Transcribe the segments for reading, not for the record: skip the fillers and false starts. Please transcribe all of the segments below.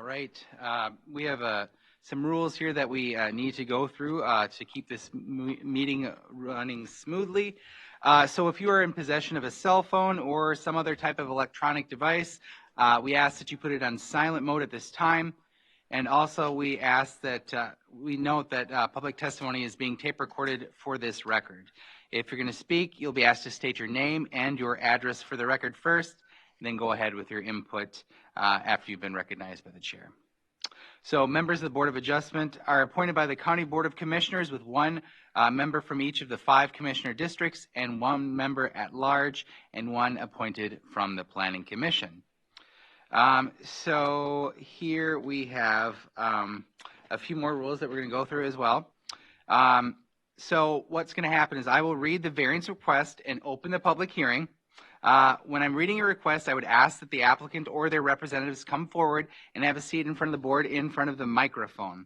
right. We have some rules here that we need to go through to keep this meeting running smoothly. So if you are in possession of a cell phone or some other type of electronic device, we ask that you put it on silent mode at this time. And also we ask that we note that public testimony is being tape recorded for this record. If you're going to speak, you'll be asked to state your name and your address for the record first, and then go ahead with your input after you've been recognized by the chair. So members of the Board of Adjustment are appointed by the County Board of Commissioners with one member from each of the 5 commissioner districts and 1 member at large and 1 appointed from the Planning Commission. So here we have a few more rules that we're going to go through as well. So what's going to happen is I will read the variance request and open the public hearing. When I'm reading a request, I would ask that the applicant or their representatives come forward and have a seat in front of the board in front of the microphone.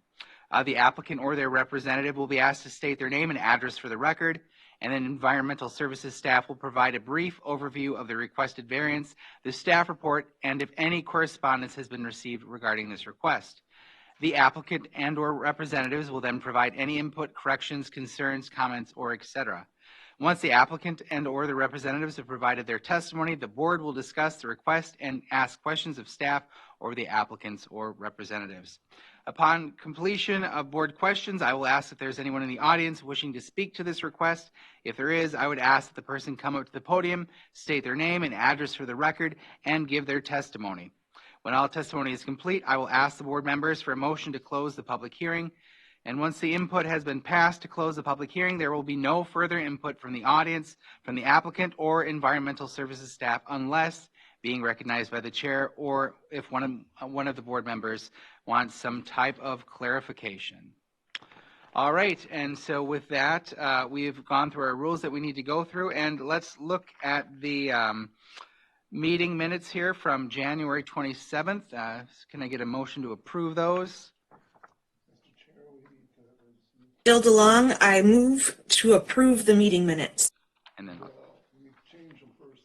The applicant or their representative will be asked to state their name and address for the record, and then environmental services staff will provide a brief overview of the requested variance, the staff report, and if any correspondence has been received regarding this request. The applicant and or representatives will then provide any input, corrections, concerns, comments, or etc. Once the applicant and or the representatives have provided their testimony, the board will discuss the request and ask questions of staff or the applicants or representatives. Upon completion of board questions, I will ask if there's anyone in the audience wishing to speak to this request. If there is, I would ask that the person come up to the podium, state their name and address for the record, and give their testimony. When all testimony is complete, I will ask the board members for a motion to close the public hearing. And once the input has been passed to close the public hearing, there will be no further input from the audience, from the applicant, or environmental services staff unless being recognized by the chair or if one of the board members wants some type of clarification. All right, and so with that, we've gone through our rules that we need to go through, and let's look at the meeting minutes here from January 27th. Can I get a motion to approve those? Bill DeLong, I move to approve the meeting minutes. And then, we change them first.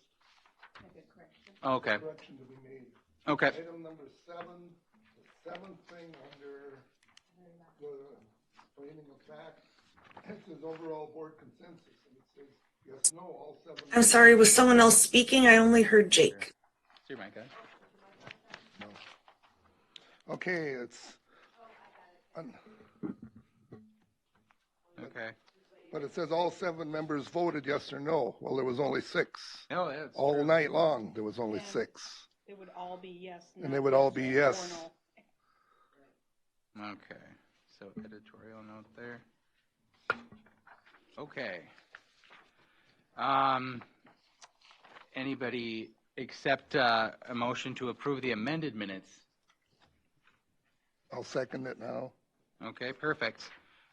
okay. Correction to be made. Okay. Item number 7, the 7th thing under the explaining of fact, it says overall board consensus, and it says yes, no, all 7. I'm sorry, was someone else speaking? I only heard Jake. Is your mic on? No. Okay, it's. Okay. But it says all 7 members voted yes or no. Well, there was only 6. No, that's All true. night long, there was only 6. It would all be yes. And they would all be yes. Okay, so editorial note there. Okay. Anybody accept a motion to approve the amended minutes? I'll second it now. Okay, perfect.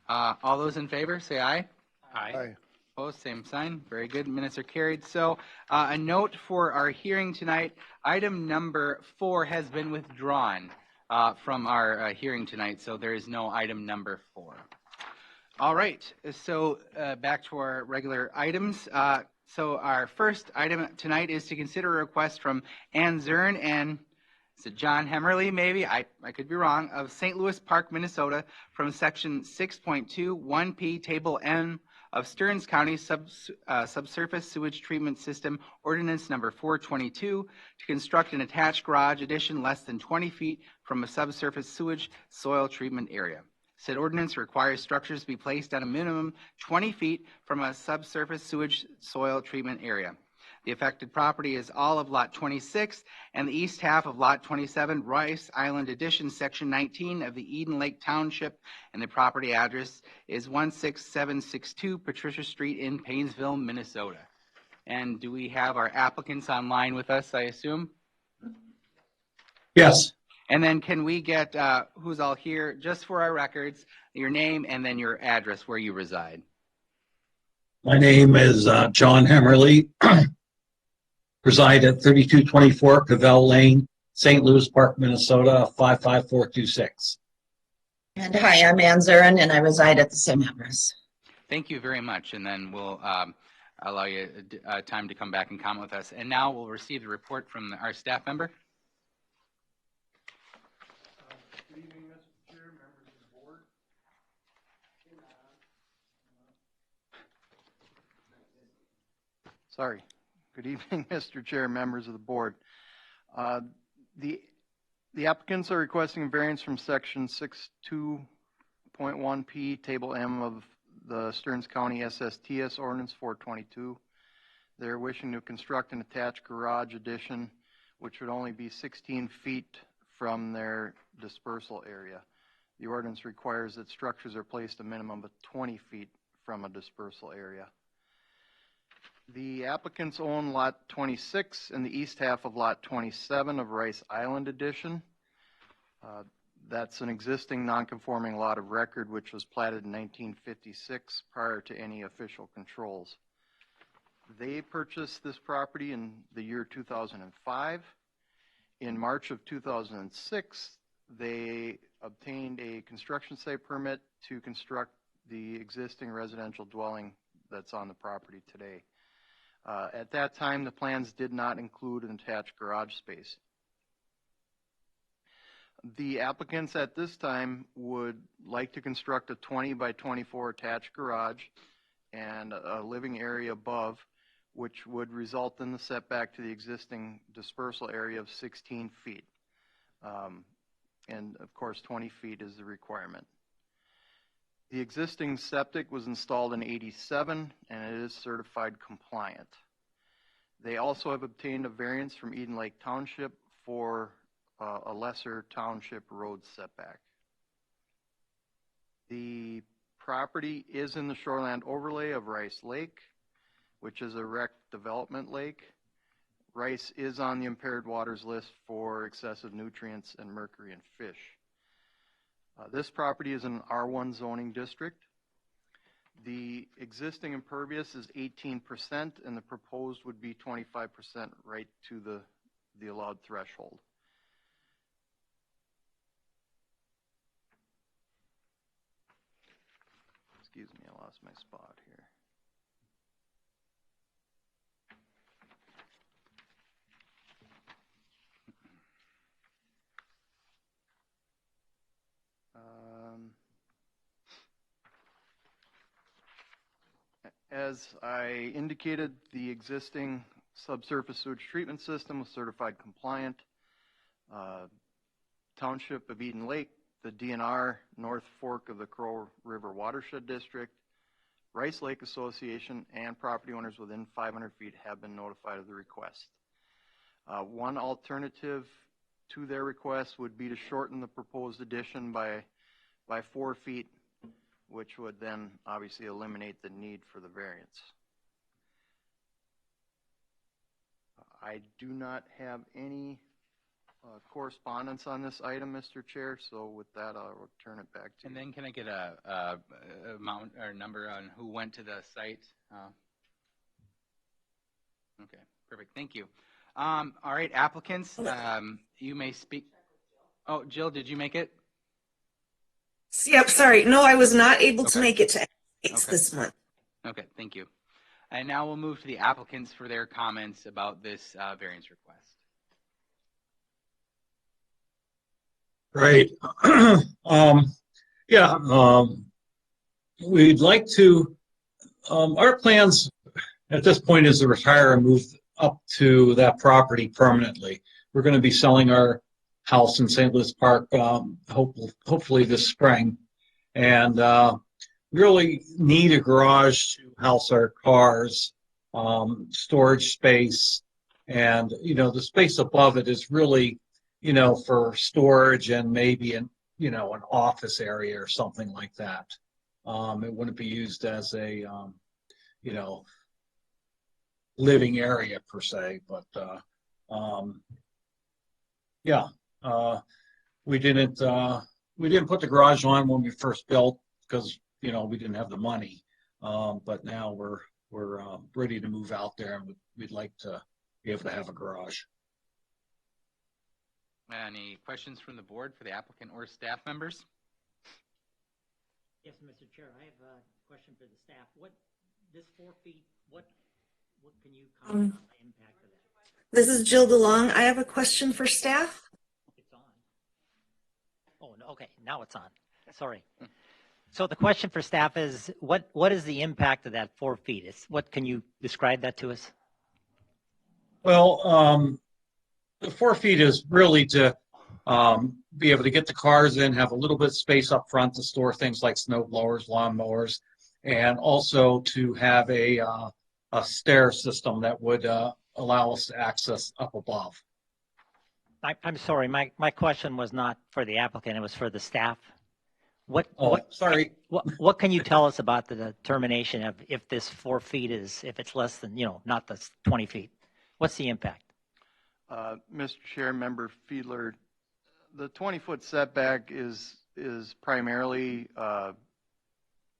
All those in favor, say aye. Aye. Opposed, same sign. Very good. Minutes are carried. So a note for our hearing tonight, item number 4 has been withdrawn from our hearing tonight, so there is no item number 4. All right, so back to our regular items. So our first item tonight is to consider a request from Ann Zern and is it John Hemmerly, maybe? I could be wrong, of St. Louis Park, Minnesota, from Section 6.2 1P Table N of Stearns County Subsurface Sewage Treatment System Ordinance Number 422 to construct an attached garage addition less than 20 feet from a subsurface sewage soil treatment area. Said ordinance requires structures to be placed on a minimum 20 feet from a subsurface sewage soil treatment area. The affected property is all of Lot 26 and the east half of Lot 27, Rice Island Addition, Section 19 of the Eden Lake Township, and the property address is 16762 Patricia Street in Paynesville, Minnesota. And do we have our applicants online with us, I assume? Yes. And then can we get who's all here, just for our records, your name and then your address where you reside? My name is John Hemmerly. Reside at 3224 Cavell Lane, St. Louis Park, Minnesota, 55426. And hi, I'm Ann Zern, and I reside at the same address. Thank you very much, and then we'll allow you time to come back and comment with us. And now we'll receive the report from our staff member. Sorry. Good evening, Mr. Chair, members of the board. The applicants are requesting a variance from section 62.1P, table M of the Stearns County SSTS ordinance 422. They're wishing to construct an attached garage addition, which would only be 16 feet from their dispersal area. The ordinance requires that structures are placed a minimum of 20 feet from a dispersal area. The applicants own lot 26 and the east half of lot 27 of Rice Island Addition. That's an existing non-conforming lot of record which was platted in 1956 prior to any official controls. They purchased this property in the year 2005. In March of 2006, they obtained a construction site permit to construct the existing residential dwelling that's on the property today. At that time, the plans did not include an attached garage space. The applicants at this time would like to construct a 20 by 24 attached garage and a living area above, which would result in the setback to the existing dispersal area of 16 feet. And of course, 20 feet is the requirement. The existing septic was installed in '87 and it is certified compliant. They also have obtained a variance from Eden Lake Township for a lesser township road setback. The property is in the shoreland overlay of Rice Lake, which is a rec development lake. Rice is on the impaired waters list for excessive nutrients and mercury in fish. This property is an R1 zoning district. The existing impervious is 18% and the proposed would be 25% right to the allowed threshold. Excuse me, I lost my spot here. As I indicated, the existing subsurface sewage treatment system was certified compliant. Township of Eden Lake, the DNR, North Fork of the Crow River Watershed District, Rice Lake Association, and property owners within 500 feet have been notified of the request. One alternative to their request would be to shorten the proposed addition by 4 feet, which would then obviously eliminate the need for the variance. I do not have any correspondence on this item, Mr. Chair, so with that, I'll turn it back to you. And then can I get a amount or number on who went to the site? Okay, perfect, thank you. All right, applicants, you may speak. Oh, Jill, did you make it? Yep, sorry. No, I was not able to Okay. make it to this month. Okay, thank you. And now we'll move to the applicants for their comments about this variance request. Right. We'd like to, our plans at this point is to retire and move up to that property permanently. We're going to be selling our house in St. Louis Park, hopefully this spring, and really need a garage to house our cars, storage space, and the space above it is really for storage and maybe an office area or something like that. It wouldn't be used as a living area per se, but we didn't put the garage on when we first built because we didn't have the money. But now we're ready to move out there, and we'd like to be able to have a garage. Any questions from the board for the applicant or staff members? Yes, Mr. Chair, I have a question for the staff. This 4 feet, what can you comment on the impact of that? This is Jill DeLong. I have a question for staff. It's on. Oh, no, okay, now it's on. Sorry. So the question for staff is, what is the impact of that 4 feet? Can you describe that to us? Well, the 4 feet is really to be able to get the cars in, have a little bit of space up front to store things like snow blowers, lawn mowers, and also to have a stair system that would allow us to access up above. I'm sorry, my question was not for the applicant, it was for the staff. Oh, sorry. What can you tell us about the determination of if this 4 feet is, if it's less than, not the 20 feet? What's the impact? Mr. Chair, Member Fiedler, the 20-foot setback is primarily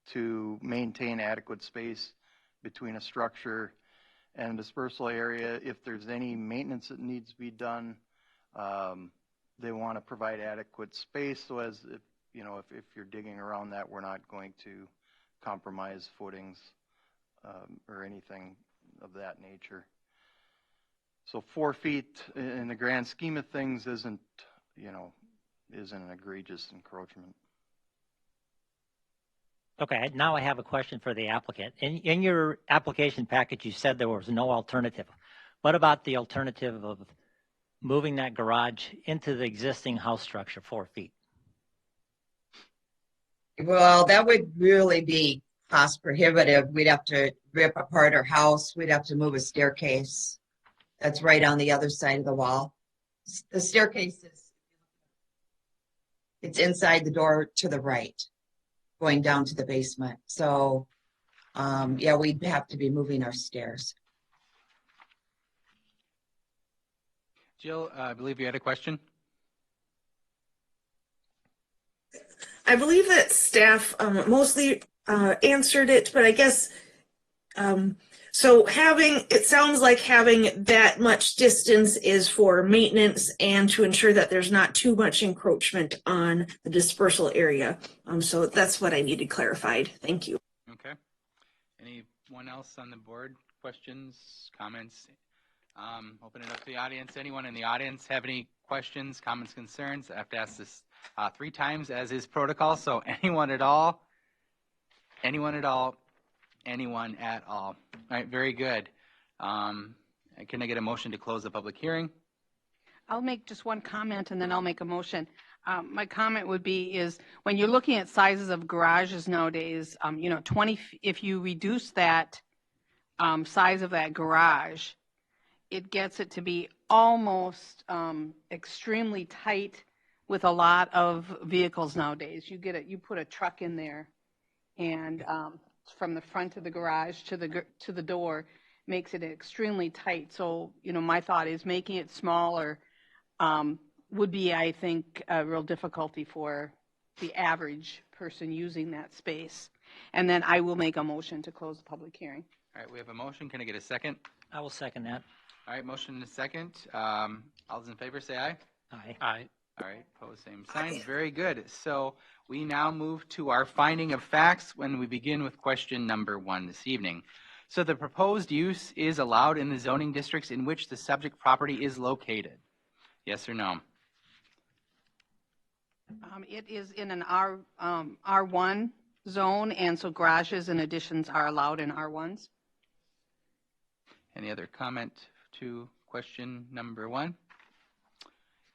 to maintain adequate space between a structure and a dispersal area. If there's any maintenance that needs to be done, they want to provide adequate space so as if you're digging around that, we're not going to compromise footings or anything of that nature. So 4 feet in the grand scheme of things isn't an egregious encroachment. Okay, now I have a question for the applicant. In your application package, you said there was no alternative. What about the alternative of moving that garage into the existing house structure 4 feet? Well, that would really be cost prohibitive. We'd have to rip apart our house. We'd have to move a staircase. That's right on the other side of the wall. The staircase it's inside the door to the right, going down to the basement. So, yeah, we'd have to be moving our stairs. Jill, I believe you had a question. I believe that staff mostly answered it, but I guess so it sounds like having that much distance is for maintenance and to ensure that there's not too much encroachment on the dispersal area. So that's what I needed clarified. Thank you. Okay. Anyone else on the board? Questions, comments? Open it up to the audience. Anyone in the audience have any questions, comments, concerns? I have to ask this 3 times as is protocol. So anyone at all? Anyone at all? Anyone at all? All right, very good. Can I get a motion to close the public hearing? I'll make just one comment and then I'll make a motion. My comment would be is when you're looking at sizes of garages nowadays, 20, if you reduce that size of that garage, it gets it to be almost extremely tight with a lot of vehicles nowadays. You put a truck in there and from the front of the garage to the door makes it extremely tight. So, my thought is making it smaller would be, I think, a real difficulty for the average person using that space. And then I will make a motion to close the public hearing. All right, we have a motion. Can I get a second? I will second that. All right, motion and a second. All those in favor say aye. Aye. Aye. All right, pose same sign. Very good. So we now move to our finding of facts when we begin with question number 1 this evening. So the proposed use is allowed in the zoning districts in which the subject property is located. Yes or no? It is in an R1 zone, and so garages and additions are allowed in R1s. Any other comment to question number 1?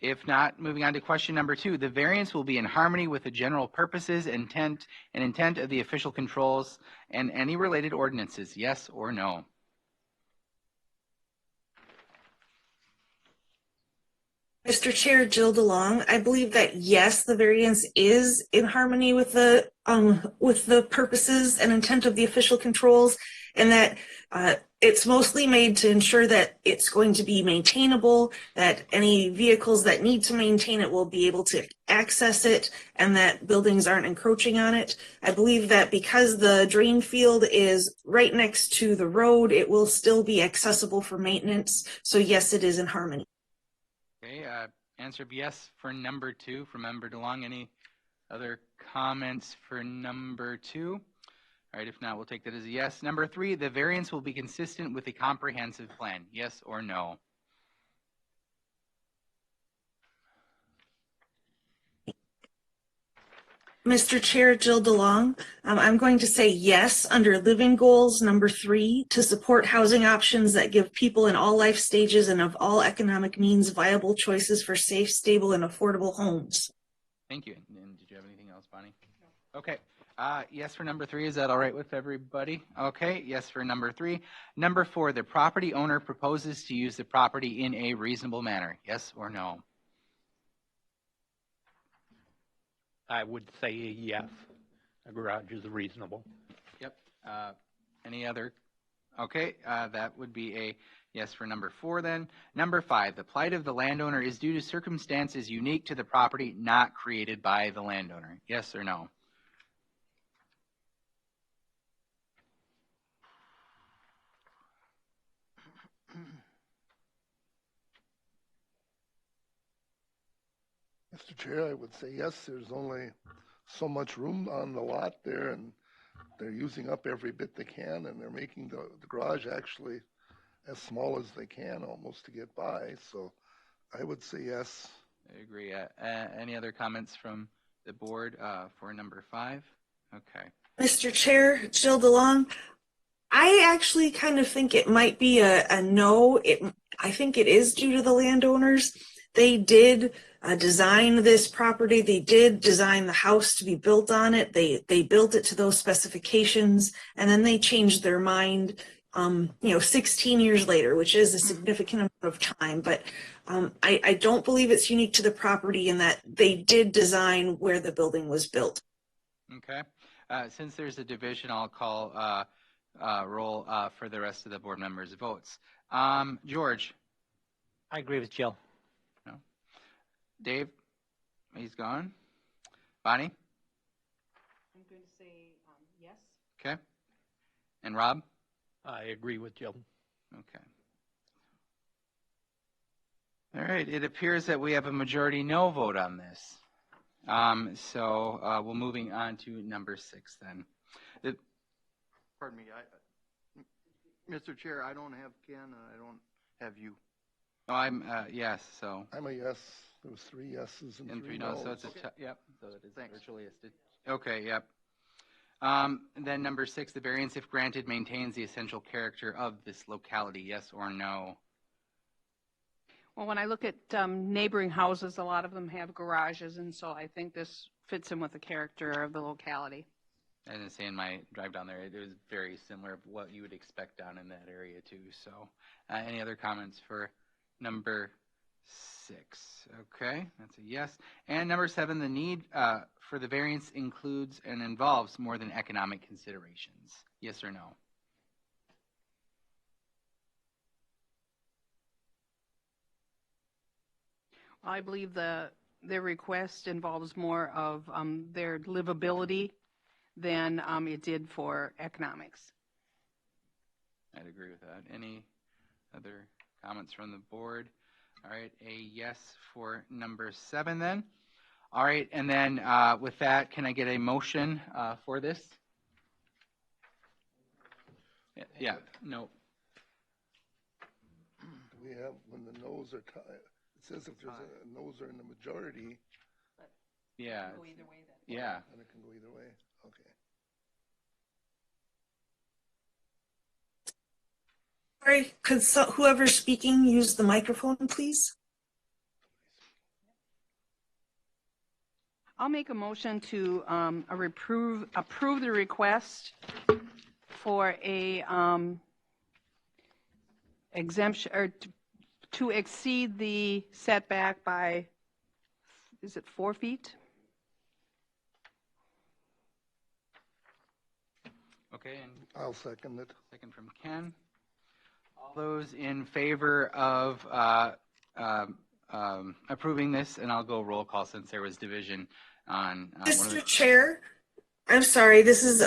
If not, moving on to question number 2, the variance will be in harmony with the general purposes, intent of the official controls and any related ordinances, yes or no? Mr. Chair, Jill DeLong, I believe that yes, the variance is in harmony with the purposes and intent of the official controls, and that it's mostly made to ensure that it's going to be maintainable, that any vehicles that need to maintain it will be able to access it, and that buildings aren't encroaching on it. I believe that because the drain field is right next to the road, it will still be accessible for maintenance. So yes, it is in harmony. Okay, answer yes for number 2 from Member DeLong. Any other comments for number 2? All right, if not, we'll take that as a yes. Number 3, the variance will be consistent with the comprehensive plan, yes or no? Mr. Chair, Jill DeLong, I'm going to say yes under living goals number 3 to support housing options that give people in all life stages and of all economic means viable choices for safe, stable, and affordable homes. Thank you. And did you have anything else, Bonnie? No. Okay. Yes for number 3. Is that all right with everybody? Okay. Yes for number 3. Number 4, the property owner proposes to use the property in a reasonable manner. Yes or no? I would say yes. A garage is reasonable. Yep. Any other? Okay. That would be a yes for number 4 then. Number 5, the plight of the landowner is due to circumstances unique to the property, not created by the landowner. Yes or no? Mr. Chair, I would say yes. There's only so much room on the lot there, and they're using up every bit they can, and they're making the garage actually as small as they can almost to get by. So I would say yes. I agree. Any other comments from the board for number 5? Okay. Mr. Chair, Jill DeLong, I actually kind of think it might be a no. I think it is due to the landowners. They did design this property. They did design the house to be built on it. They built it to those specifications, and then they changed their mind, 16 years later, which is a significant amount of time. But I don't believe it's unique to the property in that they did design where the building was built. Okay. Since there's a division, I'll call roll for the rest of the board members' votes. George? I agree with Jill. No. Dave? He's gone. Bonnie? I'm going to say yes. Okay. And Rob? I agree with Jill. Okay. All right. It appears that we have a majority no vote on this. So we're moving on to number 6 then. Pardon me, Mr. Chair, I don't have Ken, and I don't have you. Oh, I'm yes. So I'm a yes. There was 3 yeses and 3 no's. no's. So it's a yep. So it is Thanks. virtually listed. Okay. Yep. Then number 6, the variance, if granted, maintains the essential character of this locality. Yes or no? Well, when I look at neighboring houses, a lot of them have garages, and so I think this fits in with the character of the locality. I didn't say in my drive down there, it was very similar of what you would expect down in that area too. So any other comments for number 6? Okay, that's a yes. And number 7, the need for the variance includes and involves more than economic considerations. Yes or no? I believe their request involves more of their livability than it did for economics. I'd agree with that. Any other comments from the board? All right, a yes for number 7 then. All right, and then with that, can I get a motion for this? Yeah, no. We have, when the no's are tied, it says if there's a no's are in the majority, Yeah. Go either way then. Yeah. then it can go either way. Okay. Sorry, could whoever's speaking use the microphone, please? I'll make a motion to approve the request for a exemption or to exceed the setback by, is it 4 feet? Okay, and I'll second it. second from Ken. All those in favor of approving this, and I'll go roll call since there was division on one of Mr. the... Chair, I'm sorry, this is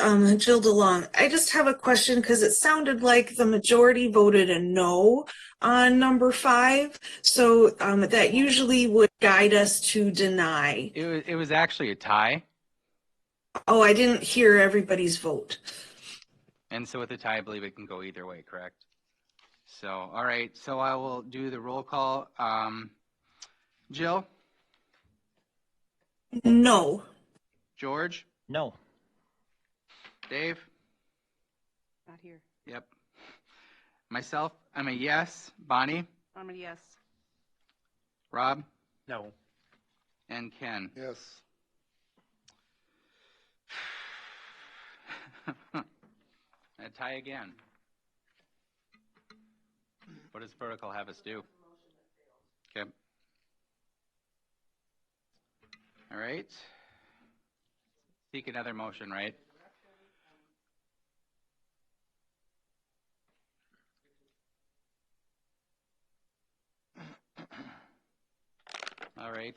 Jill DeLong. I just have a question because it sounded like the majority voted a no on number 5. So that usually would guide us to deny. It was actually a tie, Oh, I didn't hear everybody's vote. and so with a tie, I believe it can go either way, correct? So, all right, so I will do the roll call. Jill? No. George? No. Dave? Not here. Yep. Myself, I'm a yes. Bonnie? I'm a yes. Rob? No. And Ken? Yes. A tie again. What does protocol have us do? Okay. All right. Seek another motion, right? All right.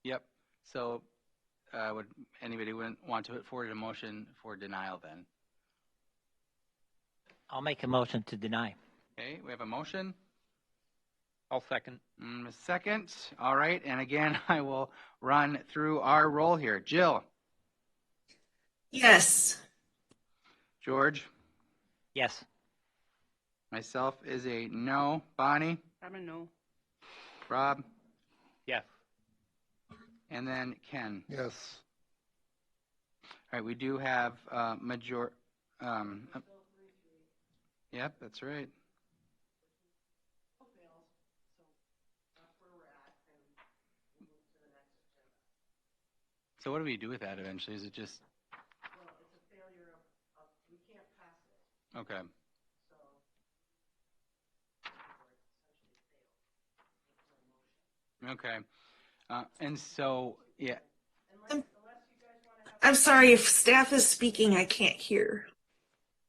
Yep. So would anybody want to put forward a motion for denial then? I'll make a motion to deny. Okay, we have a motion. I'll second. A second. All right. And again, I will run through our roll here. Jill? Yes. George? Yes. Myself is a no. Bonnie? I'm a no. Rob? Yes. And then Ken? Yes. All right, we do have yep, that's right. So what do we do with that eventually? Is it just? Well, it's a failure of we can't pass it. Okay. Okay. And so, yeah. I'm sorry, if staff is speaking, I can't hear.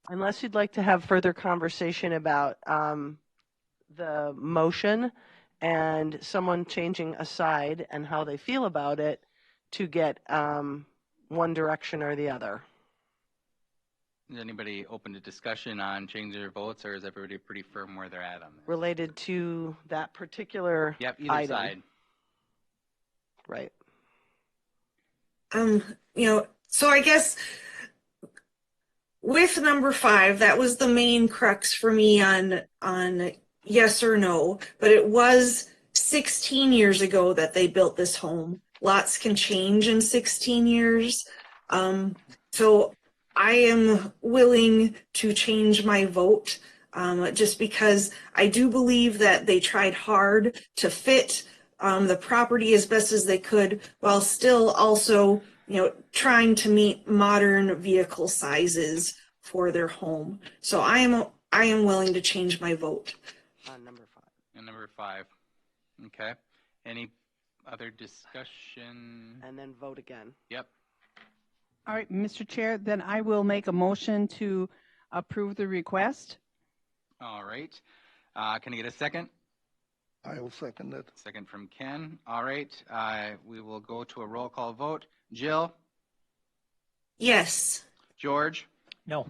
Unless you'd like to have further conversation about the motion and someone changing a side and how they feel about it to get one direction or the other. Is anybody open to discussion on changing their votes, or is everybody pretty firm where they're at on this? Related to that particular Yep, either item. side. Right. So I guess with number 5, that was the main crux for me on yes or no, but it was 16 years ago that they built this home. Lots can change in 16 years. So I am willing to change my vote just because I do believe that they tried hard to fit the property as best as they could while still also, trying to meet modern vehicle sizes for their home. So I am willing to change my vote. On number 5. And number 5. Okay. Any other discussion? And then vote again. Yep. All right, Mr. Chair, then I will make a motion to approve the request. All right. Can I get a second? I will second it. Second from Ken. All right. We will go to a roll call vote. Jill? Yes. George? No.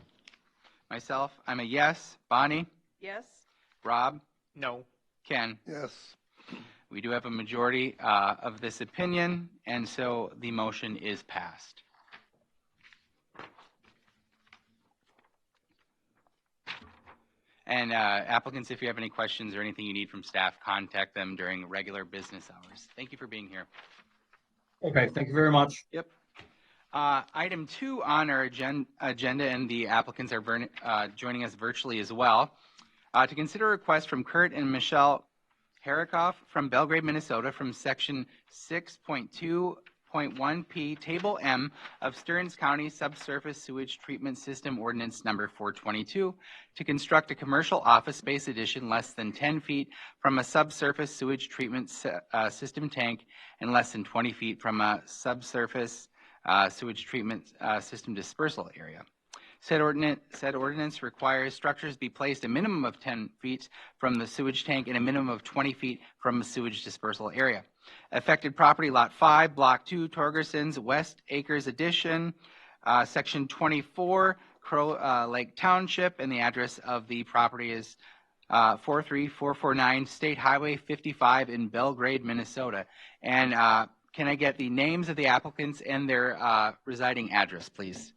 Myself, I'm a yes. Bonnie? Yes. Rob? No. Ken? Yes. We do have a majority of this opinion, and so the motion is passed. And applicants, if you have any questions or anything you need from staff, contact them during regular business hours. Thank you for being here. Okay, thank you very much. Yep. Item 2 on our agenda, and the applicants are joining us virtually as well, to consider a request from Kurt and Michelle Harikoff from Belgrade, Minnesota, from Section 6.2.1P, Table M of Stearns County Subsurface Sewage Treatment System Ordinance Number 422, to construct a commercial office space addition less than 10 feet from a subsurface sewage treatment system tank and less than 20 feet from a subsurface sewage treatment system dispersal area. Said ordinance requires structures be placed a minimum of 10 feet from the sewage tank and a minimum of 20 feet from the sewage dispersal area. Affected property, Lot 5, Block 2, Torgerson's West Acres Addition, Section 24, Crow Lake Township, and the address of the property is 43449 State Highway 55 in Belgrade, Minnesota. And can I get the names of the applicants and their residing address, please?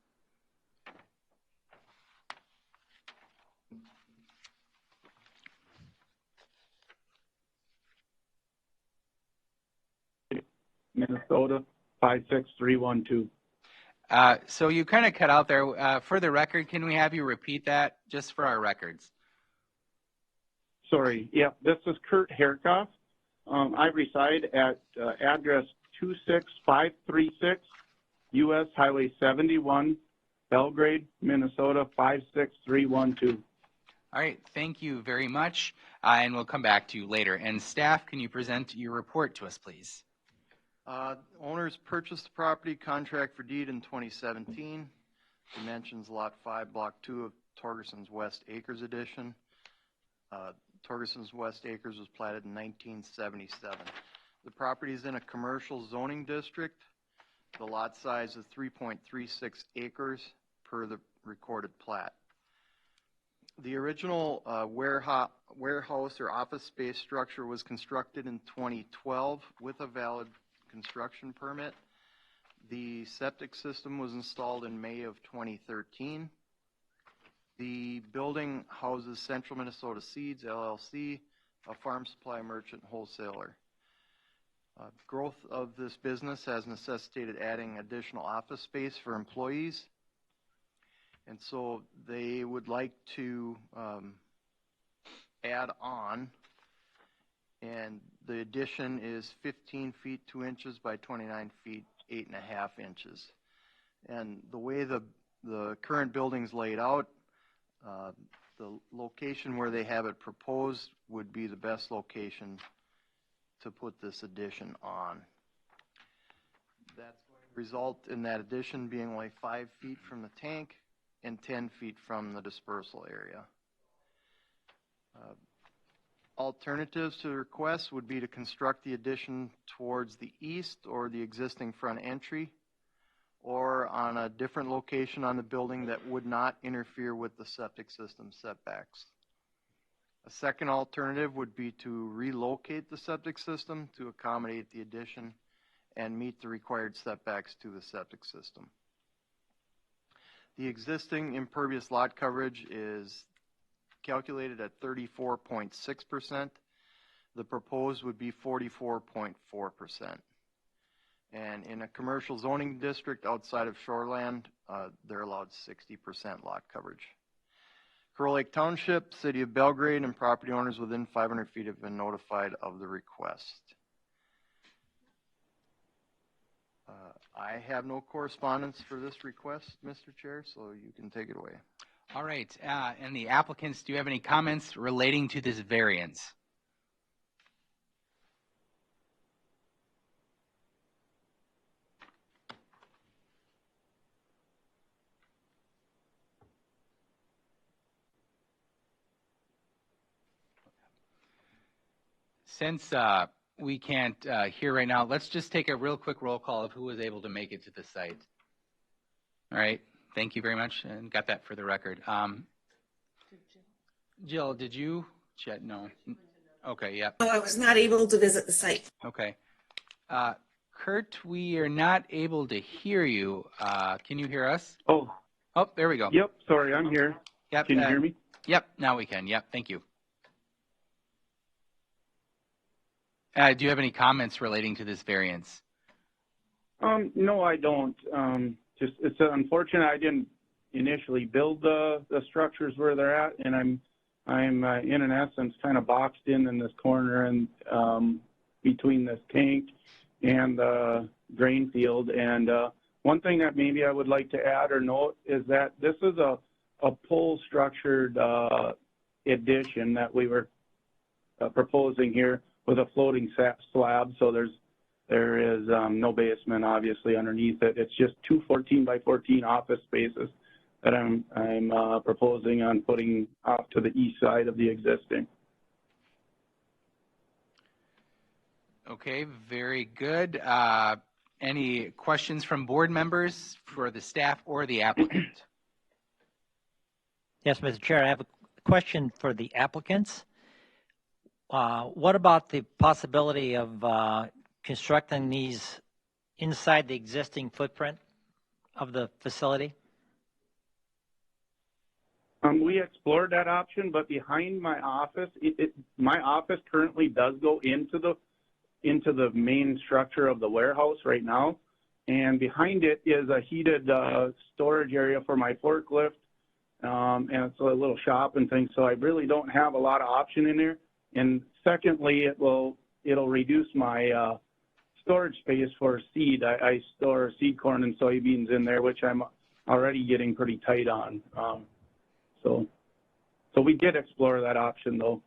Minnesota 56312. So you kind of cut out there. For the record, can we have you repeat that just for our records? Sorry, yeah, this is Kurt Herkoff. I reside at address 26536 US Highway 71, Belgrade, Minnesota 56312. All right, thank you very much, and we'll come back to you later. And staff, can you present your report to us, please? Owners purchased the property, contract for deed in 2017. Dimensions Lot 5, Block 2 of Torgerson's West Acres Edition. Torgerson's West Acres was platted in 1977. The property is in a commercial zoning district. The lot size is 3.36 acres per the recorded plat. The original warehouse or office space structure was constructed in 2012 with a valid construction permit. The septic system was installed in May of 2013. The building houses Central Minnesota Seeds, LLC, a farm supply merchant wholesaler. Growth of this business has necessitated adding additional office space for employees. And so they would like to add on, and the addition is 15 feet 2 inches by 29 feet 8.5 inches. And the way the current building's laid out, the location where they have it proposed would be the best location to put this addition on. That's going to result in that addition being only 5 feet from the tank and 10 feet from the dispersal area. Alternatives to the request would be to construct the addition towards the east or the existing front entry, or on a different location on the building that would not interfere with the septic system setbacks. A second alternative would be to relocate the septic system to accommodate the addition and meet the required setbacks to the septic system. The existing impervious lot coverage is calculated at 34.6%. The proposed would be 44.4%. And in a commercial zoning district outside of shoreland, they're allowed 60% lot coverage. Crow Lake Township, City of Belgrade, and property owners within 500 feet have been notified of the request. I have no correspondence for this request, Mr. Chair, so you can take it away. All right, and the applicants, do you have any comments relating to this variance? Since we can't hear right now, let's just take a real quick roll call of who was able to make it to the site. All right, thank you very much, and got that for the record. Jill, did you? Chet, no. Okay, yep. No, I was not able to visit the site. Okay. Kurt, we are not able to hear you. Can you hear us? Oh, there we go. yep, sorry, I'm here. Yep. Can you hear me? Yep, now we can. Yep, thank you. Do you have any comments relating to this variance? No, I don't. Just it's unfortunate I didn't initially build the structures where they're at, and I'm in an essence kind of boxed in this corner and between this tank and the grain field. And one thing that maybe I would like to add or note is that this is a pole structured addition that we were proposing here, with a floating slab, so there is no basement obviously underneath it. It's just two 14 by 14 office spaces that I'm proposing on putting off to the east side of the existing. Okay, very good. Any questions from board members for the staff or the applicant? Yes, Mr. Chair, I have a question for the applicants. What about the possibility of constructing these inside the existing footprint of the facility? We explored that option, but behind my office, my office currently does go into into the main structure of the warehouse right now. And behind it is a heated storage area for my forklift, and it's a little shop and things. So I really don't have a lot of option in there. And secondly, it'll reduce my storage space for seed. I store seed corn and soybeans in there, which I'm already getting pretty tight on. So we did explore that option, though.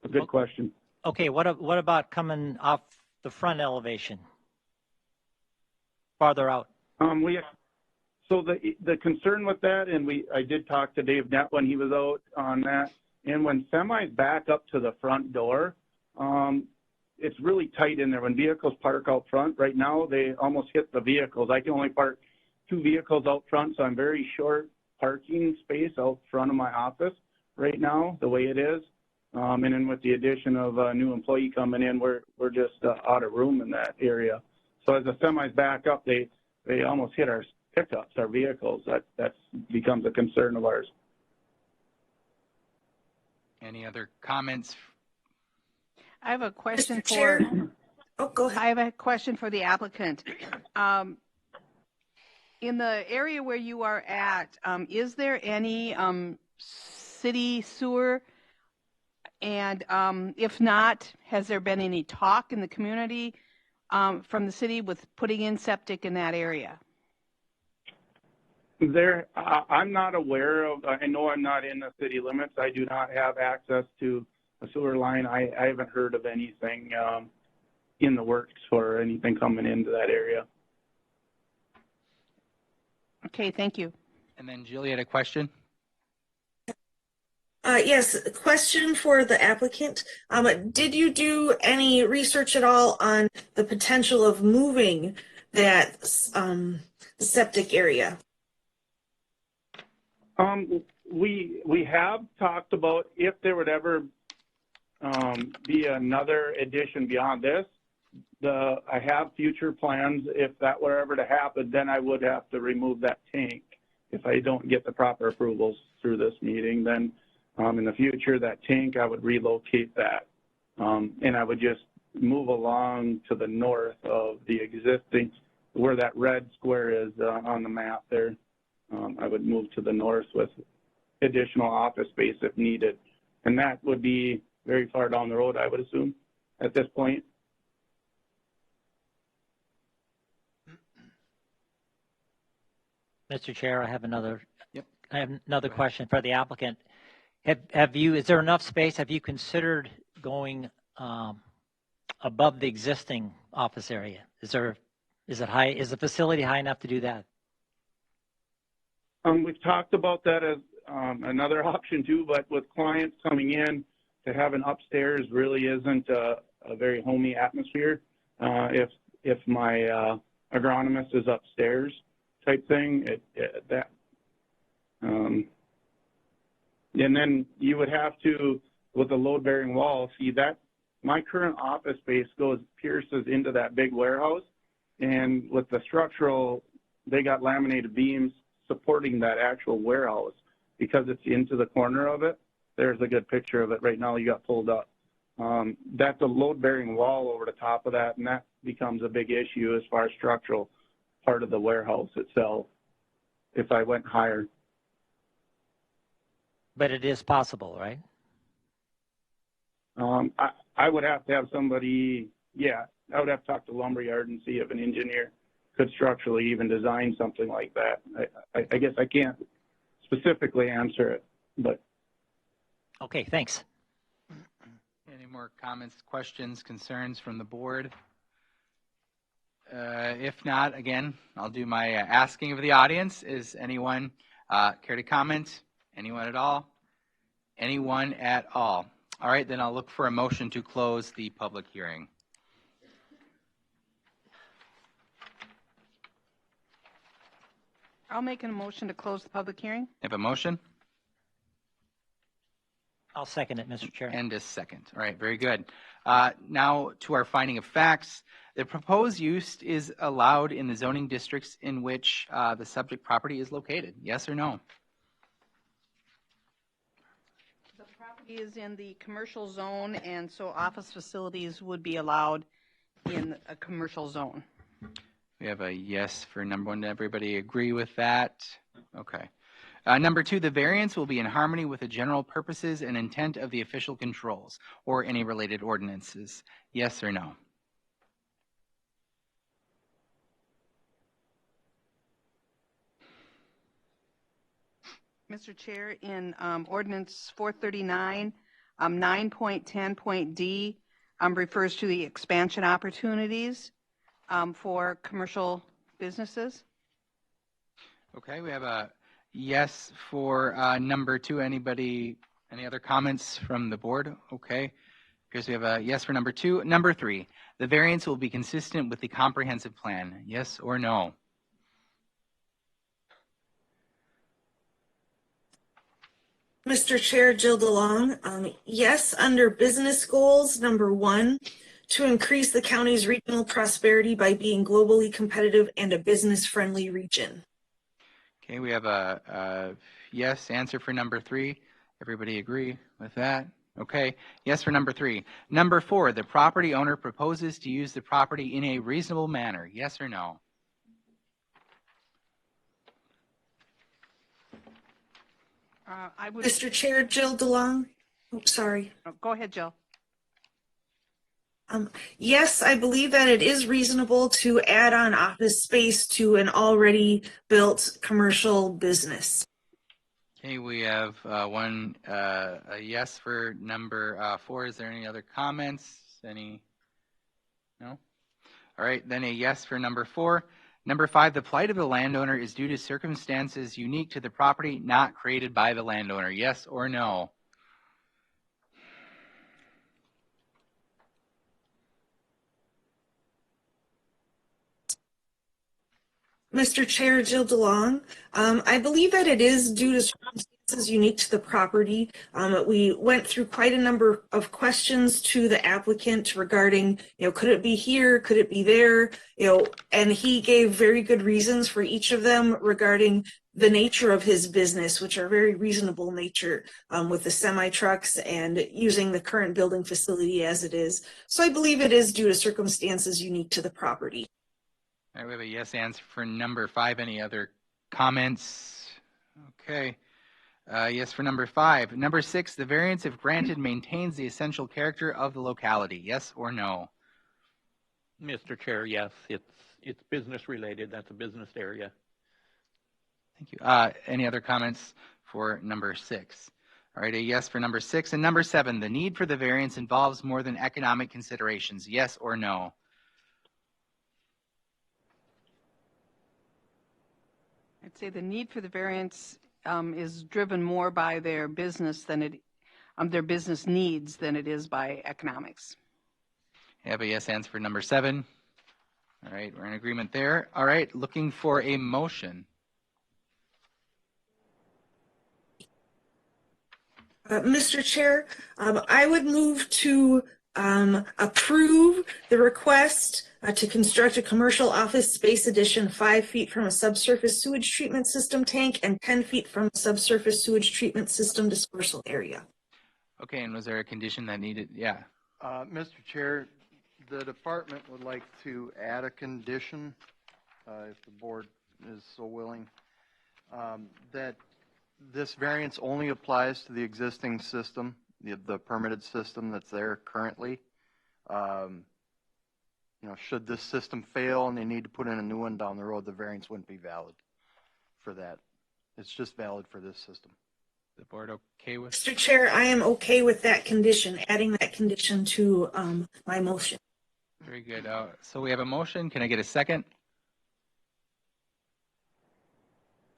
A good question. Okay, what about coming off the front elevation? Farther out. So the concern with that, and I did talk to Dave Nett when he was out on that, and when semis back up to the front door, it's really tight in there. When vehicles park out front, right now they almost hit the vehicles. I can only park 2 vehicles out front, so I'm very short parking space out front of my office right now, the way it is. And then with the addition of a new employee coming in, we're just out of room in that area. So as the semis back up, they almost hit our pickups, our vehicles. That becomes a concern of ours. Any other comments? I have a question Mr. Chair? Oh, go ahead. I have a question for the applicant. In the area where you are at, is there any city sewer? And if not, has there been any talk in the community from the city with putting in septic in that area? I'm not aware of, I know I'm not in the city limits. I do not have access to a sewer line. I haven't heard of anything in the works for anything coming into that area. Okay, thank you. And then Jill, you had a question? Yes, question for the applicant. Did you do any research at all on the potential of moving that septic area? We have talked about if there would ever be another addition beyond this. I have future plans. If that were ever to happen, then I would have to remove that tank. If I don't get the proper approvals through this meeting, then in the future, that tank, I would relocate that. And I would just move along to the north of the existing, where that red square is on the map there. I would move to the north with additional office space if needed. And that would be very far down the road, I would assume, at this point. Mr. Chair, I have another. Yep. I have another question for the applicant. Have you? Is there enough space? Have you considered going above the existing office area? Is it high? Is the facility high enough to do that? We've talked about that as another option too, but with clients coming in, to have an upstairs really isn't a very homey atmosphere. If my agronomist is upstairs type thing, and then you would have to, with the load-bearing wall, see that my current office space pierces into that big warehouse, and with the structural, they got laminated beams supporting that actual warehouse because it's into the corner of it. There's a good picture of it right now. You got pulled up. That's a load-bearing wall over the top of that, and that becomes a big issue as far as structural part of the warehouse itself if I went higher. But it is possible, right? I would have to have somebody, I would have to talk to Lumberyard and see if an engineer could structurally even design something like that. I guess I can't specifically answer it, but. Okay, thanks. Any more comments, questions, concerns from the board? If not, again, I'll do my asking of the audience. Is anyone care to comment? Anyone at all? Anyone at all? All right, then I'll look for a motion to close the public hearing. I'll make a motion to close the public hearing. Have a motion? I'll second it, Mr. Chair. And a second. All right, very good. Now to our finding of facts. The proposed use is allowed in the zoning districts in which the subject property is located. Yes or no? The property is in the commercial zone, and so office facilities would be allowed in a commercial zone. We have a yes for number one. Everybody agree with that? Okay. Number two, the variance will be in harmony with the general purposes and intent of the official controls or any related ordinances. Yes or no? Mr. Chair, in ordinance 439, 9.10.d refers to the expansion opportunities for commercial businesses. Okay, we have a yes for number two. Anybody, any other comments from the board? Okay, because we have a yes for number two. Number three, the variance will be consistent with the comprehensive plan. Yes or no? Mr. Chair, Jill DeLong, yes, under business goals, number one, to increase the county's regional prosperity by being globally competitive and a business-friendly region. Okay, we have a yes answer for number three. Everybody agree with that? Okay, yes for number three. Number four, the property owner proposes to use the property in a reasonable manner. Yes or no? I would. Mr. Chair, Jill DeLong. Oh, sorry. Go ahead, Jill. Yes, I believe that it is reasonable to add on office space to an already built commercial business. Okay, we have a yes for number four. Is there any other comments? Any? No? All right, then a yes for number four. Number five, the plight of the landowner is due to circumstances unique to the property, not created by the landowner. Yes or no? Mr. Chair, Jill DeLong, I believe that it is due to circumstances unique to the property. We went through quite a number of questions to the applicant regarding, could it be here, could it be there, and he gave very good reasons for each of them regarding the nature of his business, which are very reasonable nature with the semi-trucks and using the current building facility as it is. So I believe it is due to circumstances unique to the property. All right, we have a yes answer for number five. Any other comments? Okay. Yes for number five. Number six, the variance, if granted, maintains the essential character of the locality. Yes or no? Mr. Chair, yes, it's business related. That's a business area. Thank you. Any other comments for number six? All right, a yes for number six. And number seven, the need for the variance involves more than economic considerations. Yes or no? I'd say the need for the variance is driven more by their business their business needs than it is by economics. I have a yes answer for number seven. All right, we're in agreement there. All right, looking for a motion. Mr. Chair, I would move to approve the request to construct a commercial office space addition 5 feet from a subsurface sewage treatment system tank and 10 feet from a subsurface sewage treatment system dispersal area. Okay, and was there a condition that needed? Yeah. Mr. Chair, the department would like to add a condition, if the board is so willing, that this variance only applies to the existing system, the permitted system that's there currently. Should this system fail and they need to put in a new one down the road, the variance wouldn't be valid for that. It's just valid for this system. The board okay with? Mr. Chair, I am okay with that condition, adding that condition to my motion. Very good. So we have a motion. Can I get a second?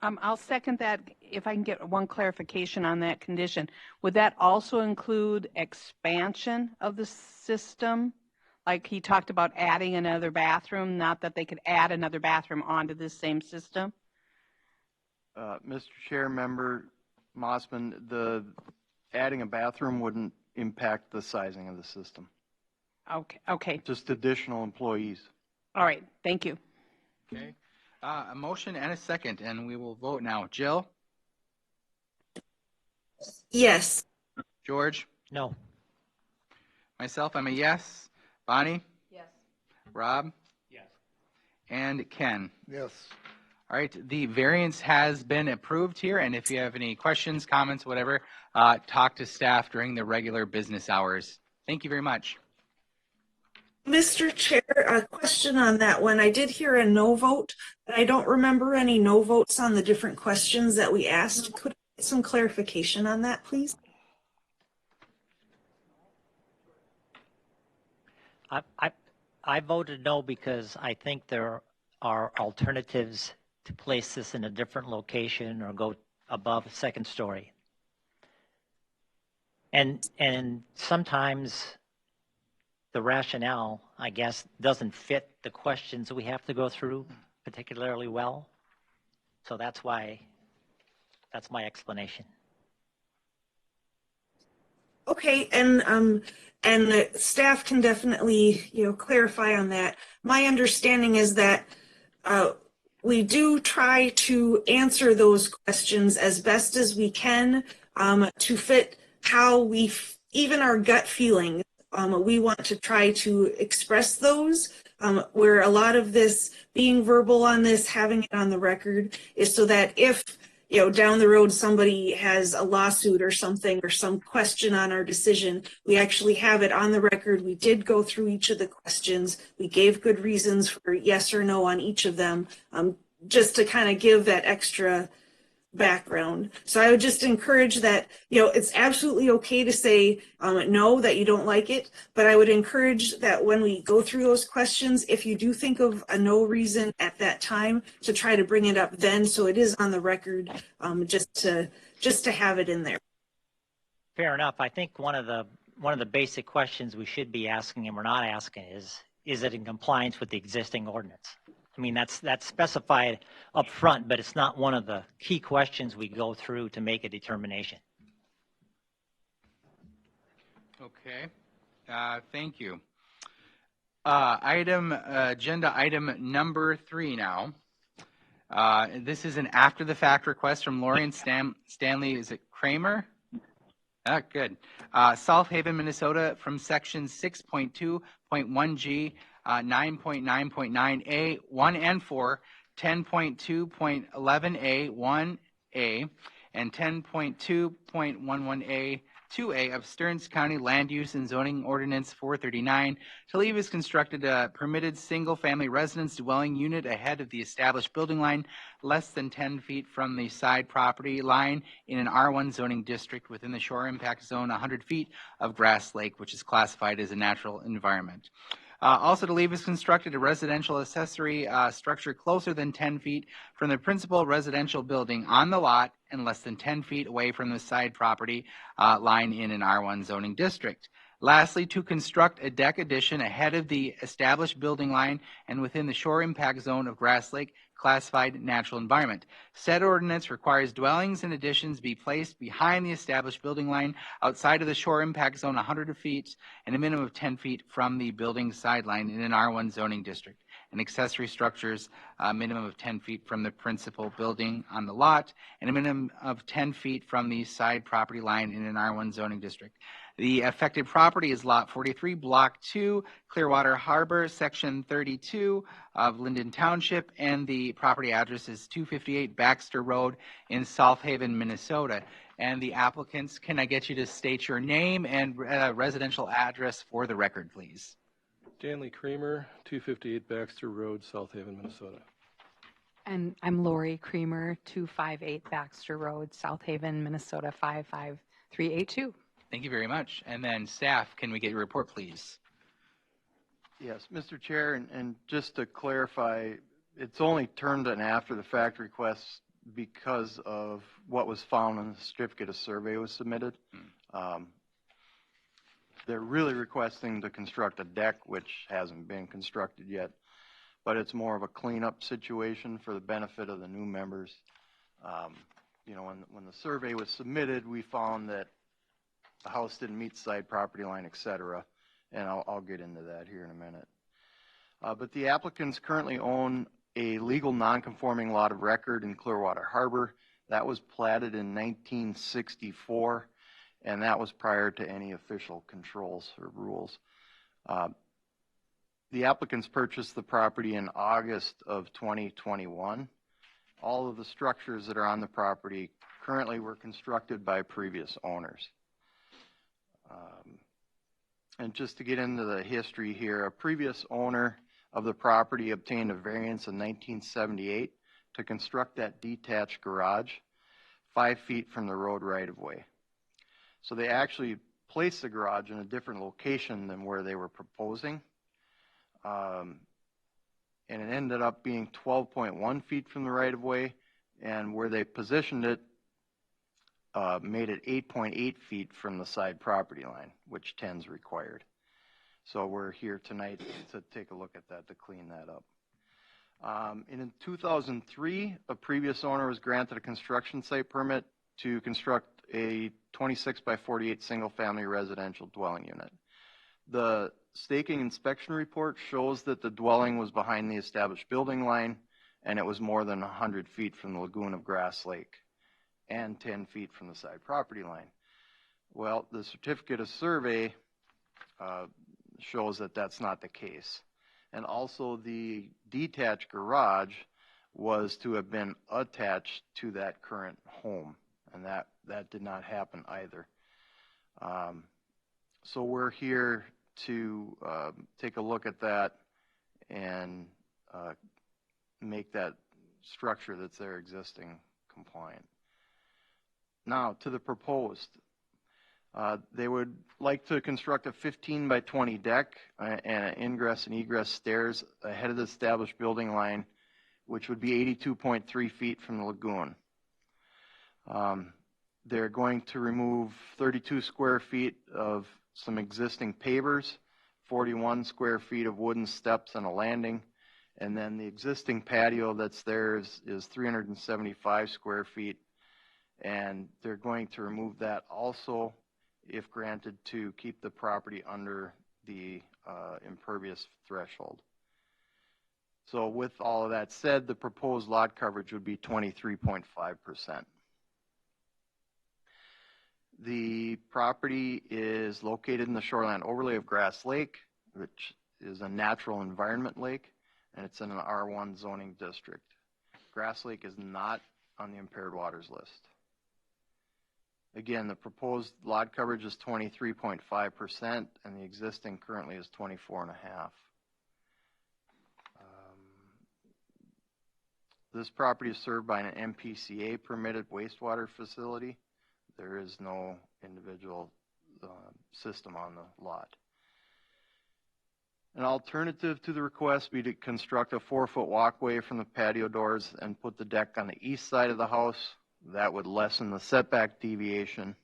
I'll second that. If I can get one clarification on that condition, would that also include expansion of the system? Like he talked about adding another bathroom, not that they could add another bathroom onto this same system? Mr. Chair, Member Mossman, the adding a bathroom wouldn't impact the sizing of the system. Okay. Just additional employees. All right. Thank you. Okay. A motion and a second, and we will vote now. Jill? Yes. George? No. Myself, I'm a yes. Bonnie? Yes. Rob? Yes. And Ken? Yes. All right, the variance has been approved here, and if you have any questions, comments, whatever, talk to staff during the regular business hours. Thank you very much. Mr. Chair, a question on that one. I did hear a no vote, but I don't remember any no votes on the different questions that we asked. Could I get some clarification on that, please? I voted no because I think there are alternatives to place this in a different location or go above a second story. And sometimes the rationale, I guess, doesn't fit the questions we have to go through particularly well. So that's my explanation. Okay, and the staff can definitely, clarify on that. My understanding is that we do try to answer those questions as best as we can to fit how even our gut feelings. We want to try to express those. Where a lot of this being verbal on this, having it on the record, is so that if down the road somebody has a lawsuit or something or some question on our decision, we actually have it on the record. We did go through each of the questions. We gave good reasons for yes or no on each of them, just to kind of give that extra background. So I would just encourage that, it's absolutely okay to say no, that you don't like it, but I would encourage that when we go through those questions, if you do think of a no reason at that time, to try to bring it up then so it is on the record, just to have it in there. Fair enough. I think one of the basic questions we should be asking and we're not asking is it in compliance with the existing ordinance? I mean, that's specified up front, but it's not one of the key questions we go through to make a determination. Okay, thank you. Agenda item number 3 now. This is an after-the-fact request from Lori and Stanley. Is it Kramer? Good. South Haven, Minnesota, from section 6.2.1G, 9.9.9A, 1 and 4, 10.2.11A, 1A, and 10.2.11A, 2A of Stearns County Land Use and Zoning Ordinance 439 to leave as constructed a permitted single-family residence dwelling unit ahead of the established building line, less than 10 feet from the side property line in an R1 zoning district within the shore impact zone, 100 feet of Grass Lake, which is classified as a natural environment. Also to leave is constructed a residential accessory structure closer than 10 feet from the principal residential building on the lot and less than 10 feet away from the side property line in an R1 zoning district. Lastly, to construct a deck addition ahead of the established building line and within the shore impact zone of Grass Lake, classified natural environment. Said ordinance requires dwellings and additions be placed behind the established building line outside of the shore impact zone 100 feet and a minimum of 10 feet from the building sideline in an R1 zoning district. And accessory structures a minimum of 10 feet from the principal building on the lot and a minimum of 10 feet from the side property line in an R1 zoning district. The affected property is Lot 43, Block 2, Clearwater Harbor, Section 32 of Linden Township, and the property address is 258 Baxter Road in South Haven, Minnesota. And the applicants, can I get you to state your name and residential address for the record, please? Stanley Kramer, 258 Baxter Road, South Haven, Minnesota. And I'm Lori Kramer, 258 Baxter Road, South Haven, Minnesota, 55382. Thank you very much. And then staff, can we get your report, please? Yes, Mr. Chair, and just to clarify, it's only termed an after-the-fact request because of what was found when the certificate of survey was submitted. They're really requesting to construct a deck, which hasn't been constructed yet, but it's more of a cleanup situation for the benefit of the new members. When the survey was submitted, we found that the house didn't meet the side property line, et cetera, and I'll get into that here in a minute. But the applicants currently own a legal non-conforming lot of record in Clearwater Harbor. That was platted in 1964, and that was prior to any official controls or rules. The applicants purchased the property in August of 2021. All of the structures that are on the property currently were constructed by previous owners. And just to get into the history here, a previous owner of the property obtained a variance in 1978 to construct that detached garage 5 feet from the road right-of-way. So they actually placed the garage in a different location than where they were proposing. And it ended up being 12.1 feet from the right-of-way, and where they positioned it made it 8.8 feet from the side property line, which 10's required. So we're here tonight to take a look at that, to clean that up. In 2003, a previous owner was granted a construction site permit to construct a 26 by 48 single-family residential dwelling unit. The staking inspection report shows that the dwelling was behind the established building line, and it was more than 100 feet from the lagoon of Grass Lake and 10 feet from the side property line. Well, the certificate of survey shows that that's not the case. And also the detached garage was to have been attached to that current home, and that did not happen either. So we're here to take a look at that and make that structure that's there existing compliant. Now to the proposed. They would like to construct a 15 by 20 deck and ingress and egress stairs ahead of the established building line, which would be 82.3 feet from the lagoon. They're going to remove 32 square feet of some existing pavers, 41 square feet of wooden steps and a landing, and then the existing patio that's there is 375 square feet, and they're going to remove that also, if granted, to keep the property under the impervious threshold. So with all of that said, the proposed lot coverage would be 23.5%. The property is located in the shoreline overlay of Grass Lake, which is a natural environment lake, and it's in an R1 zoning district. Grass Lake is not on the impaired waters list. Again, the proposed lot coverage is 23.5%, and the existing currently is 24.5%. This property is served by an MPCA permitted wastewater facility. There is no individual system on the lot. An alternative to the request would be to construct a 4-foot walkway from the patio doors and put the deck on the east side of the house. That would lessen the setback deviation,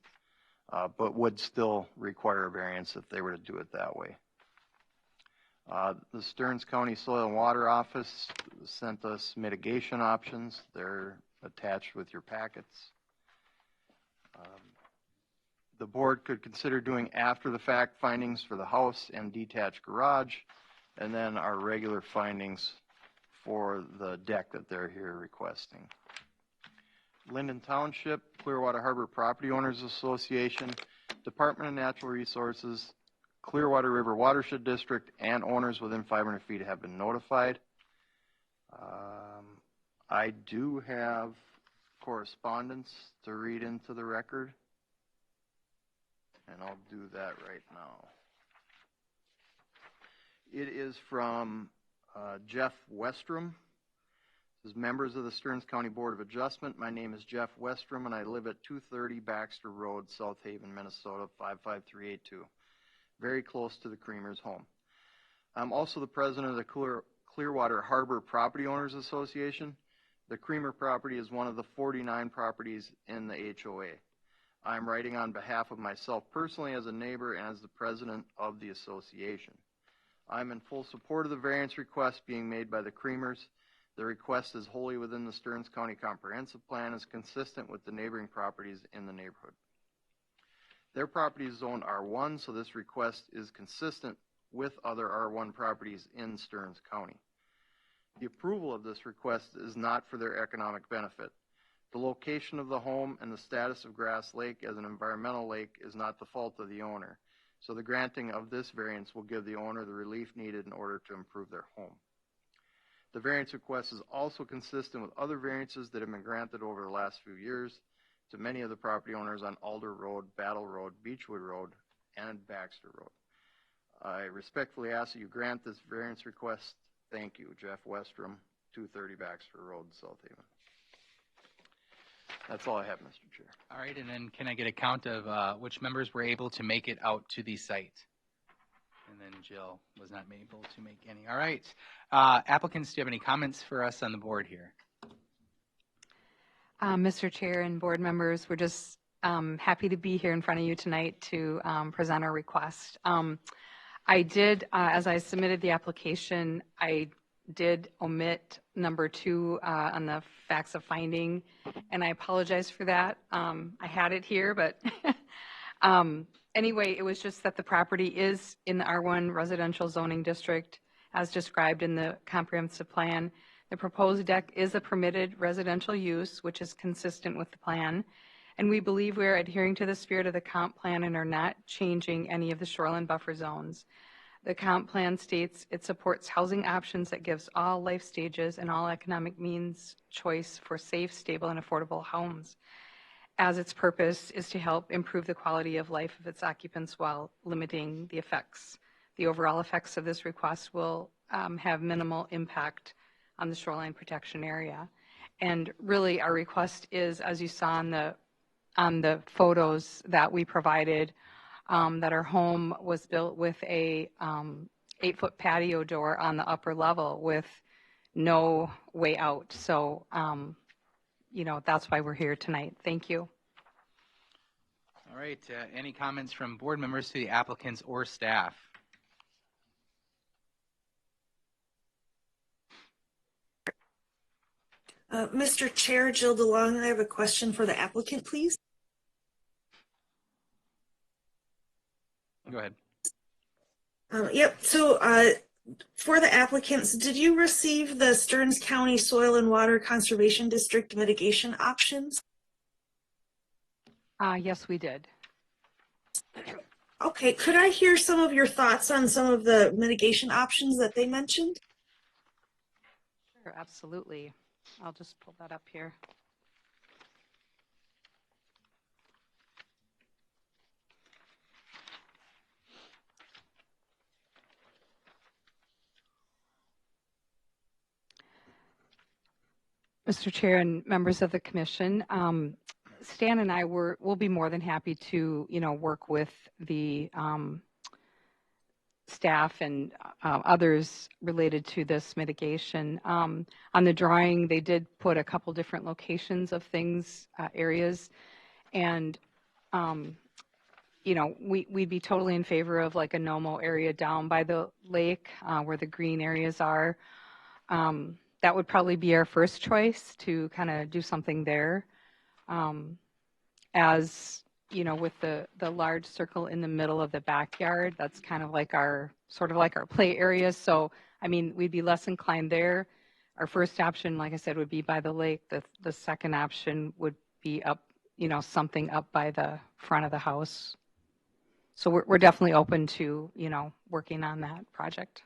but would still require a variance if they were to do it that way. The Stearns County Soil and Water Office sent us mitigation options. They're attached with your packets. The board could consider doing after the fact findings for the house and detached garage, and then our regular findings for the deck that they're here requesting. Linden Township, Clearwater Harbor Property Owners Association, Department of Natural Resources, Clearwater River Watershed District, and owners within 500 feet have been notified. I do have correspondence to read into the record, and I'll do that right now. It is from Jeff Westrom. This is members of the Stearns County Board of Adjustment. My name is Jeff Westrom, and I live at 230 Baxter Road, South Haven, Minnesota, 55382. Very close to the Creamer's home. I'm also the president of the Clearwater Harbor Property Owners Association. The Creamer property is one of the 49 properties in the HOA. I'm writing on behalf of myself personally as a neighbor and as the president of the association. I'm in full support of the variance request being made by the Creamers. The request is wholly within the Stearns County Comprehensive Plan, is consistent with the neighboring properties in the neighborhood. Their property is zoned R1, so this request is consistent with other R1 properties in Stearns County. The approval of this request is not for their economic benefit. The location of the home and the status of Grass Lake as an environmental lake is not the fault of the owner. So the granting of this variance will give the owner the relief needed in order to improve their home. The variance request is also consistent with other variances that have been granted over the last few years to many of the property owners on Alder Road, Battle Road, Beechwood Road, and Baxter Road. I respectfully ask that you grant this variance request. Thank you, Jeff Westrom, 230 Baxter Road, South Haven. That's all I have, Mr. Chair. All right, and then can I get a count of which members were able to make it out to the site? And then Jill was not able to make any. All right. Applicants, do you have any comments for us on the board here? Mr. Chair and board members, we're just happy to be here in front of you tonight to present our request. I did, as I submitted the application, I did omit number 2 on the facts of finding, and I apologize for that. I had it here, but anyway, it was just that the property is in the R1 residential zoning district as described in the comprehensive plan. The proposed deck is a permitted residential use, which is consistent with the plan. And we believe we are adhering to the spirit of the comp plan and are not changing any of the shoreline buffer zones. The comp plan states it supports housing options that gives all life stages and all economic means choice for safe, stable, and affordable homes, as its purpose is to help improve the quality of life of its occupants while limiting the effects. The overall effects of this request will have minimal impact on the shoreline protection area. And really our request is, as you saw on the photos that we provided, that our home was built with a 8-foot patio door on the upper level with no way out. So, you know, that's why we're here tonight. Thank you. All right. Any comments from board members to the applicants or staff? Mr. Chair, Jill DeLong, I have a question for the applicant, please. Go ahead. Yep. So for the applicants, did you receive the Stearns County Soil and Water Conservation District mitigation options? Yes, we did. Okay. Could I hear some of your thoughts on some of the mitigation options that they mentioned? Sure, absolutely. I'll just pull that up here. Mr. Chair and members of the commission, Stan and I will be more than happy to, you know, work with the staff and others related to this mitigation. On the drawing, they did put a couple different locations of things, areas, and you know, we'd be totally in favor of like a no-mow area down by the lake where the green areas are. That would probably be our first choice to kind of do something there. As you know, with the large circle in the middle of the backyard, that's kind of like our sort of like our play area. So, I mean, we'd be less inclined there. Our first option, like I said, would be by the lake. The second option would be up, you know, something up by the front of the house. So we're definitely open to, you know, working on that project.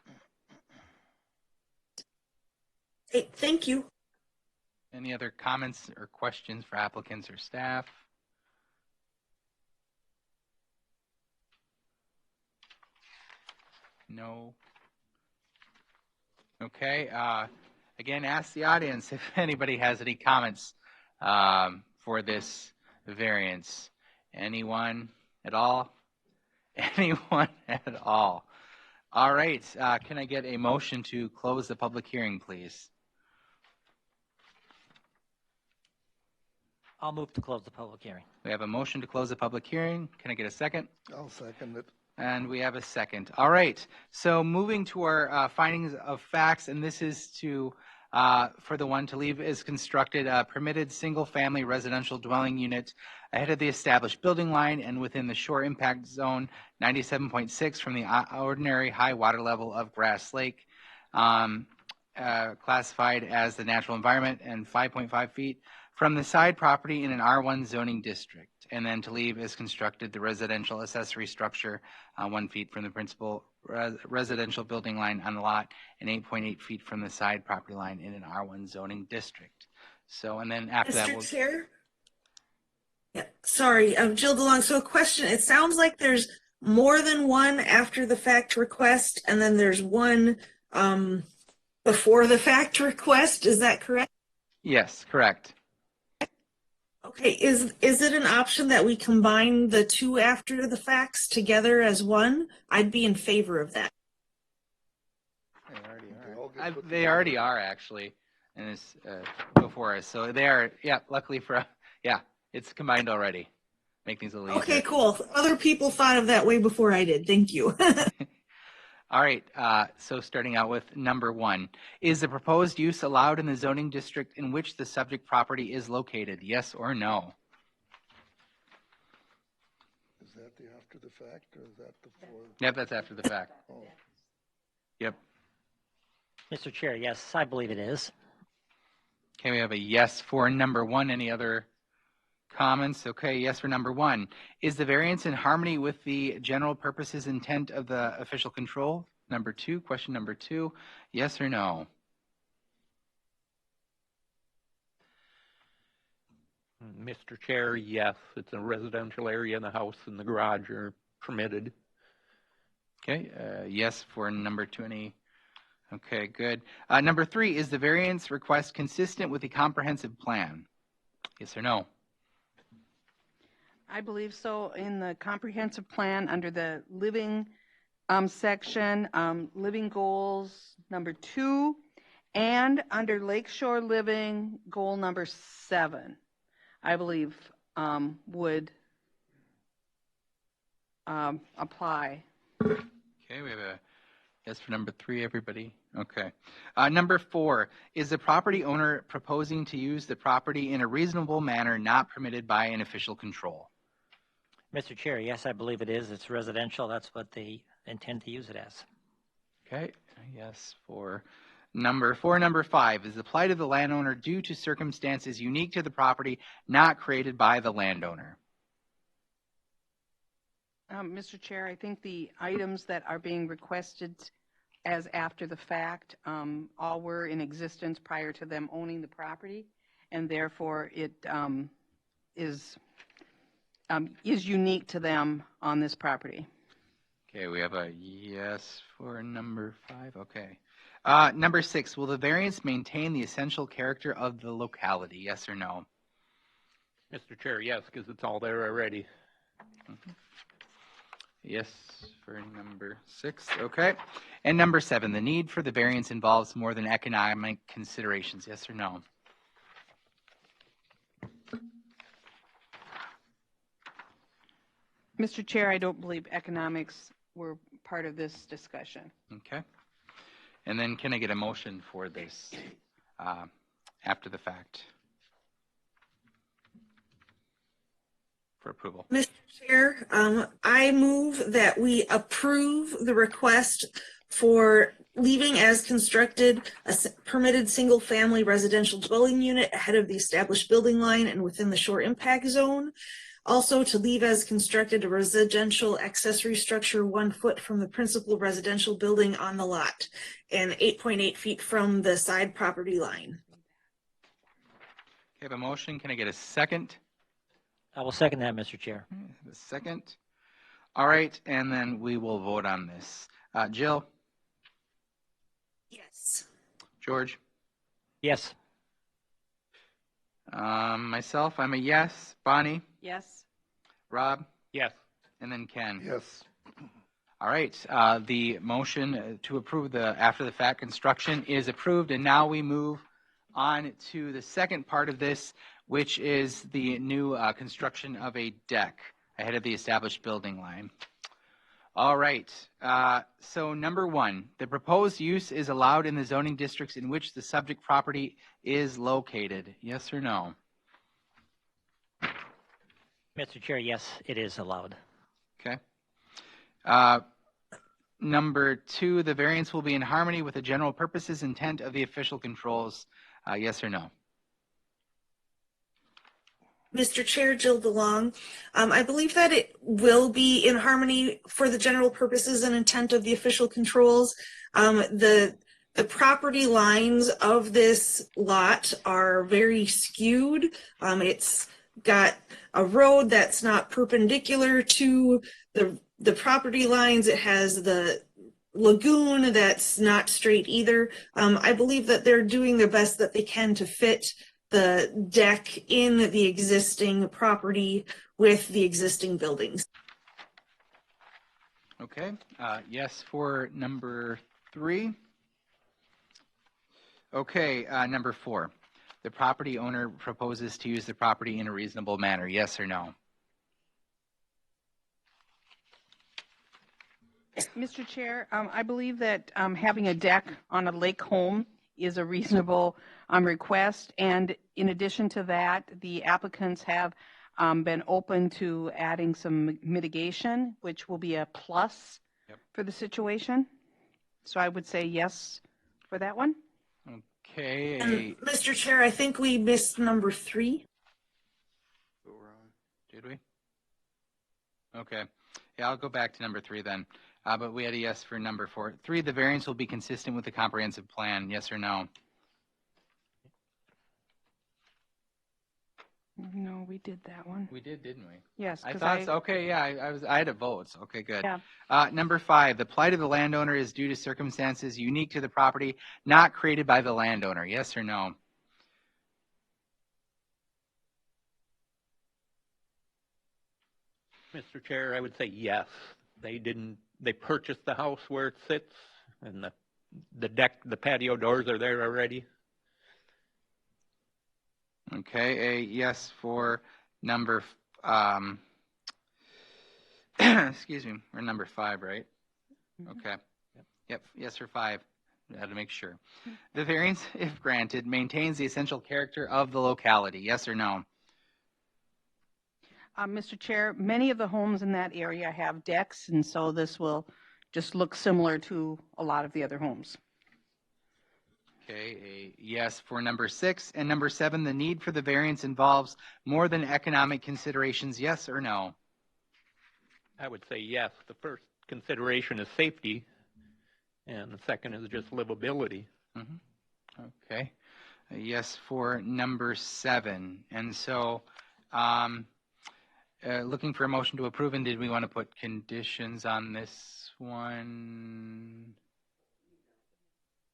Hey, thank you. Any other comments or questions for applicants or staff? No. Okay. Again, ask the audience if anybody has any comments for this variance. Anyone at all? Anyone at all? All right. Can I get a motion to close the public hearing, please? I'll move to close the public hearing. We have a motion to close the public hearing. Can I get a second? I'll second it. And we have a second. All right. So moving to our findings of facts, and this is to, for the one to leave is constructed a permitted single-family residential dwelling unit ahead of the established building line and within the shore impact zone 97.6 from the ordinary high water level of Grass Lake, classified as the natural environment, and 5.5 feet from the side property in an R1 zoning district. and then to leave as constructed the residential accessory structure 1 feet from the principal residential building line on the lot and 8.8 feet from the side property line in an R1 zoning district. So, and then after that, Mr. Chair? Yeah, sorry, Jill DeLong. So a question, it sounds like there's more than one after the fact request, and then there's one before the fact request. Is that correct? Yes, correct. Okay, is it an option that we combine the two after the facts together as one? I'd be in favor of that. They already are actually, and it's before us. So they are, yeah, luckily for, yeah, it's combined already. Make things a little easier. Okay, cool. Other people thought of that way before I did. Thank you. All right, so starting out with number 1. Is the proposed use allowed in the zoning district in which the subject property is located? Yes or no? Is that the after the fact, or is that before? Yep, that's after the fact. Oh. Yep. Mr. Chair, yes, I believe it is. Okay, we have a yes for number 1. Any other comments? Okay, yes for number 1. Is the variance in harmony with the general purposes intent of the official control? Number 2, question number 2, yes or no? Mr. Chair, yes, it's a residential area and the house and the garage are permitted. Okay, yes for number 2. Any? Okay, good. Number 3, is the variance request consistent with the comprehensive plan? Yes or no? I believe so. In the comprehensive plan, under the living section, living goals number 2, and under Lakeshore Living goal number 7, I believe would apply. Okay, we have a yes for number 3, everybody. Okay. Number 4, is the property owner proposing to use the property in a reasonable manner not permitted by an official control? Mr. Chair, yes, I believe it is. It's residential. That's what they intend to use it as. Okay, yes for number 4. Number 5, is the plight of the landowner due to circumstances unique to the property not created by the landowner? Mr. Chair, I think the items that are being requested as after the fact all were in existence prior to them owning the property, and therefore it is unique to them on this property. Okay, we have a yes for number 5. Okay. Number 6, will the variance maintain the essential character of the locality? Yes or no? Mr. Chair, yes, because it's all there already. Mm-hmm. Yes for number 6. Okay. And number 7, the need for the variance involves more than economic considerations. Yes or no? Mr. Chair, I don't believe economics were part of this discussion. Okay. And then can I get a motion for this after the fact for approval? Mr. Chair, I move that we approve the request for leaving as constructed a permitted single-family residential dwelling unit ahead of the established building line and within the shore impact zone. Also, to leave as constructed a residential accessory structure 1 foot from the principal residential building on the lot and 8.8 feet from the side property line. Okay, I have a motion. Can I get a second? I will second that, Mr. Chair. A second. All right, and then we will vote on this. Jill? Yes. George? Yes. Myself, I'm a yes. Bonnie? Yes. Rob? Yes. And then Ken? Yes. All right, the motion to approve the after the fact construction is approved, and now we move on to the second part of this, which is the new construction of a deck ahead of the established building line. All right, so number 1, the proposed use is allowed in the zoning districts in which the subject property is located. Yes or no? Mr. Chair, yes, it is allowed. Okay. Number 2, the variance will be in harmony with the general purposes intent of the official controls. Yes or no? Mr. Chair, Jill DeLong. I believe that it will be in harmony for the general purposes and intent of the official controls. The property lines of this lot are very skewed. It's got a road that's not perpendicular to the property lines. It has the lagoon that's not straight either. I believe that they're doing the best that they can to fit the deck in the existing property with the existing buildings. Okay, yes for number 3. Okay, number 4. The property owner proposes to use the property in a reasonable manner, yes or no? Mr. Chair, I believe that having a deck on a lake home is a reasonable request. And in addition to that, the applicants have been open to adding some mitigation, which will be a plus for the situation. So I would say yes for that one. Okay. And Mr. Chair, I think we missed number 3. Did we? Okay. Yeah, I'll go back to number 3 then. But we had a yes for number 4. 3, the variance will be consistent with the comprehensive plan, yes or no? No, we did that one. We did, didn't we? Yes. I thought so. Okay, yeah, I had a vote. So, okay, good. Yeah. Number 5, the plight of the landowner is due to circumstances unique to the property, not created by the landowner. Yes or no? Mr. Chair, I would say yes. They purchased the house where it sits, and the deck, the patio doors are there already. Okay, a yes for number, excuse me, or number 5, right? Okay. Yep, yes for 5. I had to make sure. The variance, if granted, maintains the essential character of the locality. Yes or no? Mr. Chair, many of the homes in that area have decks, and so this will just look similar to a lot of the other homes. Okay, a yes for number 6. And number 7, the need for the variance involves more than economic considerations. Yes or no? I would say yes. The first consideration is safety, and the second is just livability. Mm-hmm. Okay, a yes for number 7. And so, looking for a motion to approve, and did we want to put conditions on this one?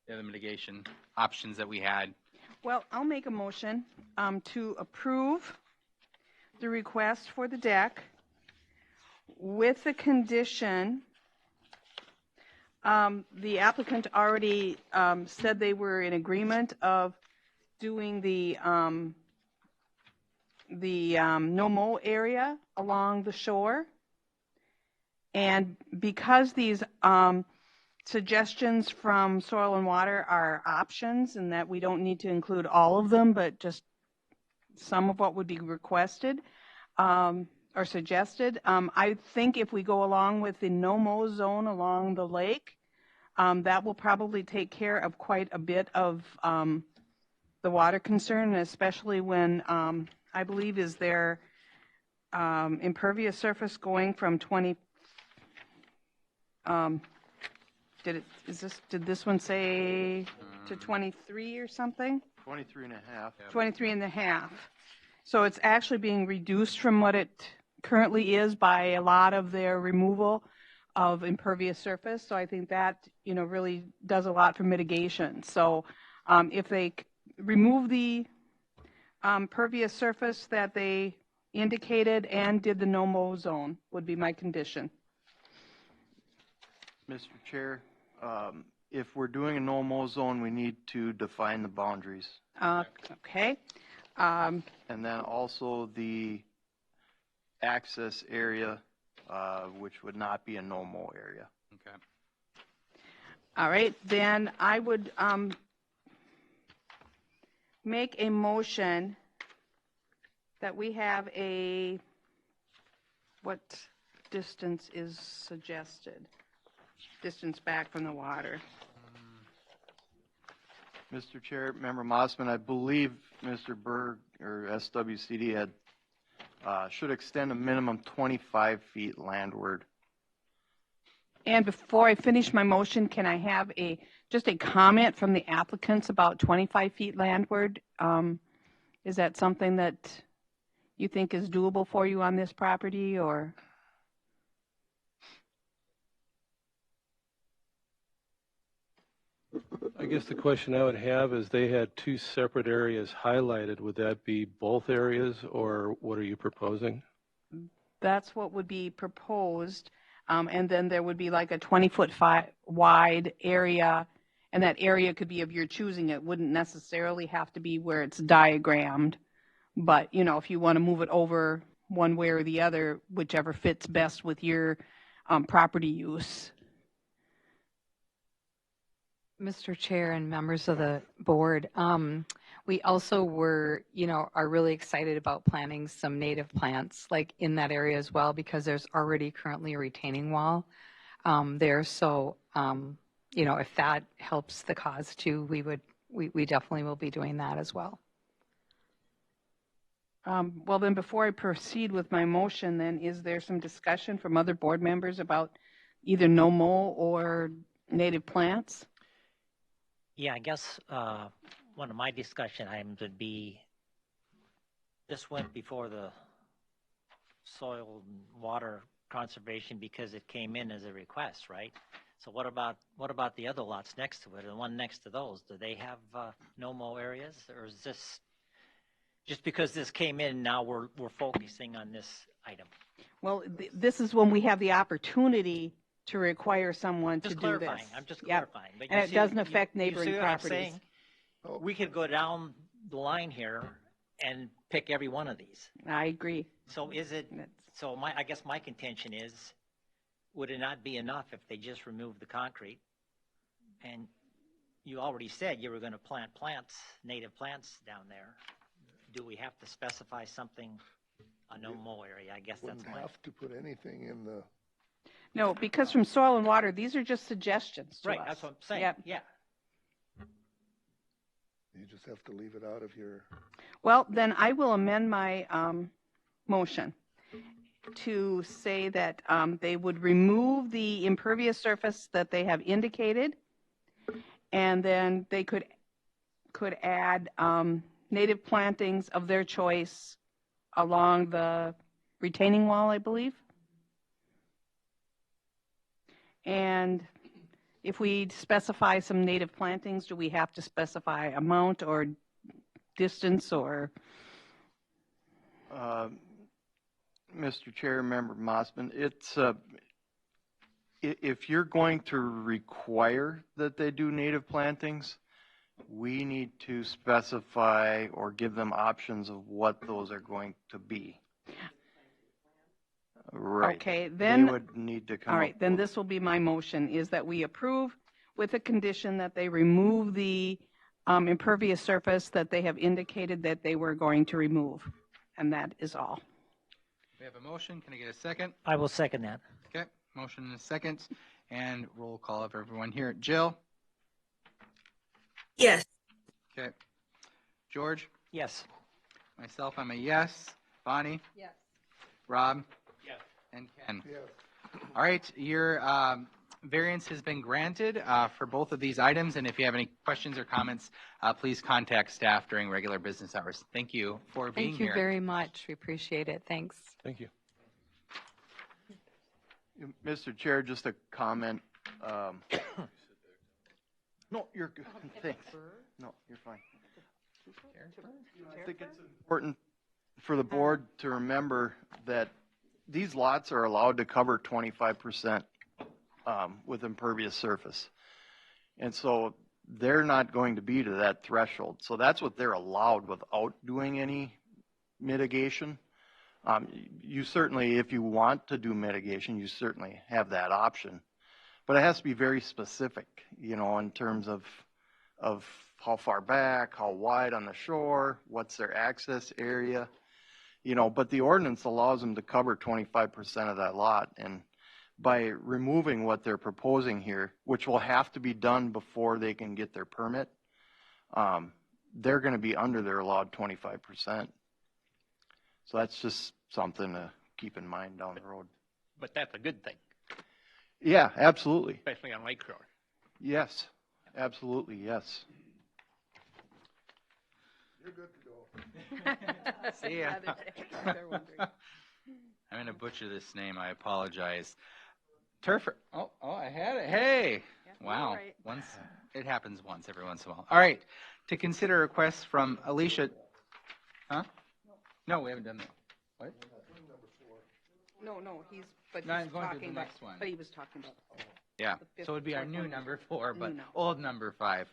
The other mitigation options that we had. Well, I'll make a motion to approve the request for the deck with the condition. The applicant already said they were in agreement of doing the no-mow area along the shore. And because these suggestions from Soil and Water are options, and that we don't need to include all of them, but just some of what would be requested or suggested. I think if we go along with the no-mow zone along the lake, that will probably take care of quite a bit of the water concern, especially when I believe is there impervious surface going from 20. Did this one say to 23 or something? 23 and a half. 23 and a half. So it's actually being reduced from what it currently is by a lot of their removal of impervious surface. So I think that, really does a lot for mitigation. So if they remove the pervious surface that they indicated and did the no-mow zone would be my condition. Mr. Chair, if we're doing a no-mow zone, we need to define the boundaries. Okay. And then also the access area, which would not be a no-mow area. Okay. All right, then I would make a motion that we have what distance is suggested? Distance back from the water. Mr. Chair, Member Mossman, I believe Mr. Berg or SWCD had should extend a minimum 25 feet landward. And before I finish my motion, can I have just a comment from the applicants about 25 feet landward? Is that something that you think is doable for you on this property, or? I guess the question I would have is they had two separate areas highlighted. Would that be both areas, or what are you proposing? That's what would be proposed. And then there would be like a 20-foot wide area, and that area could be of your choosing. It wouldn't necessarily have to be where it's diagrammed. But, you know, if you want to move it over one way or the other, whichever fits best with your property use. Mr. Chair and members of the board, we also are really excited about planting some native plants like in that area as well, because there's already currently a retaining wall there. So, if that helps the cause too, we definitely will be doing that as well. Well, then before I proceed with my motion, then is there some discussion from other board members about either no-mow or native plants? Yeah, I guess one of my discussion items would be, this went before the soil and water conservation because it came in as a request, right? So what about the other lots next to it, and the one next to those? Do they have no-mow areas, or is this just because this came in, now we're focusing on this item? Well, this is when we have the opportunity to require someone Just to do this. clarifying. I'm just clarifying. But And you it see- doesn't affect you neighboring see what I'm properties. saying? We could go down the line here and pick every one of these. I agree. So I guess my contention is, would it not be enough if they just removed the concrete? And you already said you were going to plant native plants down there. Do we have to specify something, a no-mow area? I guess that's Wouldn't my... have to put anything in the, No, because from soil and water, these are just suggestions to Right, us. that's what I'm saying, Yep. yeah. you just have to leave it out of your, Well, then I will amend my motion to say that they would remove the impervious surface that they have indicated, and then they could add native plantings of their choice along the retaining wall, I believe. And if we specify some native plantings, do we have to specify amount or distance or? Mr. Chair, Member Mossman, it's if you're going to require that they do native plantings, we need to specify or give them options of what those are going to be. Right. Okay, then. They would need to come All right, up then with- this will be my motion, is that we approve with a condition that they remove the impervious surface that they have indicated that they were going to remove. And that is all. We have a motion. Can I get a second? I will second that. Okay, motion and a second. And roll call of everyone here. Jill? Yes. Okay. George? Yes. Myself, I'm a yes. Bonnie? Yes. Rob? Yes. And Ken? yes. All right, your variance has been granted for both of these items, and if you have any questions or comments, please contact staff during regular business hours. Thank you for being Thank you here. very much. We appreciate it. Thanks. Thank you. Mr. Chair, just a comment. No, you're good. Thanks. No, you're fine. I think it's important for the board to remember that these lots are allowed to cover 25% with impervious surface. And so they're not going to be to that threshold. So that's what they're allowed without doing any mitigation. You certainly, if you want to do mitigation, you certainly have that option. But it has to be very specific, you know, in terms of how far back, how wide on the shore, what's their access area, you know, but the ordinance allows them to cover 25% of that lot. And by removing what they're proposing here, which will have to be done before they can get their permit, they're going to be under their allowed 25%. So that's just something to keep in mind down the road. But that's a good thing, Yeah, absolutely. especially on Lake Shore. Yes, absolutely, yes. You're good to go. See ya. The other day, they're wondering. I'm going to butcher this name. I apologize. Turfer. Oh, I had it. Hey. Yeah, Wow. you're right. Once it happens once every once in a while. All right. To consider requests from Alicia. Huh? No, we haven't done that. What? No, but No, I'm he's going to talking the about, next one. but he was talking about. Yeah. The fifth So it'd be our new one. number 4, but New number. old number 5.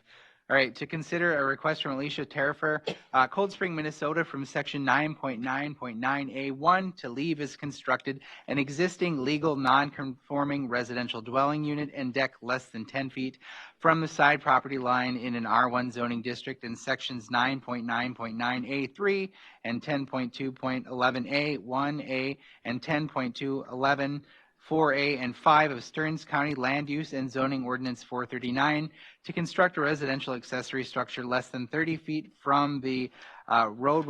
All right. To consider a request from Alicia Terrifer, Cold Spring, Minnesota, from section 9.9.9A1 to leave as constructed an existing legal non-conforming residential dwelling unit and deck less than 10 feet from the side property line in an R1 zoning district in sections 9.9.9A3 and 10.2.11A, 1A, and 10.211 4A and 5 of Stearns County Land Use and Zoning Ordinance 439 to construct a residential accessory structure less than 30 feet from the road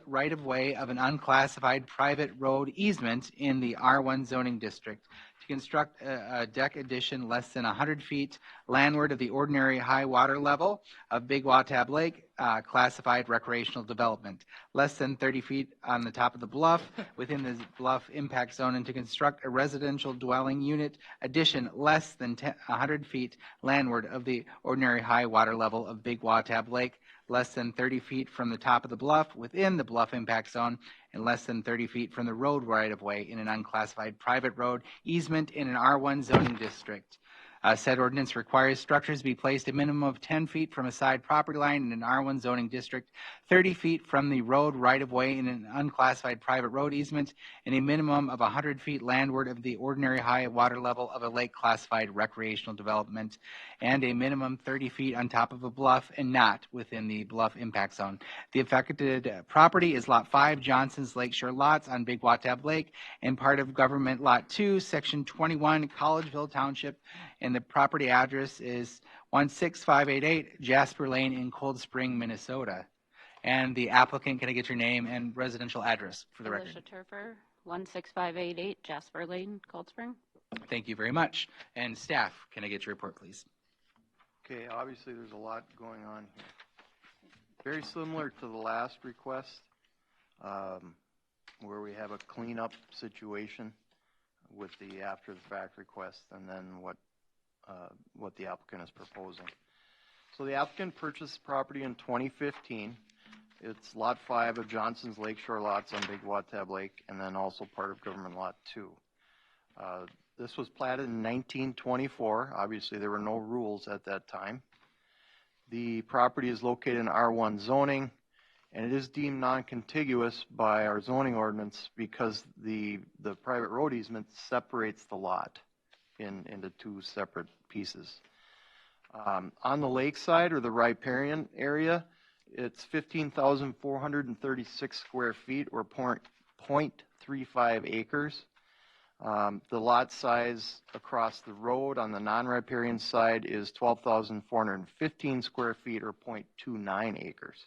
right-of-way of an unclassified private road easement in the R1 zoning district, to construct a deck addition less than 100 feet landward of the ordinary high water level of Big Watab Lake, classified recreational development, less than 30 feet on the top of the bluff within the bluff impact zone, and to construct a residential dwelling unit addition less than 100 feet landward of the ordinary high water level of Big Watab Lake, less than 30 feet from the top of the bluff within the bluff impact zone, and less than 30 feet from the road right-of-way in an unclassified private road easement in an R1 zoning district. Said ordinance requires structures be placed a minimum of 10 feet from a side property line in an R1 zoning district, 30 feet from the road right-of-way in an unclassified private road easement, and a minimum of 100 feet landward of the ordinary high water level of a lake classified recreational development, and a minimum 30 feet on top of a bluff and not within the bluff impact zone. The affected property is Lot 5, Johnson's Lakeshore Lots on Big Watab Lake, and part of Government Lot 2, Section 21, Collegeville Township, and the property address is 16588 Jasper Lane in Cold Spring, Minnesota. And the applicant, can I get your name and residential address for the Alicia record? Turfer, 16588 Jasper Lane, Cold Spring. Thank you very much. And staff, can I get your report, please? Okay, obviously there's a lot going on here. Very similar to the last request, where we have a cleanup situation with the after-the-fact request, and then what the applicant is proposing. So the applicant purchased property in 2015. It's Lot 5 of Johnson's Lakeshore Lots on Big Watab Lake, and then also part of Government Lot 2. This was platted in 1924. Obviously, there were no rules at that time. The property is located in R1 zoning, and it is deemed non-contiguous by our zoning ordinance because the private road easement separates the lot into two separate pieces. On the lakeside, or the riparian area, it's 15,436 square feet, or 0.35 acres. The lot size across the road on the non-riparian side is 12,415 square feet, or 0.29 acres.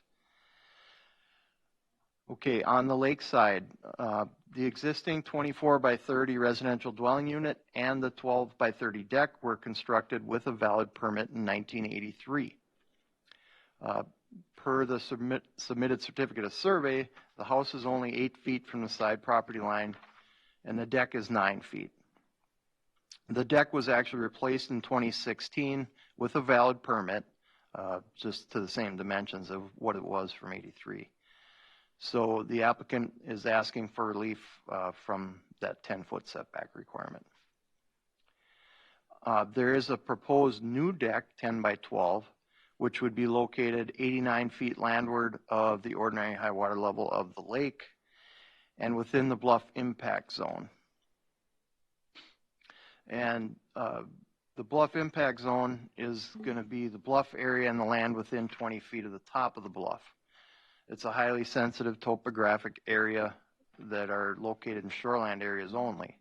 Okay, on the lakeside, the existing 24 by 30 residential dwelling unit and the 12 by 30 deck were constructed with a valid permit in 1983. Per the submitted certificate of survey, the house is only 8 feet from the side property line, and the deck is 9 feet. The deck was actually replaced in 2016 with a valid permit, just to the same dimensions of what it was from 83. So the applicant is asking for relief from that 10-foot setback requirement. There is a proposed new deck, 10 by 12, which would be located 89 feet landward of the ordinary high water level of the lake and within the bluff impact zone. And the bluff impact zone is going to be the bluff area and the land within 20 feet of the top of the bluff. It's a highly sensitive topographic area that are located in shoreland areas only.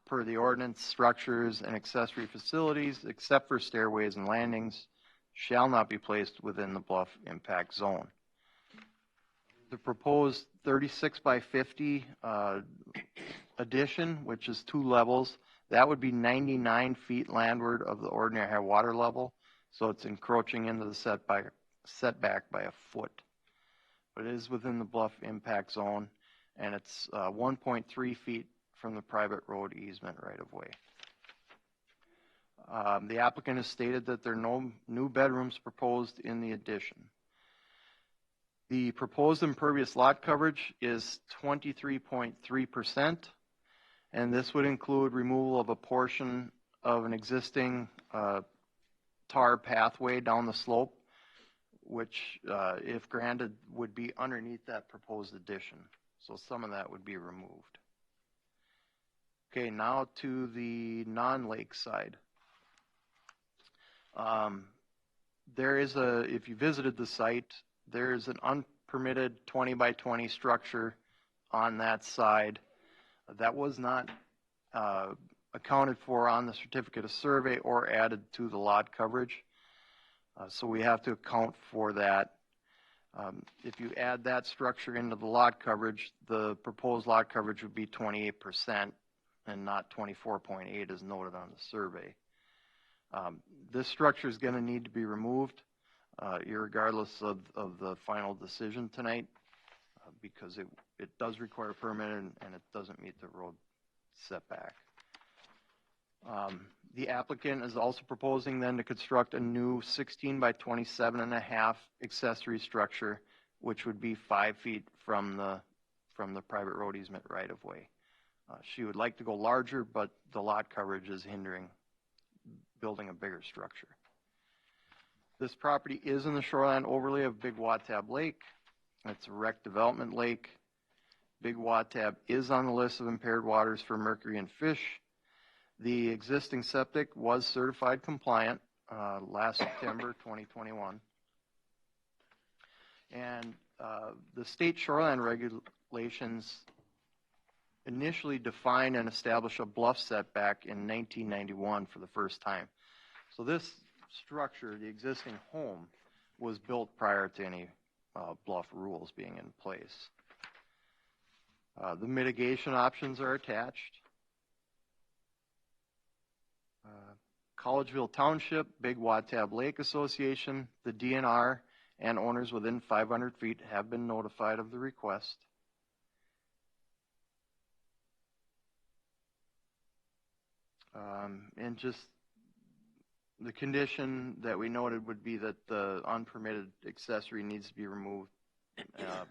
Per the ordinance, structures and accessory facilities, except for stairways and landings, shall not be placed within the bluff impact zone. The proposed 36 by 50 addition, which is 2 levels, that would be 99 feet landward of the ordinary high water level. So it's encroaching into the setback by a foot. But it is within the bluff impact zone, and it's 1.3 feet from the private road easement right of way. The applicant has stated that there are no new bedrooms proposed in the addition. The proposed impervious lot coverage is 23.3%, and this would include removal of a portion of an existing tar pathway down the slope, which, if granted, would be underneath that proposed addition. So some of that would be removed. Okay, now to the non-lake side. There is if you visited the site, there is an unpermitted 20 by 20 structure on that side that was not accounted for on the certificate of survey or added to the lot coverage. So we have to account for that. If you add that structure into the lot coverage, the proposed lot coverage would be 28% and not 24.8 as noted on the survey. This structure is going to need to be removed irregardless of the final decision tonight because it does require a permit and it doesn't meet the road setback. The applicant is also proposing then to construct a new 16 by 27.5 accessory structure, which would be 5 feet from the private road easement right of way. She would like to go larger, but the lot coverage is hindering building a bigger structure. This property is in the shoreline overlay of Big Watab Lake. It's a rec development lake. Big Watab is on the list of impaired waters for mercury and fish. The existing septic was certified compliant last September 2021. And the state shoreline regulations initially defined and established a bluff setback in 1991 for the first time. So this structure, the existing home, was built prior to any bluff rules being in place. The mitigation options are attached. Collegeville Township, Big Watab Lake Association, the DNR, and owners within 500 feet have been notified of the request. And just the condition that we noted would be that the unpermitted accessory needs to be removed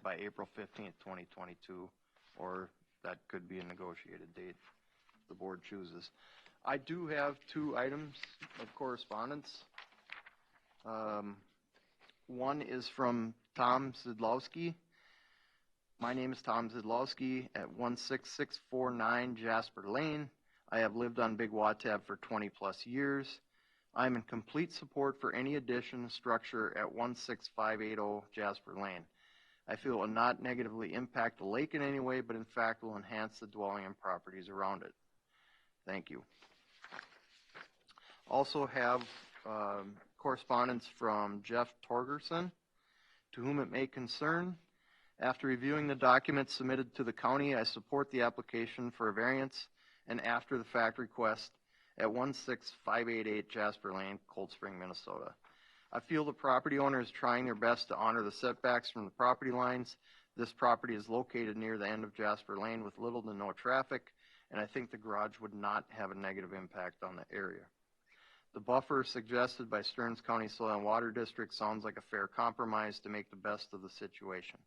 by April 15th, 2022, or that could be a negotiated date the board chooses. I do have 2 items of correspondence. One is from Tom Zidlowski. My name is Tom Zidlowski at 16649 Jasper Lane. I have lived on Big Watab for 20 plus years. I'm in complete support for any addition structure at 16580 Jasper Lane. I feel it will not negatively impact the lake in any way, but in fact will enhance the dwelling and properties around it. Thank you. Also have correspondence from Jeff Torgerson, to whom it may concern. After reviewing the documents submitted to the county, I support the application for a variance and after the fact request at 16588 Jasper Lane, Cold Spring, Minnesota. I feel the property owner is trying their best to honor the setbacks from the property lines. This property is located near the end of Jasper Lane with little to no traffic, and I think the garage would not have a negative impact on the area. The buffer suggested by Stearns County Soil and Water District sounds like a fair compromise to make the best of the situation.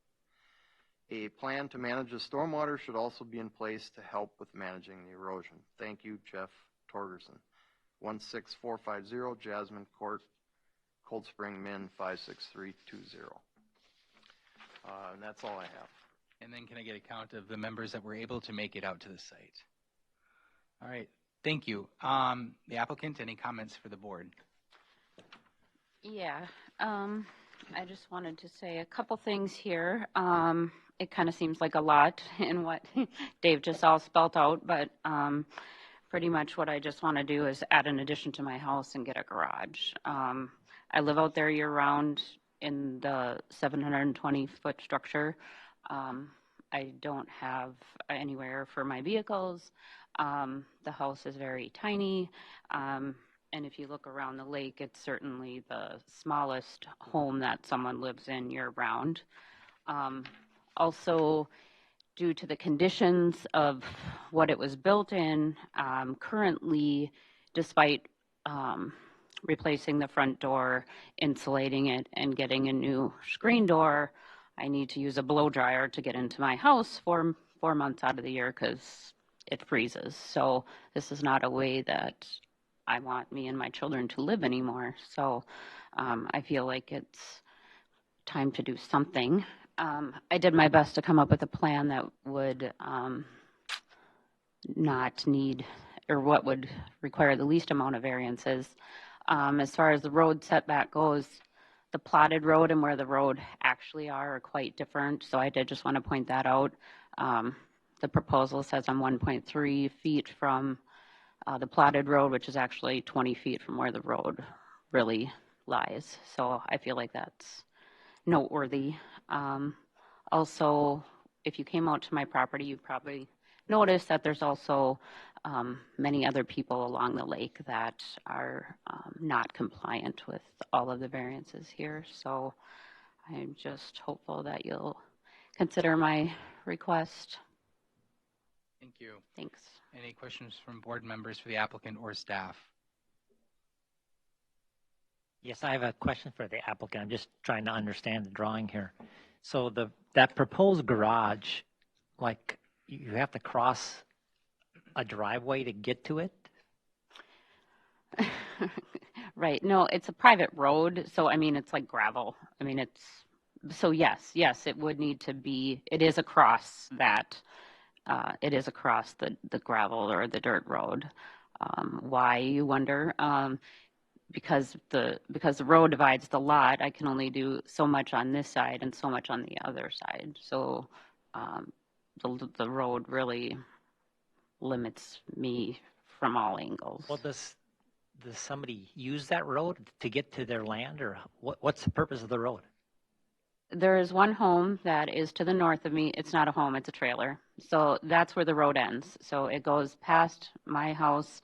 A plan to manage the stormwater should also be in place to help with managing the erosion. Thank you, Jeff Torgerson. 16450 Jasmine Court, Cold Spring, Min 56320. And that's all I have. And then can I get a count of the members that were able to make it out to the site? All right, thank you. The applicant, any comments for the board? Yeah, I just wanted to say a couple things here. It kind of seems like a lot in what Dave just all spelt out, but pretty much what I just want to do is add an addition to my house and get a garage. I live out there year round. in the 720-foot structure. I don't have anywhere for my vehicles. The house is very tiny. And if you look around the lake, it's certainly the smallest home that someone lives in year-round. Also, due to the conditions of what it was built in, currently, despite replacing the front door, insulating it, and getting a new screen door, I need to use a blow dryer to get into my house for 4 months out of the year because it freezes. So this is not a way that I want me and my children to live anymore. So I feel like it's time to do something. I did my best to come up with a plan that would not need, or what would require the least amount of variances. As far as the road setback goes, the plotted road and where the road actually are quite different. So I did just want to point that out. The proposal says I'm 1.3 feet from the plotted road, which is actually 20 feet from where the road really lies. So I feel like that's noteworthy. Also, if you came out to my property, you probably noticed that there's also many other people along the lake that are not compliant with all of the variances here. So I'm just hopeful that you'll consider my request. Thank you. Thanks. Any questions from board members for the applicant or staff? Yes, I have a question for the applicant. I'm just trying to understand the drawing here. So that proposed garage, like you have to cross a driveway to get to it? Right. No, it's a private road. So, I mean, it's like gravel. I mean, so yes, it would need to be, it is across that, it is across the gravel or the dirt road. Why, you wonder? Because the road divides the lot, I can only do so much on this side and so much on the other side. So the road really limits me from all angles. Well, does somebody use that road to get to their land, or what's the purpose of the road? There is one home that is to the north of me. It's not a home, it's a trailer. So that's where the road ends. So it goes past my house,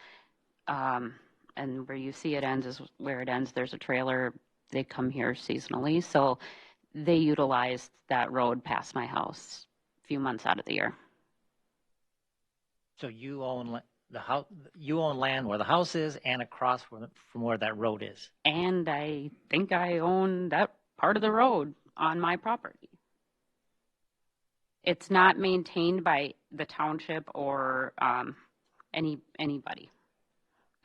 and where you see it ends is where it ends. There's a trailer. They come here seasonally. So they utilize that road past my house a few months out of the year. So you own the house, you own land where the house is and across from where that road is. And I think I own that part of the road on my property. It's not maintained by the township or anybody.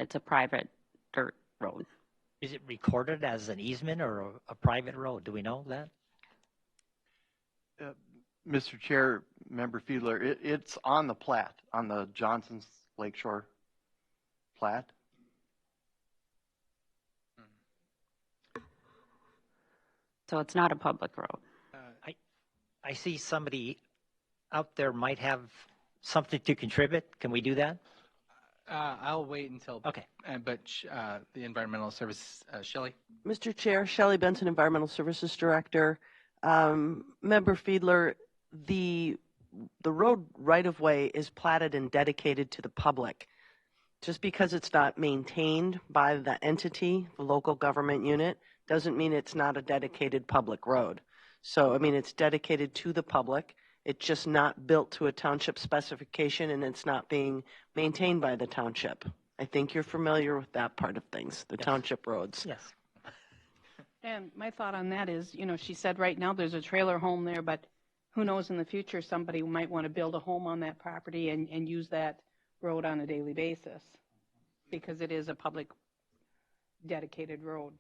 It's a private dirt road. Is it recorded as an easement or a private road? Do we know that? Mr. Chair, Member Fiedler, it's on the plat, on the Johnson's Lakeshore plat. So it's not a public road. I see somebody out there might have something to contribute. Can we do that? I'll wait until. Okay. But the Environmental Service, Shelley? Mr. Chair, Shelley Benson, Environmental Services Director. Member Fiedler, the road right-of-way is platted and dedicated to the public. Just because it's not maintained by the entity, the local government unit, doesn't mean it's not a dedicated public road. So, I mean, it's dedicated to the public. It's just not built to a township specification, and it's not being maintained by the township. I think you're familiar with that part of things, the township roads. Yes. And my thought on that is, she said right now there's a trailer home there, but who knows in the future somebody might want to build a home on that property and use that road on a daily basis because it is a public dedicated road.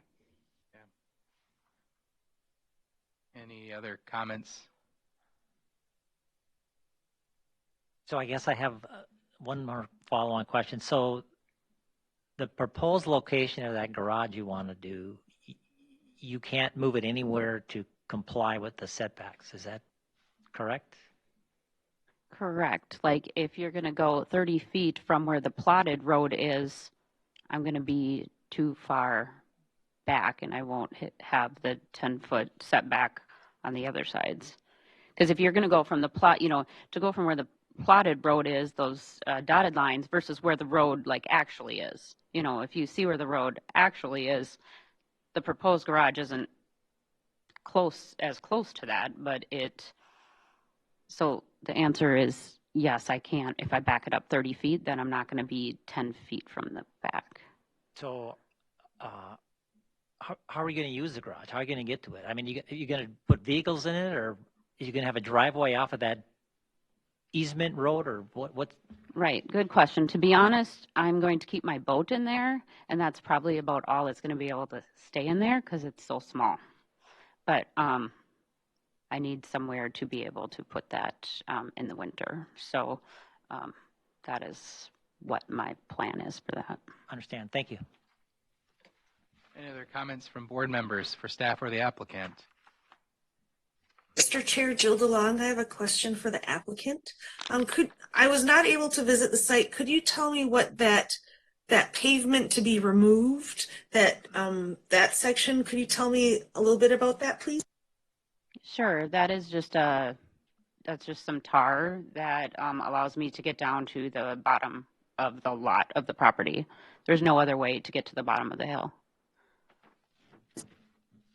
Yeah. Any other comments? So I guess I have one more follow-on question. So the proposed location of that garage you want to do, you can't move it anywhere to comply with the setbacks. Is that correct? Correct. Like if you're going to go 30 feet from where the plotted road is, I'm going to be too far back, and I won't have the 10-foot setback on the other sides. Because if you're going to go from the plot, to go from where the plotted road is, those dotted lines, versus where the road like actually is. If you see where the road actually is, the proposed garage isn't as close to that, but so the answer is yes, I can't. If I back it up 30 feet, then I'm not going to be 10 feet from the back. So, how are you going to use the garage? How are you going to get to it? I mean, you going to put vehicles in it, or are you going to have a driveway off of that easement road, or what? Right, good question. To be honest, I'm going to keep my boat in there, and that's probably about all it's going to be able to stay in there because it's so small. But I need somewhere to be able to put that in the winter. So that is what my plan is for that. Understand. Thank you. Any other comments from board members for staff or the applicant? Mr. Chair, Jill DeLong, I have a question for the applicant. I was not able to visit the site. Could you tell me what that pavement to be removed, that section, could you tell me a little bit about that, please? Sure, that's just some tar that allows me to get down to the bottom of the lot of the property. There's no other way to get to the bottom of the hill.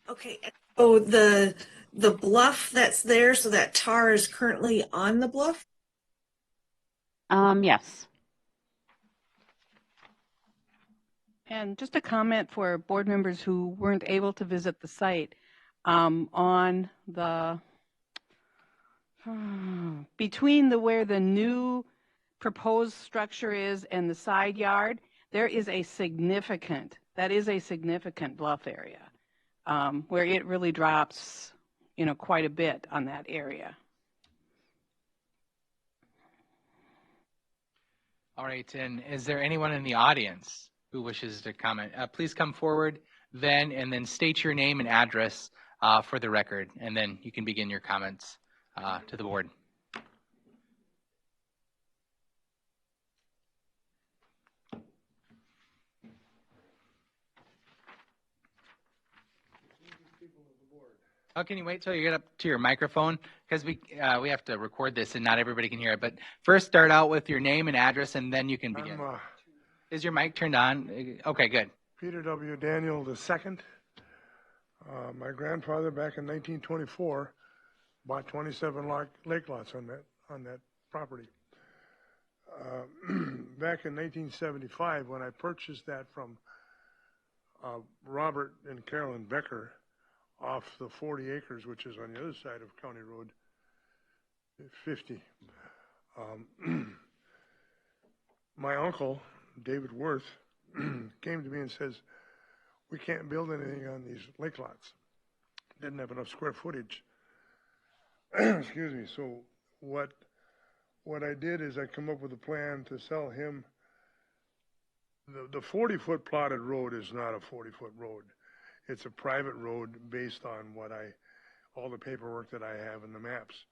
Okay. Oh, the bluff that's there, so that tar is currently on the bluff? Yes. And just a comment for board members who weren't able to visit the site, on the between where the new proposed structure is and the side yard, there is a significant bluff area where it really drops, quite a bit on that area. All right, and is there anyone in the audience who wishes to comment? Please come forward then, and then state your name and address for the record, and then you can begin your comments to the board. Oh, can you wait till you get up to your microphone? Because we have to record this and not everybody can hear it. But first start out with your name and address, and then you can begin. Is your mic turned on? Okay, good. Peter W. Daniel II. My grandfather back in 1924 bought 27 lake lots on that property. Back in 1975, when I purchased that from Robert and Carolyn Becker off the 40 acres, which is on the other side of County Road 50, my uncle, David Worth, came to me and says, we can't build anything on these lake lots. Didn't have enough square footage. Excuse me. So what I did is I come up with a plan to sell him. The 40-foot plotted road is not a 40-foot road. It's a private road based on all the paperwork that I have in the maps.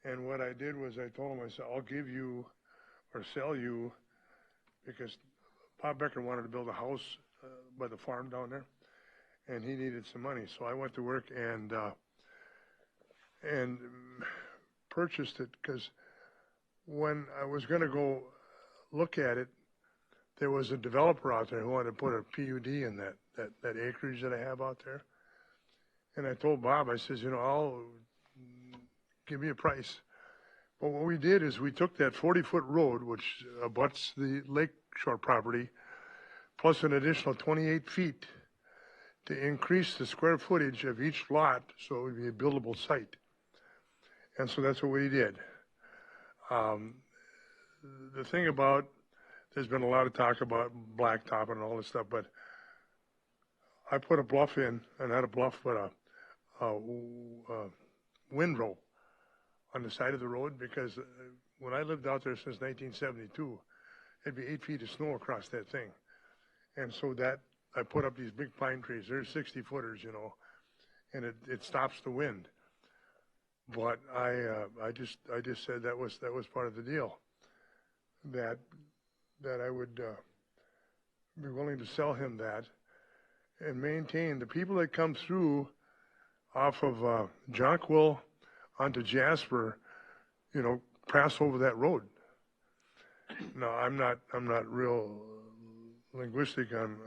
And what I did was I told him, I said, I'll give you or sell you, because Bob Becker wanted to build a house by the farm down there, and he needed some money. So I went to work and purchased it, because when I was going to go look at it, there was a developer out there who wanted to put a PUD in that acreage that I have out there. And I told Bob, I says, I'll give me a price. But what we did is we took that 40-foot road, which abuts the lakeshore property, plus an additional 28 feet to increase the square footage of each lot so it would be a buildable site. And so that's what we did. The thing about, there's been a lot of talk about blacktop and all this stuff, but I put a bluff in, and not a bluff, but a windrow on the side of the road, because when I lived out there since 1972, it'd be 8 feet of snow across that thing. And so that, I put up these big pine trees. They're 60-footers, and it stops the wind. But I just said that was part of the deal, that I would be willing to sell him that, and maintained. The people that come through off of Jonquil onto Jasper, you know, pass over that road. Now, I'm not real linguistic on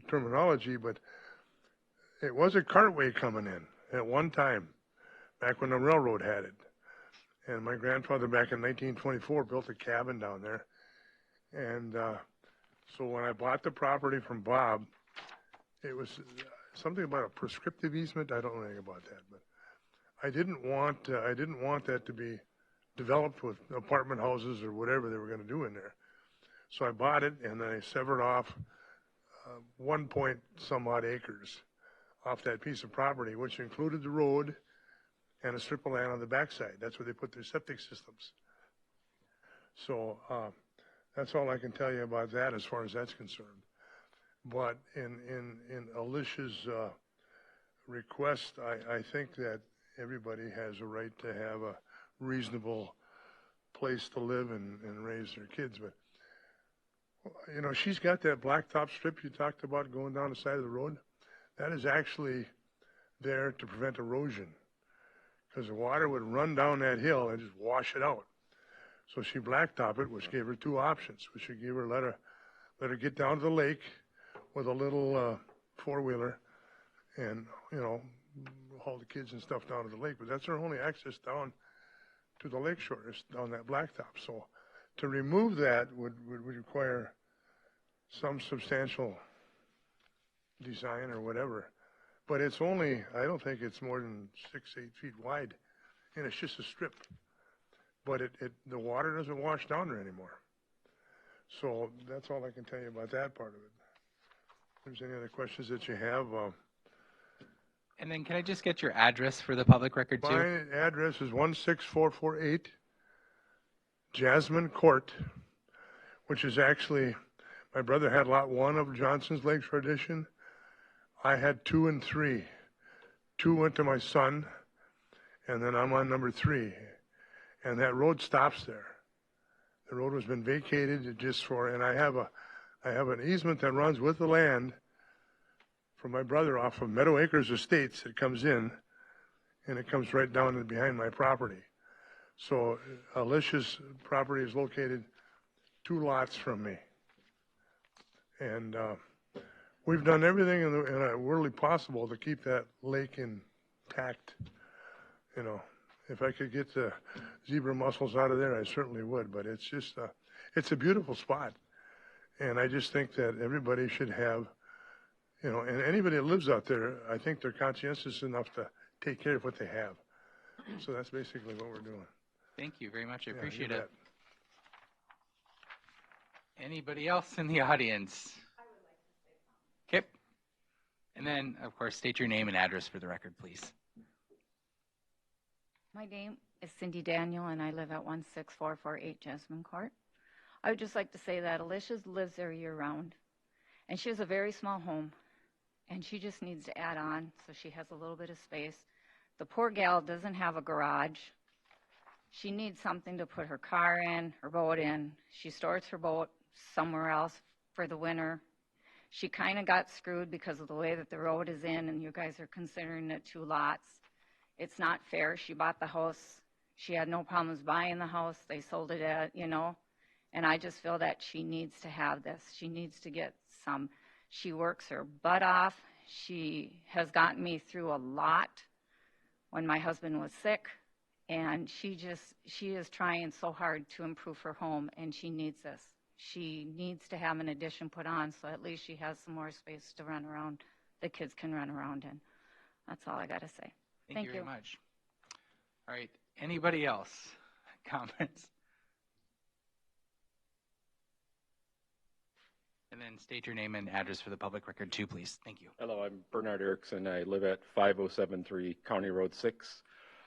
terminology, but it was a cartway coming in at one time, back when the railroad had it. And my grandfather back in 1924 built a cabin down there. And so when I bought the property from Bob, it was something about a prescriptive easement. I don't know anything about that, but I didn't want that to be developed with apartment houses or whatever they were going to do in there. So I bought it, and then I severed off 1 point some odd acres off that piece of property, which included the road and a strip of land on the backside. That's where they put their septic systems. So that's all I can tell you about that as far as that's concerned. But in Alicia's request, I think that everybody has a right to have a reasonable place to live and raise their kids. But, you know, she's got that blacktop strip you talked about going down the side of the road. That is actually there to prevent erosion, because the water would run down that hill and just wash it out. So she blacktop it, which gave her two options. Which she gave her let her get down to the lake with a little four-wheeler and, you know, haul the kids and stuff down to the lake. But that's her only access down to the lake shore, is down that blacktop. So to remove that would require some substantial design or whatever. But it's only, I don't think it's more than 6-8 feet wide, and it's just a strip. But the water doesn't wash down there anymore. So that's all I can tell you about that part of it. If there's any other questions that you have. And then can I just get your address for the public record too? My address is 16448 Jasmine Court, which is actually, my brother had lot 1 of Johnson's Lakeshore Edition. I had 2 and 3. 2 went to my son, and then I'm on number 3. And that road stops there. The road has been vacated just for, and I have an easement that runs with the land from my brother off of Meadow Acres Estates. It comes in, and it comes right down and behind my property. So Alicia's property is located 2 lots from me. And we've done everything in a worldly possible to keep that lake intact. You know, if I could get the zebra mussels out of there, I certainly would. But it's just, it's a beautiful spot. And I just think that everybody should have, you know, and anybody that lives out there, I think they're conscientious enough to take care of what they have. So that's basically what we're doing. Thank you very much. I Yeah, appreciate you it. bet. Anybody else in the audience? Okay. And then, of course, state your name and address for the record, please. My name is Cindy Daniel, and I live at 16448 Jasmine Court. I would just like to say that Alicia lives there year-round, and she has a very small home, and she just needs to add on so she has a little bit of space. The poor gal doesn't have a garage. She needs something to put her car in, her boat in. She stores her boat somewhere else for the winter. She kind of got screwed because of the way that the road is in, and you guys are considering it 2 lots. It's not fair. She bought the house. She had no problems buying the house. They sold it at, you know, and I just feel that she needs to have this. She needs to get some. She works her butt off. She has gotten me through a lot when my husband was sick, and she is trying so hard to improve her home, and she needs this. She needs to have an addition put on so at least she has some more space to run around, the kids can run around in. That's all I got to say. Thank you very much. All right. Anybody else? Comments? And then state your name and address for the public record too, please. Thank you. Hello, I'm Bernard Erickson. I live at 5073 County Road 6.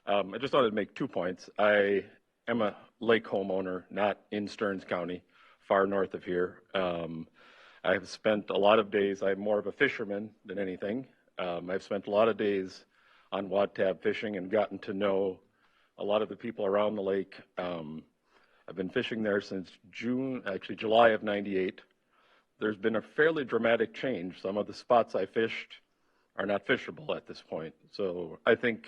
I just wanted to make 2 points. I am a lake homeowner, not in Stearns County, far north of here. I have spent a lot of days, I'm more of a fisherman than anything. I've spent a lot of days on Wad Tab fishing and gotten to know a lot of the people around the lake. I've been fishing there since July of '98. there's been a fairly dramatic change. Some of the spots I fished are not fishable at this point. So I think,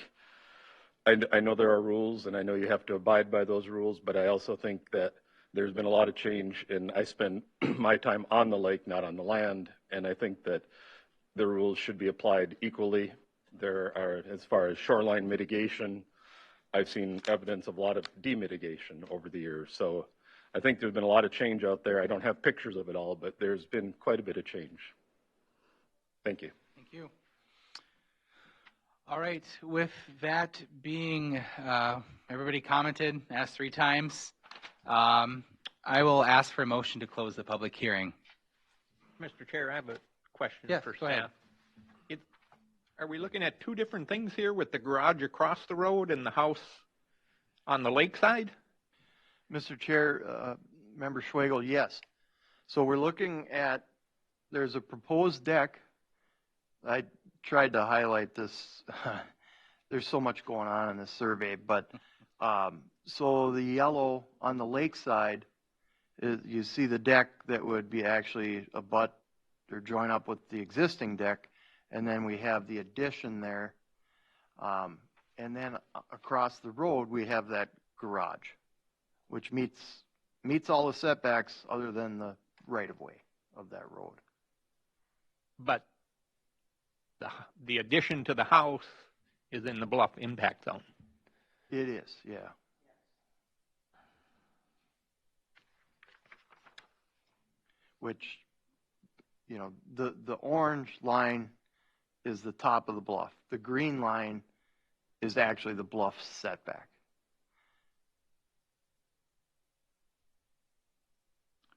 I know there are rules and I know you have to abide by those rules, but I also think that there's been a lot of change, and I spend my time on the lake, not on the land, and I think that the rules should be applied equally. There are, as far as shoreline mitigation, I've seen evidence of a lot of demitigation over the years. So I think there's been a lot of change out there. I don't have pictures of it all, but there's been quite a bit of change. Thank you. Thank you. All right, with that being, everybody commented, asked 3 times. I will ask for a motion to close the public hearing. Mr. Chair, I have a question Yes, for go ahead. staff. Are we looking at 2 different things here with the garage across the road and the house on the lakeside? Mr. Chair, Member Schwagel, yes. So we're looking at, there's a proposed deck. I tried to highlight this. There's so much going on in this survey, but so the yellow on the lakeside, you see the deck that would be actually abut or join up with the existing deck, and then we have the addition there, and then across the road we have that garage, which meets all the setbacks other than the right-of-way of that road. But the addition to the house is in the bluff impact zone. It is, yeah. Which, you know, the orange line is the top of the bluff. The green line is actually the bluff setback.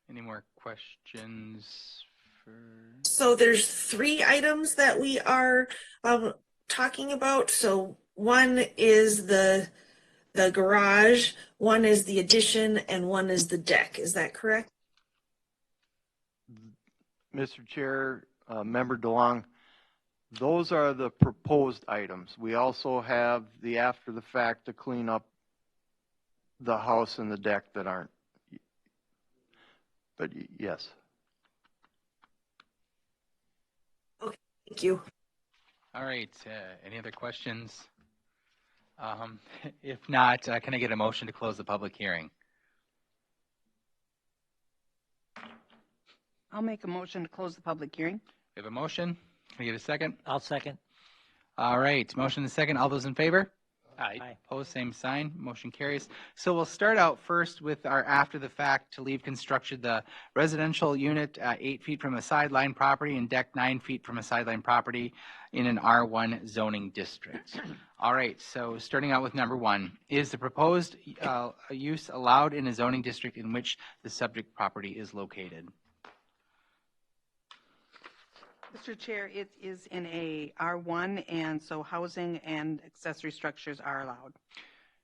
Any more questions for? So there's 3 items that we are talking about. So one is the garage, one is the addition, and one is the deck. Is that correct? Mr. Chair, Member DeLong, those are the proposed items. We also have the after the fact to clean up the house and the deck that aren't. But yes. Okay, thank you. All right, any other questions? If not, can I get a motion to close the public hearing? I'll make a motion to close the public hearing. We have a motion. Can I get a second? I'll second. All right, motion and second. All those in favor? Aye. Opposed, same sign. Motion carries. So we'll start out first with our after the fact to leave construction the residential unit 8 feet from a sideline property and deck 9 feet from a sideline property in an R1 zoning district. All right, so starting out with number 1, is the proposed use allowed in a zoning district in which the subject property is located? Mr. Chair, it is in a R1, and so housing and accessory structures are allowed.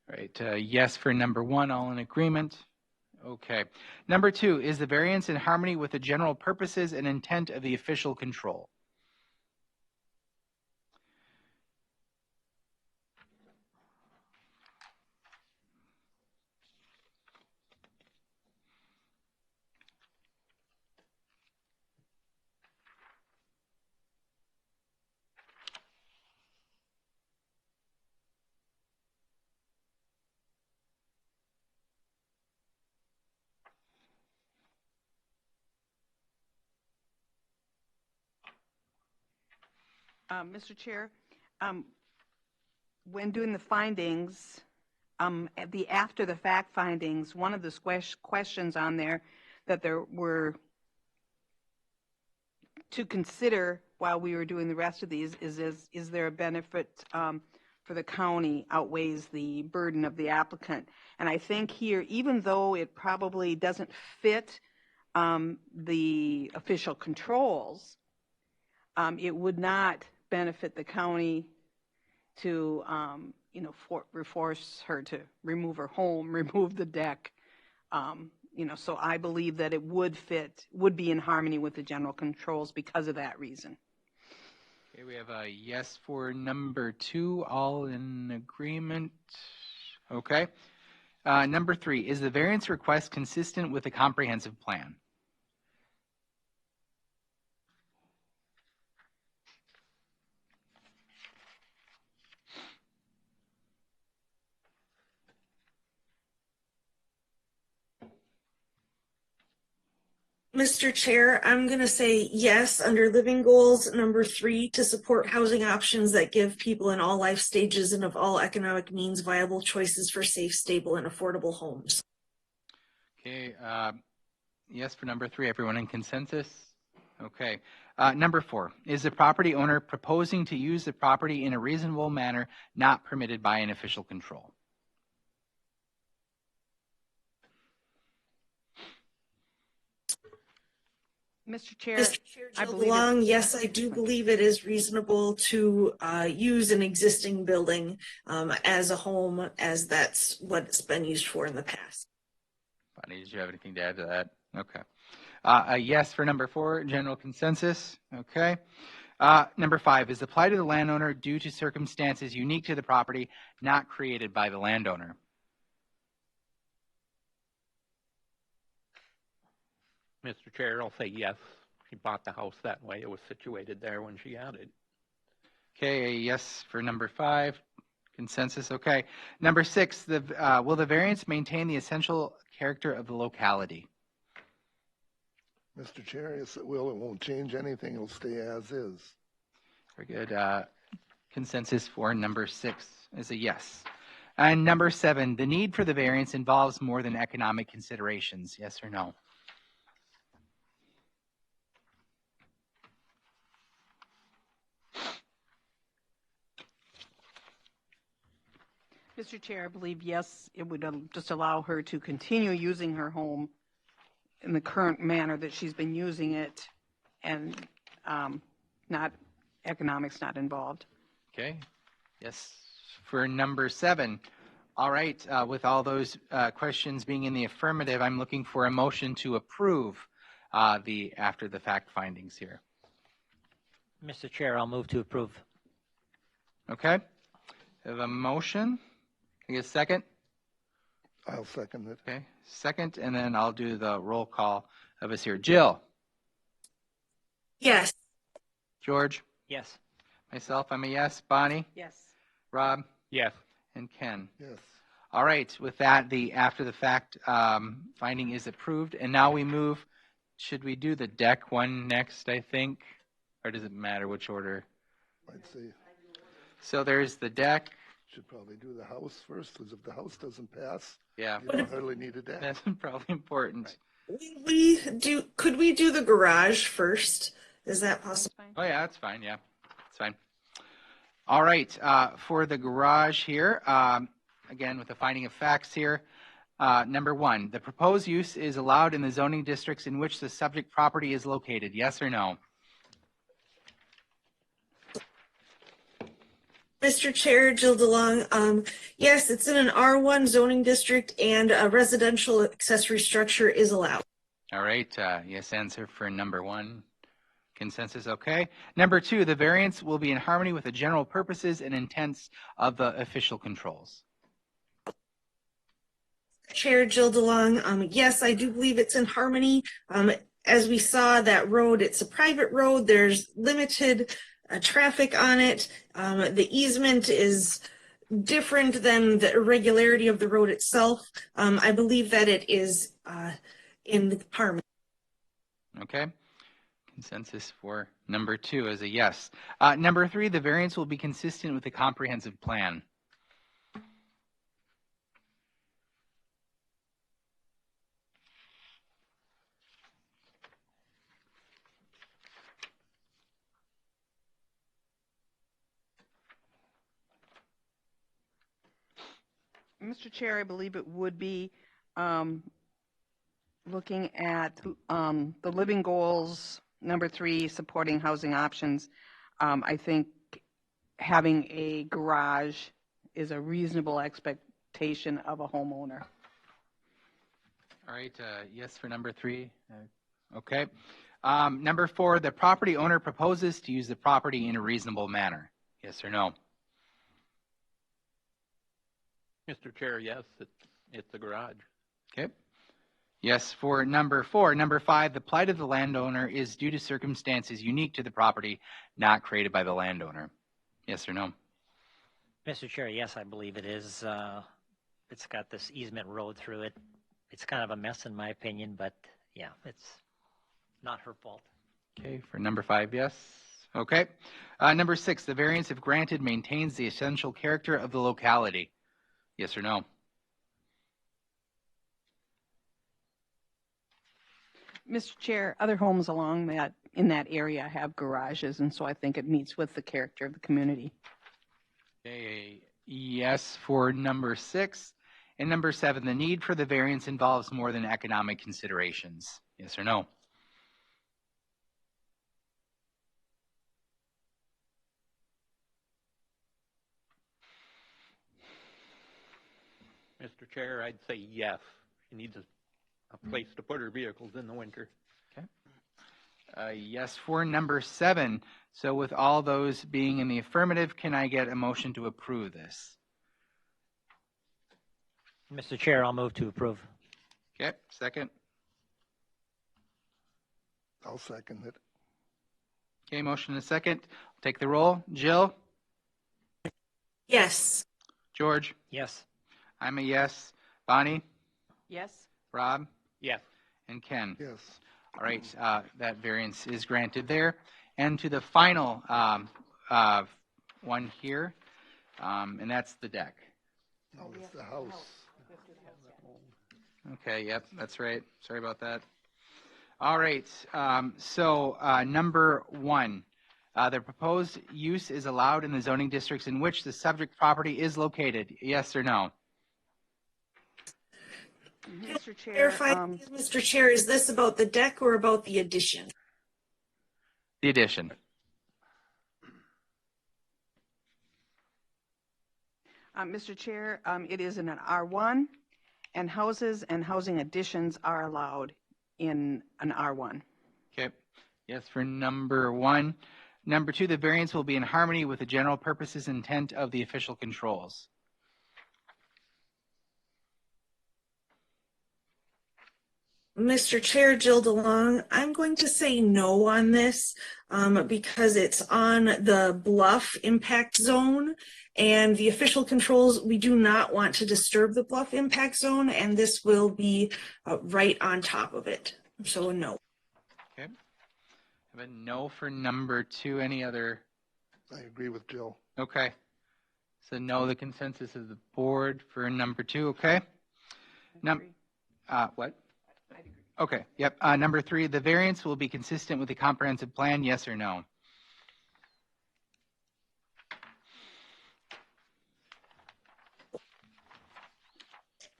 All right, yes for number 1, all in agreement. Okay. Number 2, is the variance in harmony with the general purposes and intent of the official control? Mr. Chair, when doing the findings, the after the fact findings, one of the questions on there that there were to consider while we were doing the rest of these is there a benefit for the county outweighs the burden of the applicant? And I think here, even though it probably doesn't fit the official controls, it would not benefit the county to, force her to remove her home, remove the deck. So I believe that it would be in harmony with the general controls because of that reason. Okay, we have a yes for number 2, all in agreement. Okay. Number 3, is the variance request consistent with the comprehensive plan? Mr. Chair, I'm going to say yes under living goals number 3 to support housing options that give people in all life stages and of all economic means viable choices for safe, stable, and affordable homes. Okay, yes for number 3. Everyone in consensus? Okay. Number 4, is the property owner proposing to use the property in a reasonable manner not permitted by an official control? Mr. Chair, Mr. Chair, I Jill believe DeLong, it's, yes, I do believe it is reasonable to use an existing building as a home, as that's what it's been used for in the past. Bonnie, did you have anything to add to that? Okay. A yes for number 4, general consensus. Okay. Number 5, is the plight of the landowner due to circumstances unique to the property, not created by the landowner? Mr. Chair, I'll say yes. She bought the house that way. It was situated there when she got it. Okay, a yes for number 5, consensus. Okay. Number 6, will the variance maintain the essential character of the locality? Mr. Chair, yes, it will. It won't change anything. It'll stay as is. Very good. Consensus for number 6 is a yes. And number 7, the need for the variance involves more than economic considerations. Yes or no? Mr. Chair, I believe yes, it would just allow her to continue using her home in the current manner that she's been using it, and not economics not involved. Okay. Yes for number 7. All right. With all those questions being in the affirmative, I'm looking for a motion to approve the after the fact findings here. Mr. Chair, I'll move to approve. Okay. I have a motion. Can I get a second? I'll second it. Okay. Second, and then I'll do the roll call of us here. Jill? Yes. George? Yes. Myself, I'm a yes. Bonnie? Yes. Rob? Yes. And Ken? Yes. All right. With that, the after the fact finding is approved. And now we move. Should we do the deck one next, I think? Or does it matter which order? I'd say So there's the deck. should probably do the house first, because if the house doesn't pass, Yeah. you don't hardly need a deck. That's probably important. Could we do the garage first? Is that possible? Oh, yeah, that's fine. Yeah, it's fine. All right. For the garage here, again, with the finding of facts here, number 1, the proposed use is allowed in the zoning districts in which the subject property is located. Yes or no? Mr. Chair, Jill DeLong, yes, it's in an R1 zoning district and a residential accessory structure is allowed. All right. Yes answer for number 1. Consensus, okay. Number 2, the variance will be in harmony with the general purposes and intents of the official controls. Chair Jill DeLong, yes, I do believe it's in harmony. As we saw, that road, it's a private road. There's limited traffic on it. The easement is different than the irregularity of the road itself. I believe that it is in harmony. Okay. Consensus for number 2 is a yes. Number 3, the variance will be consistent with the comprehensive plan. Mr. Chair, I believe it would be looking at the living goals, number 3, supporting housing options. I think having a garage is a reasonable expectation of a homeowner. All right. Yes for number 3. Okay. Number 4, the property owner proposes to use the property in a reasonable manner. Yes or no? Mr. Chair, yes, it's a garage. Okay. Yes for number 4. Number 5, the plight of the landowner is due to circumstances unique to the property, not created by the landowner. Yes or no? Mr. Chair, yes, I believe it is. It's got this easement road through it. It's kind of a mess in my opinion, but yeah, it's not her fault. Okay, for number 5, yes. Okay. Number 6, the variance, if granted, maintains the essential character of the locality. Yes or no? Mr. Chair, other homes along that, in that area have garages, and so I think it meets with the character of the community. Okay, yes for number 6. And number 7, the need for the variance involves more than economic considerations. Yes or no? Mr. Chair, I'd say yes. She needs a place to put her vehicles in the winter. Okay. Yes for number 7. So with all those being in the affirmative, can I get a motion to approve this? Mr. Chair, I'll move to approve. Okay, second. I'll second it. Okay, motion and a second. I'll take the roll. Jill? Yes. George? Yes. I'm a yes. Bonnie? Yes. Rob? Yes. And Ken? Yes. All right, that variance is granted there. And to the final one here, and that's the deck. No, it's the house. Okay, yep, that's right. Sorry about that. All right, so number 1, the proposed use is allowed in the zoning districts in which the subject property is located. Yes or no? Mr. Chair, Clarify, Mr. Chair, is this about the deck or about the addition? The addition. Mr. Chair, it is in an R1, and houses and housing additions are allowed in an R1. Okay, yes for number 1. Number 2, the variance will be in harmony with the general purposes and intent of the official controls. Mr. Chair, Jill DeLong, I'm going to say no on this because it's on the bluff impact zone, and the official controls, we do not want to disturb the bluff impact zone, and this will be right on top of it. So a no. Okay, I have a no for number 2. Any other? I agree with Jill. Okay, so no, the consensus of the board for number 2. Okay. What? Okay, yep. Number 3, the variance will be consistent with the comprehensive plan, yes or no?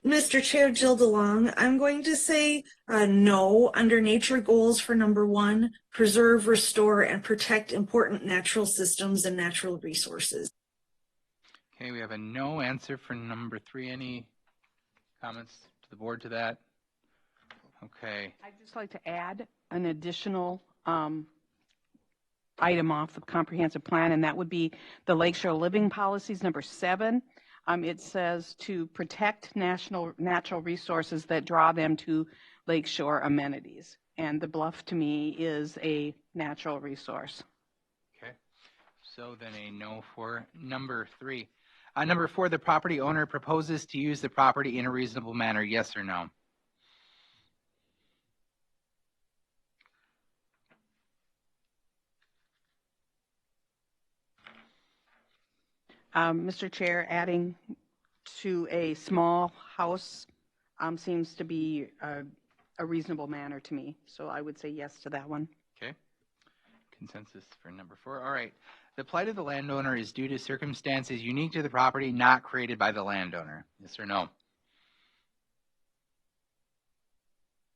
Mr. Chair, Jill DeLong, I'm going to say no under nature goals for number 1, preserve, restore, and protect important natural systems and natural resources. Okay, we have a no answer for number 3. Any comments to the board to that? Okay. I'd just like to add an additional item off the comprehensive plan, and that would be the Lakeshore Living Policies, number 7. It says to protect natural resources that draw them to lakeshore amenities. And the bluff, to me, is a natural resource. Okay. So then a no for number 3. Number 4, the property owner proposes to use the property in a reasonable manner, yes or no? Mr. Chair, adding to a small house seems to be a reasonable manner to me. So I would say yes to that one. Okay. Consensus for number 4. All right. The plight of the landowner is due to circumstances unique to the property, not created by the landowner. Yes or no?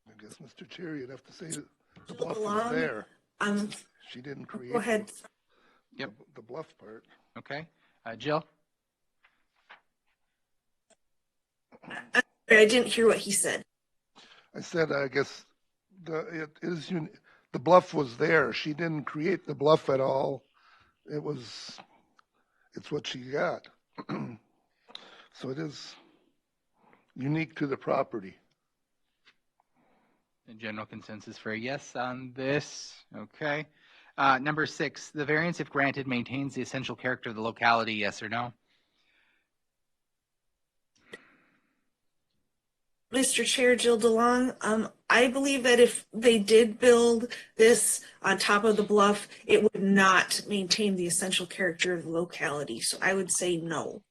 I guess, Mr. Chair, you'd have to say that the bluff is there. She didn't create. Go ahead. Yep. The bluff part. Okay. Jill? I didn't hear what he said. I said, I guess the bluff was there. She didn't create the bluff at all. It's what she got. So it is unique to the property. The general consensus for a yes on this. Okay. Number 6, the variance, if granted, maintains the essential character of the locality, yes or no? Mr. Chair, Jill DeLong, I believe that if they did build this on top of the bluff, it would not maintain the essential character of the locality. So I would say no.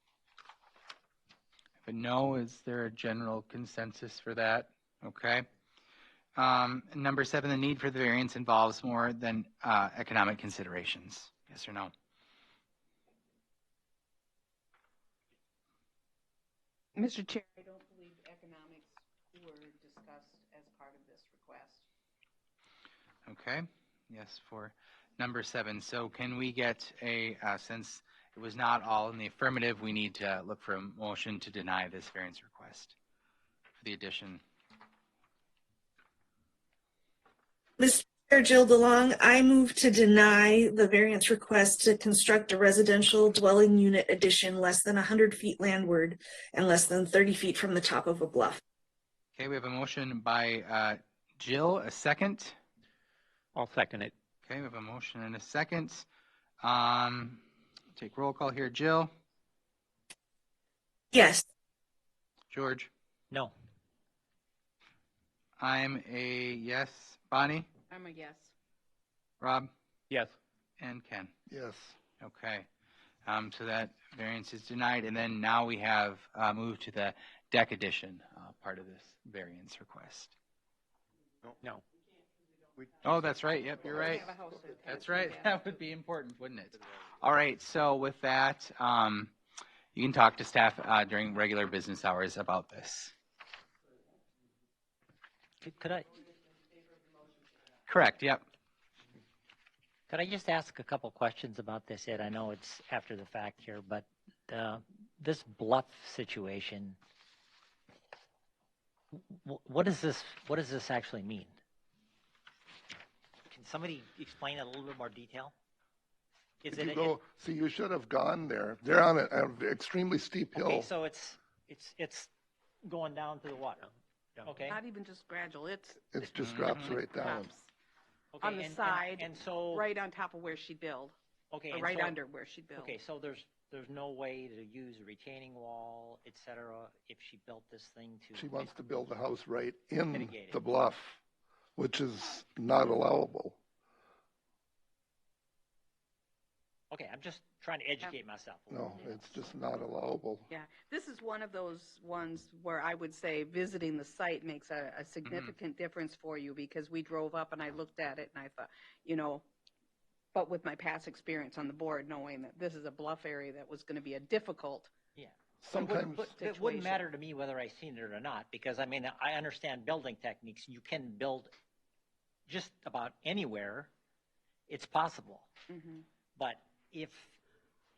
But no, is there a general consensus for that? Okay. Number 7, the need for the variance involves more than economic considerations. Yes or no? Mr. Chair, I don't believe economics were discussed as part of this request. Okay. Yes, for number 7. So can we get a, since it was not all in the affirmative, we need to look for a motion to deny this variance request for the addition. Mr. Chair, Jill DeLong, I move to deny the variance request to construct a residential dwelling unit addition less than 100 feet landward and less than 30 feet from the top of a bluff. Okay, we have a motion by Jill, a second. I'll second it. Okay, we have a motion and a second. Take roll call here. Jill? Yes. George? No. I'm a yes. Bonnie? I'm a yes. Rob? Yes. And Ken? Yes. Okay. So that variance is denied. And then now we have moved to the deck addition part of this variance request. No. Oh, that's right. Yep, you're right. That's right. That would be important, wouldn't it? All right. So with that, you can talk to staff during regular business hours about this. Could I? Correct. Yep. Could I just ask a couple questions about this, Ed? I know it's after the fact here, but this bluff situation, what does this actually mean? Can somebody explain it in a little bit more detail? If you go, see, you should have gone there. They're on an extremely steep hill. Okay, so it's going down to the water. Okay. Not even just gradual. It just drops right down. Okay, On the side, and so right on top of where she built. Okay, or right under where she built. Okay, so there's no way to use a retaining wall, etc. If she built this thing to. She wants to build a house right in the bluff, which is not allowable. Okay, I'm just trying to educate myself. No, it's just not allowable. Yeah, this is one of those ones where I would say visiting the site makes a significant difference for you, because we drove up and I looked at it and I thought, but with my past experience on the board, knowing that this is a bluff area that was going to be a difficult. Yeah. Sometimes it wouldn't matter to me whether I seen it or not, because I mean, I understand building techniques. You can build just about anywhere. It's possible. Mm-hmm. But if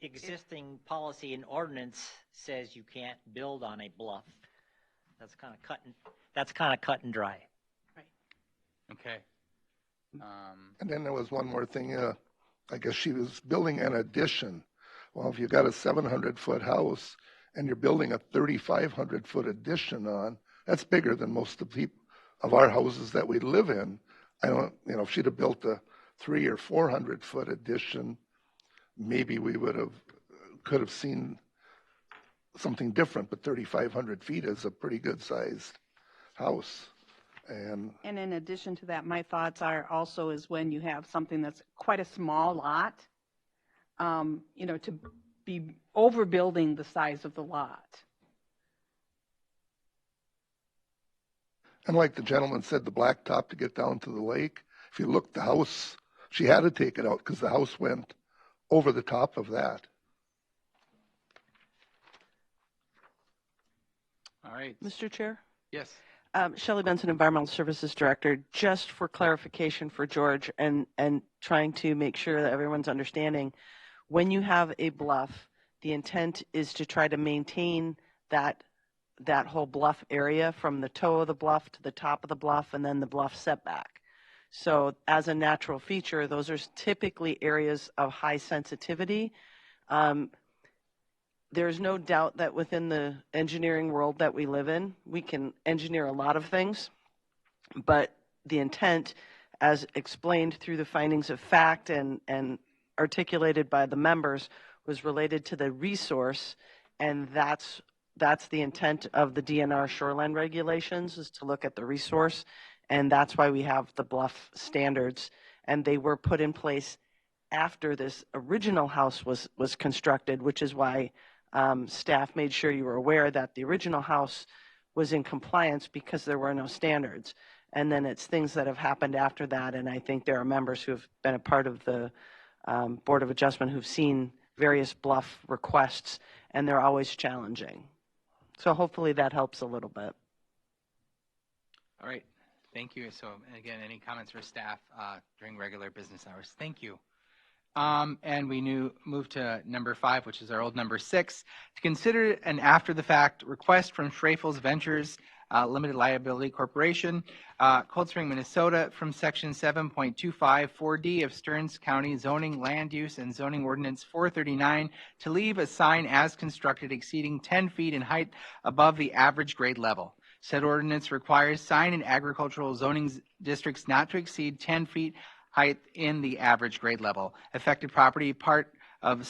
existing policy and ordinance says you can't build on a bluff, that's kind of cut and dry. Right. Okay. And then there was one more thing. I guess she was building an addition. Well, if you got a 700-foot house and you're building a 3,500-foot addition on, that's bigger than most of our houses that we live in. I don't, if she'd have built a 300 or 400-foot addition, maybe we could have seen something different. But 3,500 feet is a pretty good sized house. And in addition to that, my thoughts are also is when you have something that's quite a small lot, to be overbuilding the size of the lot. And like the gentleman said, the blacktop to get down to the lake, if you look, the house, she had to take it out because the house went over the top of that. All right. Mr. Chair? Yes. Shelley Benson, Environmental Services Director. Just for clarification for George and trying to make sure that everyone's understanding, when you have a bluff, the intent is to try to maintain that whole bluff area from the toe of the bluff to the top of the bluff and then the bluff setback. So as a natural feature, those are typically areas of high sensitivity. There's no doubt that within the engineering world that we live in, we can engineer a lot of things, but the intent, as explained through the findings of fact and articulated by the members, was related to the resource, and that's that's the intent of the DNR shoreline regulations, is to look at the resource. And that's why we have the bluff standards. And they were put in place after this original house was constructed, which is why staff made sure you were aware that the original house was in compliance because there were no standards. And then it's things that have happened after that. And I think there are members who have been a part of the Board of Adjustment who've seen various bluff requests, and they're always challenging. So hopefully that helps a little bit. All right. Thank you. So again, any comments for staff during regular business hours? Thank you. And we move to number 5, which is our old number 6, to consider an after-the-fact request from Schreifels Ventures Limited Liability Corporation, Cold Spring, Minnesota, from Section 7.254D of Stearns County Zoning Land Use and Zoning Ordinance 439 to leave a sign as constructed exceeding 10 feet in height above the average grade level. Said ordinance requires sign in agricultural zoning districts not to exceed 10 feet height in the average grade level. Affected property, part of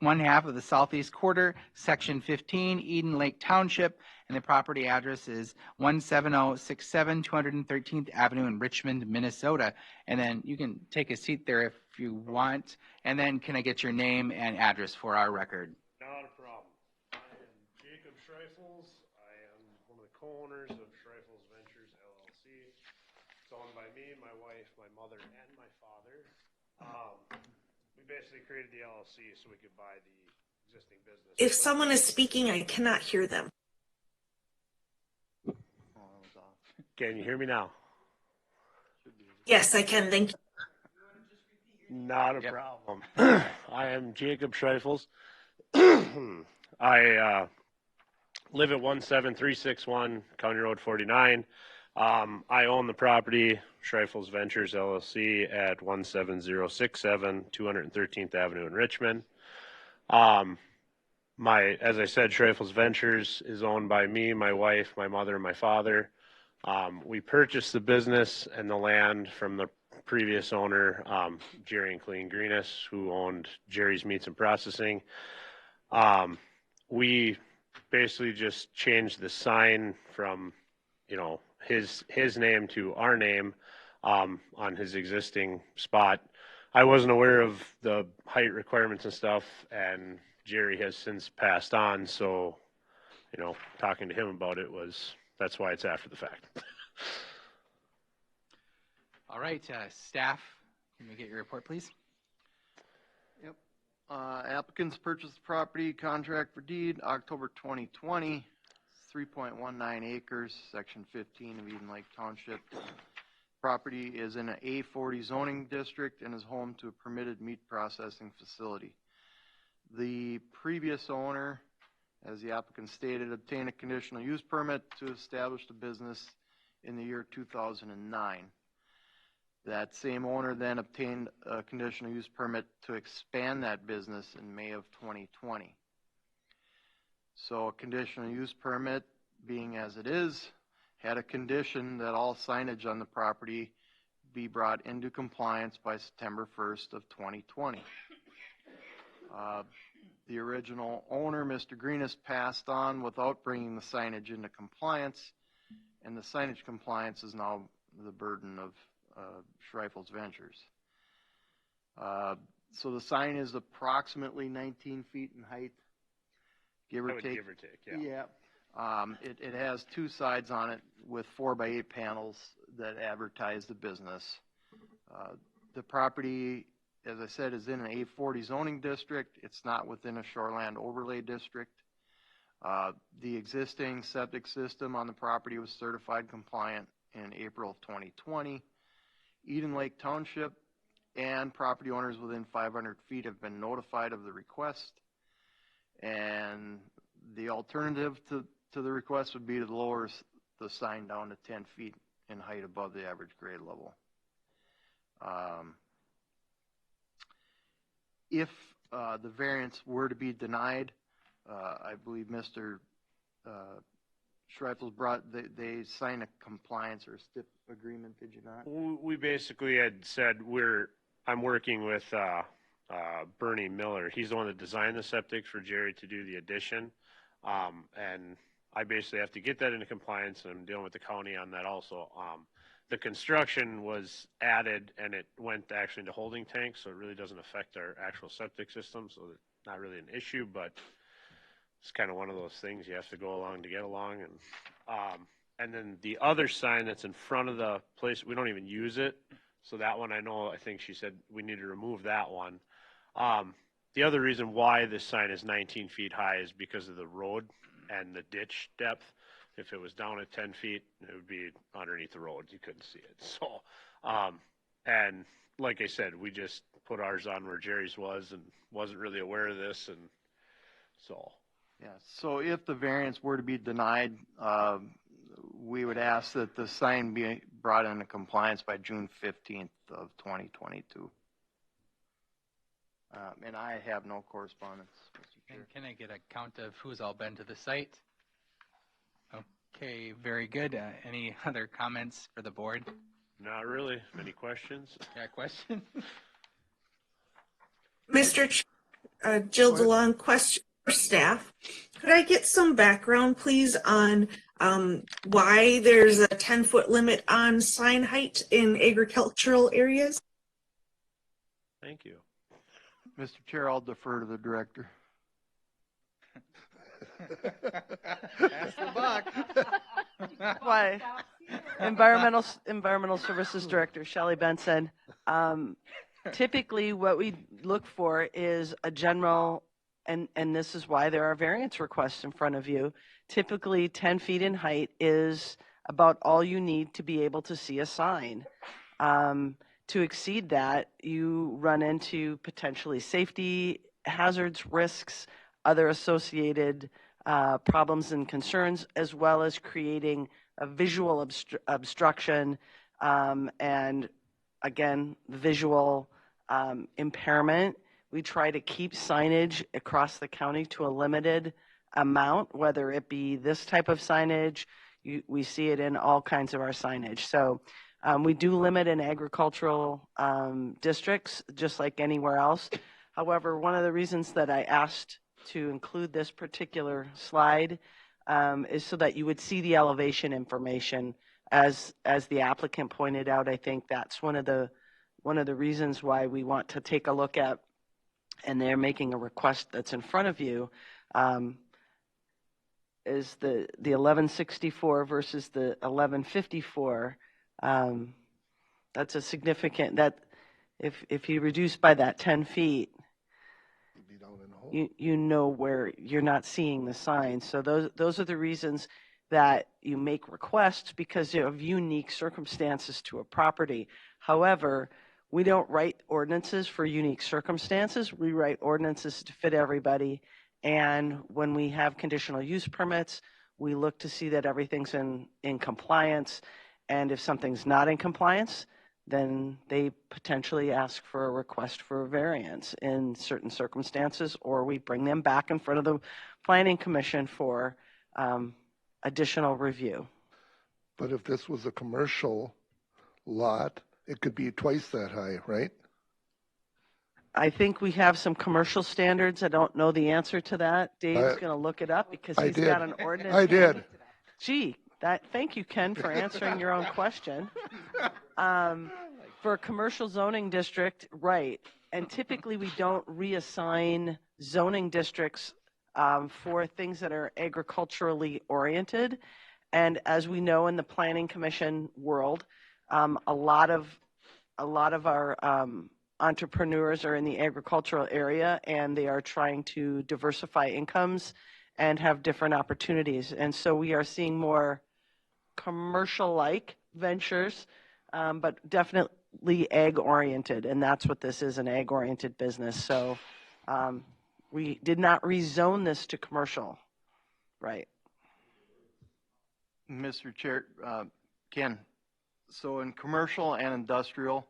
one half of the southeast quarter, section 15, Eden Lake Township, and the property address is 17067 213th Avenue in Richmond, Minnesota. And then you can take a seat there if you want. And then can I get your name and address for our record? Not a problem. I am Jacob Schreifels. I am one of the co-owners of Schreifels Ventures LLC. It's owned by me, my wife, my mother, and my father. We basically created the LLC so we could buy the existing business. If someone is speaking, I cannot hear them. Can you hear me now? Yes, I can. Thank you. Not a problem. I am Jacob Schreifels. I live at 17361 County Road 49. I own the property, Schreifels Ventures LLC, at 17067 213th Avenue in Richmond. As I said, Schreifels Ventures is owned by me, my wife, my mother, and my father. We purchased the business and the land from the previous owner, Jerry and Clean Greenis, who owned Jerry's Meats and Processing. We basically just changed the sign from, his name to our name on his existing spot. I wasn't aware of the height requirements and stuff, and Jerry has since passed on, so talking to him about it that's why it's after the fact. All right, staff, can we get your report, please? Yep. Applicants purchased the property, contract for deed, October 2020, 3.19 acres, section 15 of Eden Lake Township. Property is in an A40 zoning district and is home to a permitted meat processing facility. The previous owner, as the applicant stated, obtained a conditional use permit to establish the business in the year 2009. That same owner then obtained a conditional use permit to expand that business in May of 2020. So a conditional use permit, being as it is, had a condition that all signage on the property be brought into compliance by September 1st of 2020. The original owner, Mr. Greenis, passed on without bringing the signage into compliance, and the signage compliance is now the burden of Schreifels Ventures. So the sign is approximately 19 feet in height, give or take. Give or take, yeah. Yeah. It has 2 sides on it with 4x8 panels that advertise the business. The property, as I said, is in an A40 zoning district. It's not within a shoreland overlay district. The existing septic system on the property was certified compliant in April of 2020. Eden Lake Township and property owners within 500 feet have been notified of the request. And the alternative to the request would be to lower the sign down to 10 feet in height above the average grade level. If the variance were to be denied, I believe Mr. Schreifels they signed a compliance or a STIP agreement, did you not? We basically had said I'm working with Bernie Miller. He's the one that designed the septic for Jerry to do the addition. And I basically have to get that into compliance, and I'm dealing with the county on that also. The construction was added and it went actually into holding tanks, so it really doesn't affect our actual septic system, so it's not really an issue, but it's kind of one of those things you have to go along to get along. And then the other sign that's in front of the place, we don't even use it. So that one, I think she said we need to remove that one. The other reason why this sign is 19 feet high is because of the road and the ditch depth. If it was down at 10 feet, it would be underneath the road. You couldn't see it. So, and like I said, we just put ours on where Jerry's was and wasn't really aware of this. And so. Yeah, so if the variance were to be denied, we would ask that the sign be brought into compliance by June 15th of 2022. And I have no correspondence, Mr. Chair. And can I get a count of who's all been to the site? Okay, very good. Any other comments for the board? Not really. Any questions? Got a question? Mr. Jill DeLong, question for staff. Could I get some background, please, on why there's a 10-foot limit on sign height in agricultural areas? Thank you. Mr. Chair, I'll defer to the director. Pass the buck. Why? Environmental Services Director Shelley Benson. Typically, what we look for is a general, and this is why there are variance requests in front of you. Typically, 10 feet in height is about all you need to be able to see a sign. To exceed that, you run into potentially safety hazards, risks, other associated problems and concerns, as well as creating a visual obstruction and, again, visual impairment. We try to keep signage across the county to a limited amount, whether it be this type of signage. We see it in all kinds of our signage. So we do limit in agricultural districts, just like anywhere else. However, one of the reasons that I asked to include this particular slide is so that you would see the elevation information. As the applicant pointed out, I think that's one of the reasons why we want to take a look at, and they're making a request that's in front of you, is the 1164 versus the 1154. That's a significant, that if you reduce by that 10 feet, you know where you're not seeing the sign. So those are the reasons that you make requests, because of unique circumstances to a property. However, we don't write ordinances for unique circumstances. We write ordinances to fit everybody. And when we have conditional use permits, we look to see that everything's in compliance. And if something's not in compliance, then they potentially ask for a request for a variance in certain circumstances, or we bring them back in front of the Planning Commission for additional review. But if this was a commercial lot, it could be twice that high, right? I think we have some commercial standards. I don't know the answer to that. Dave's going to look it up because he's got an ordinance. I did. Gee, thank you, Ken, for answering your own question. For a commercial zoning district, right. And typically we don't reassign zoning districts for things that are agriculturally oriented. And as we know in the Planning Commission world, a lot of our entrepreneurs are in the agricultural area, and they are trying to diversify incomes and have different opportunities. And so we are seeing more commercial-like ventures, but definitely ag-oriented, and that's what this is, an ag-oriented business. So we did not rezone this to commercial, right? Mr. Chair, Ken, so in commercial and industrial,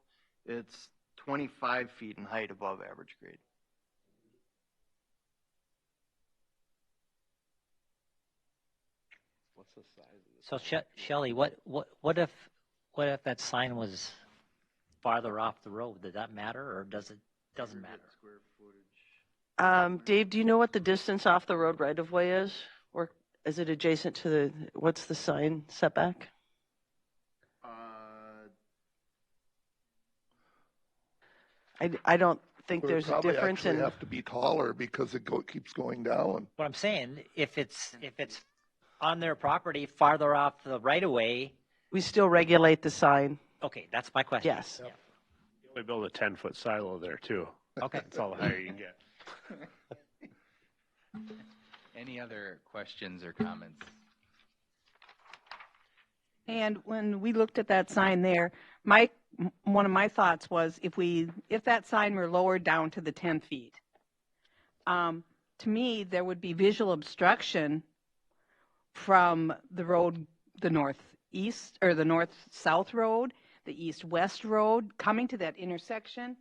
it's 25 feet in height above average grade. What's the size of So Shelley, what if that sign was farther off the road? Did that matter, or doesn't matter? Dave, do you know what the distance off the road right of way is? is it adjacent to the, what's the sign setback? I don't think Would there's a probably difference actually in, have to be taller because it keeps going down. What I'm saying, if it's on their property farther off the right of way, we still regulate the sign. okay, that's my question. Yes. Yeah. We build a 10-foot silo there too. Okay. That's all the higher you can get. Any other questions or comments? And when we looked at that sign there, one of my thoughts was if that sign were lowered down to the 10 feet, to me, there would be visual obstruction from the road, the northeast or the north-south road, the east-west road, coming to that intersection,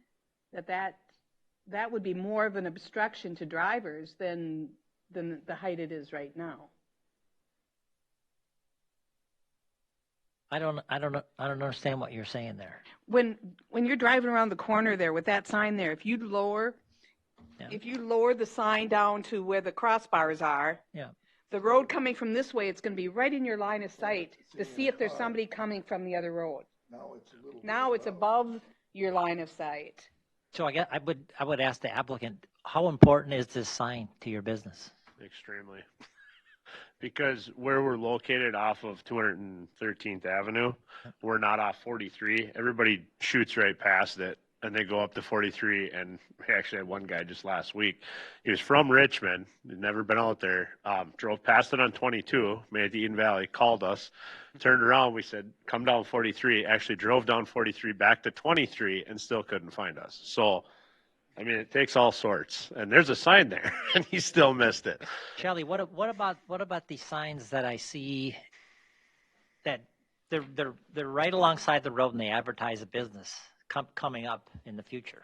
that would be more of an obstruction to drivers than the height it is right now. I don't understand what you're saying there. When you're driving around the corner there with that sign there, if you lower the sign down to where the crossbars are, Yeah. the road coming from this way, it's going to be right in your line of sight to see if there's somebody coming from the other road. Now it's above your line of sight. So I would ask the applicant, how important is this sign to your business? Extremely. Because where we're located off of 213th Avenue, we're not off 43. Everybody shoots right past it and they go up to 43. And we actually had one guy just last week. He was from Richmond, had never been out there, drove past it on 22, made it to Eden Valley, called us, turned around. We said, come down 43. Actually drove down 43 back to 23 and still couldn't find us. So, I mean, it takes all sorts, and there's a sign there, and he still missed it. Shelley, what about the signs that I see that they're right alongside the road and they advertise a business coming up in the future?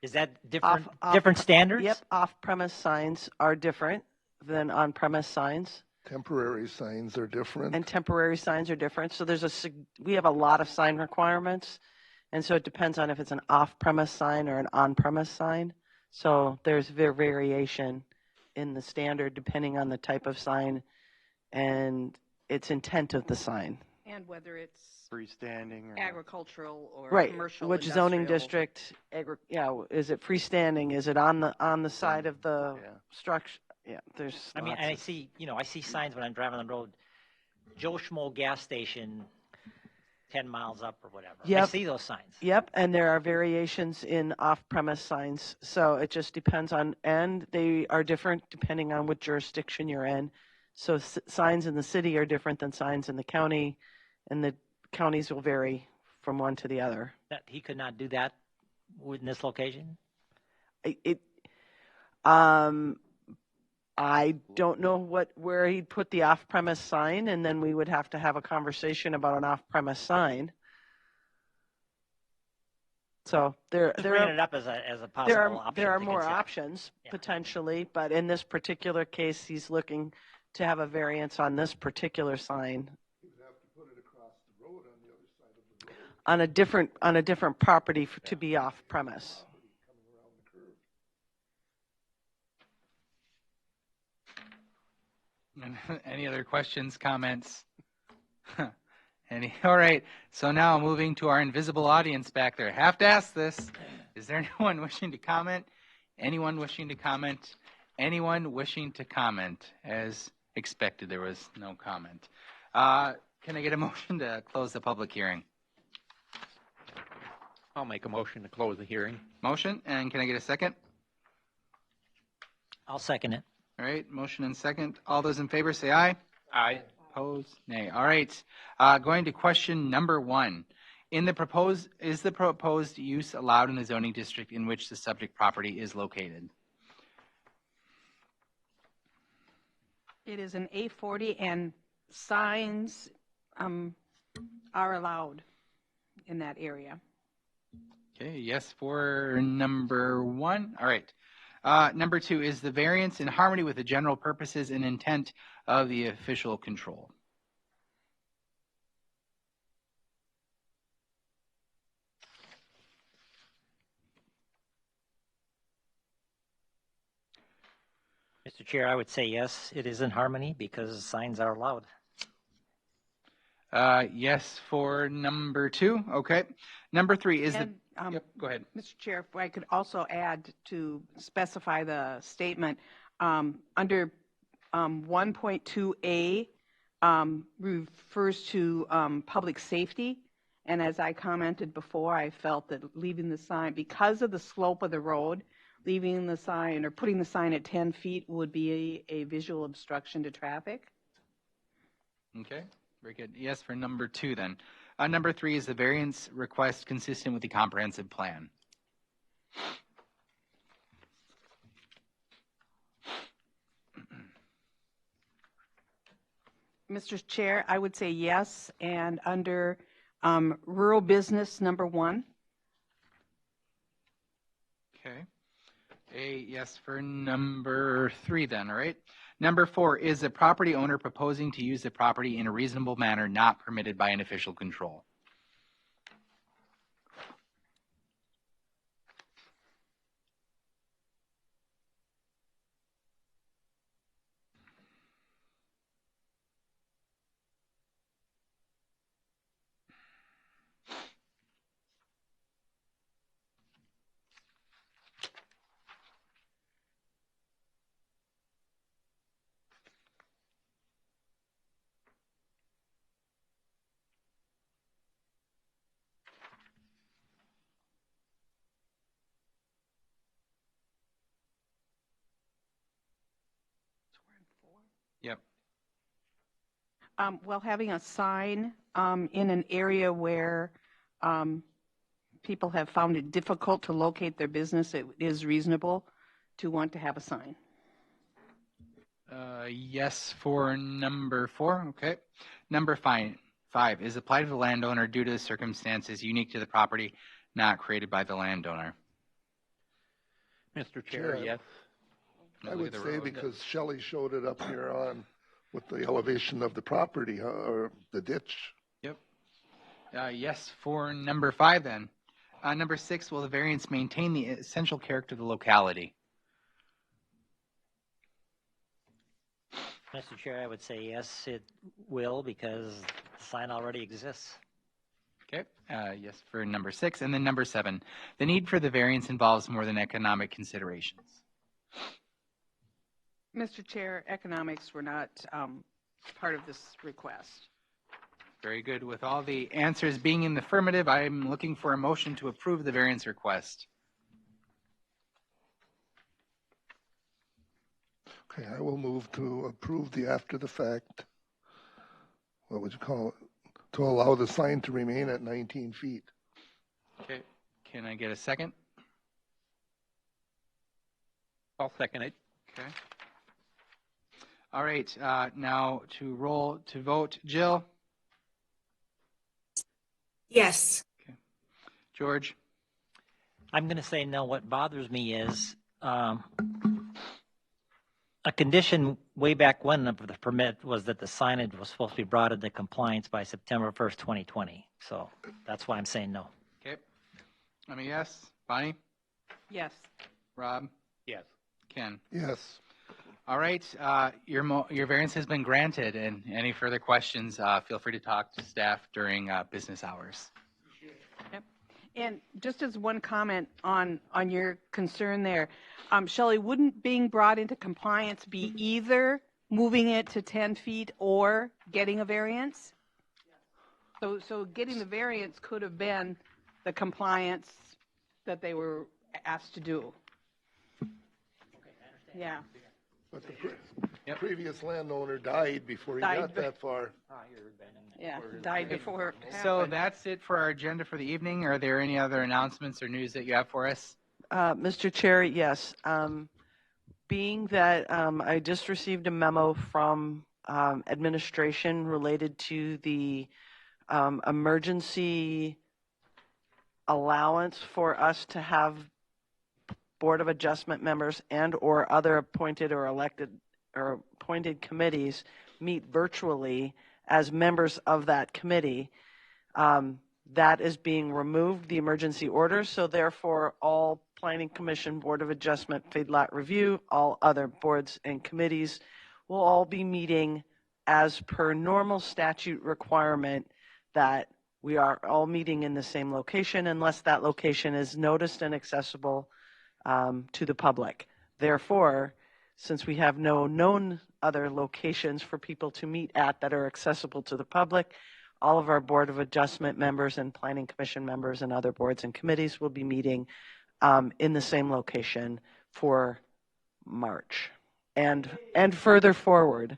Is that different standards? Yep, off-premise signs are different than on-premise signs. Temporary signs are different. And temporary signs are different. So we have a lot of sign requirements. And so it depends on if it's an off-premise sign or an on-premise sign. So there's variation in the standard depending on the type of sign and its intent of the sign. And whether it's freestanding or agricultural or right. commercial, Which zoning district? Is it freestanding? Is it on the side of the structure? Yeah, there's. I mean, I see signs when I'm driving on the road. Joe Schmo gas station, 10 miles up or whatever. Yep. I see those signs. Yep, and there are variations in off-premise signs. So it just depends on, and they are different depending on what jurisdiction you're in. So signs in the city are different than signs in the county, and the counties will vary from one to the other. That he could not do that in this location? I don't know where he'd put the off-premise sign, and then we would have to have a conversation about an off-premise sign. So there bringing it up as a possible option. There are more options potentially, but in this particular case, he's looking to have a variance on this particular sign. He would have to put it across the road on the other side of the road. On a different property to be off-premise. Any other questions, comments? All right. So now moving to our invisible audience back there. Have to ask this. Is there anyone wishing to comment? Anyone wishing to comment? Anyone wishing to comment? As expected, there was no comment. Can I get a motion to close the public hearing? I'll make a motion to close the hearing. Motion, and can I get a second? I'll second it. All right, motion and second. All those in favor say aye. Aye. Opposed? Nay. All right. Going to question number 1. Is the proposed use allowed in the zoning district in which the subject property is located? It is an A40 and signs are allowed in that area. Okay, yes for number 1. All right. Number 2, is the variance in harmony with the general purposes and intent of the official control? Mr. Mr. Chair, I would say yes, it is in harmony because signs are allowed. Yes for number 2. Okay. Number 3 is And, Yep, go ahead. Mr. Chair, if I could also add to specify the statement, under 1.2A refers to public safety. And as I commented before, I felt that leaving the sign, because of the slope of the road, leaving the sign or putting the sign at 10 feet would be a visual obstruction to traffic. Okay, very good. Yes for number 2 then. Number 3 is the variance request consistent with the comprehensive plan. Mr. Chair, I would say yes, and under rural business number 1. Okay. A yes for number 3 then, all right? Number 4 is a property owner proposing to use the property in a reasonable manner not permitted by an official control. Yep. Well, having a sign in an area where people have found it difficult to locate their business, it is reasonable to want to have a sign. Yes for number 4. Okay. Number 5 is applied to the landowner due to the circumstances unique to the property, not created by the landowner. Mr. Chair, yes. I would say because Shelley showed it up here on with the elevation of the property or the ditch. Yep. Yes for number 5 then. Number 6, will the variance maintain the essential character of the locality? Mr. Chair, I would say yes, it will because the sign already exists. Okay. Yes for number 6. And then number 7, the need for the variance involves more than economic considerations. Mr. Chair, economics were not part of this request. Very good. With all the answers being in the affirmative, I'm looking for a motion to approve the variance request. Okay, I will move to approve the after the fact, what would you call it, to allow the sign to remain at 19 feet. Okay. Can I get a second? I'll second it. Okay. All right. Now to vote, Jill? Yes. Okay. George? I'm going to say no. What bothers me is a condition way back when of the permit was that the signage was supposed to be brought into compliance by September 1st, 2020. So that's why I'm saying no. Okay. I'm a yes. Bonnie? Yes. Rob? Yes. Ken? Yes. All right. Your variance has been granted, and any further questions, feel free to talk to staff during business hours. Yep. And just as one comment on your concern there, Shelley, wouldn't being brought into compliance be either moving it to 10 feet or getting a variance? So getting the variance could have been the compliance that they were asked to do. Yeah. But the previous landowner died before he got that far. Yeah, died before. So that's it for our agenda for the evening. Are there any other announcements or news that you have for us? Mr. Chair, yes. Being that I just received a memo from administration related to the emergency allowance for us to have Board of Adjustment members and or other appointed or elected or appointed committees meet virtually as members of that committee. that is being removed, the emergency order. So therefore, all Planning Commission, Board of Adjustment, feedlot review, all other boards and committees will all be meeting as per normal statute requirement that we are all meeting in the same location unless that location is noticed and accessible to the public. Therefore, since we have no known other locations for people to meet at that are accessible to the public, all of our Board of Adjustment members and Planning Commission members and other boards and committees will be meeting in the same location for March and further forward.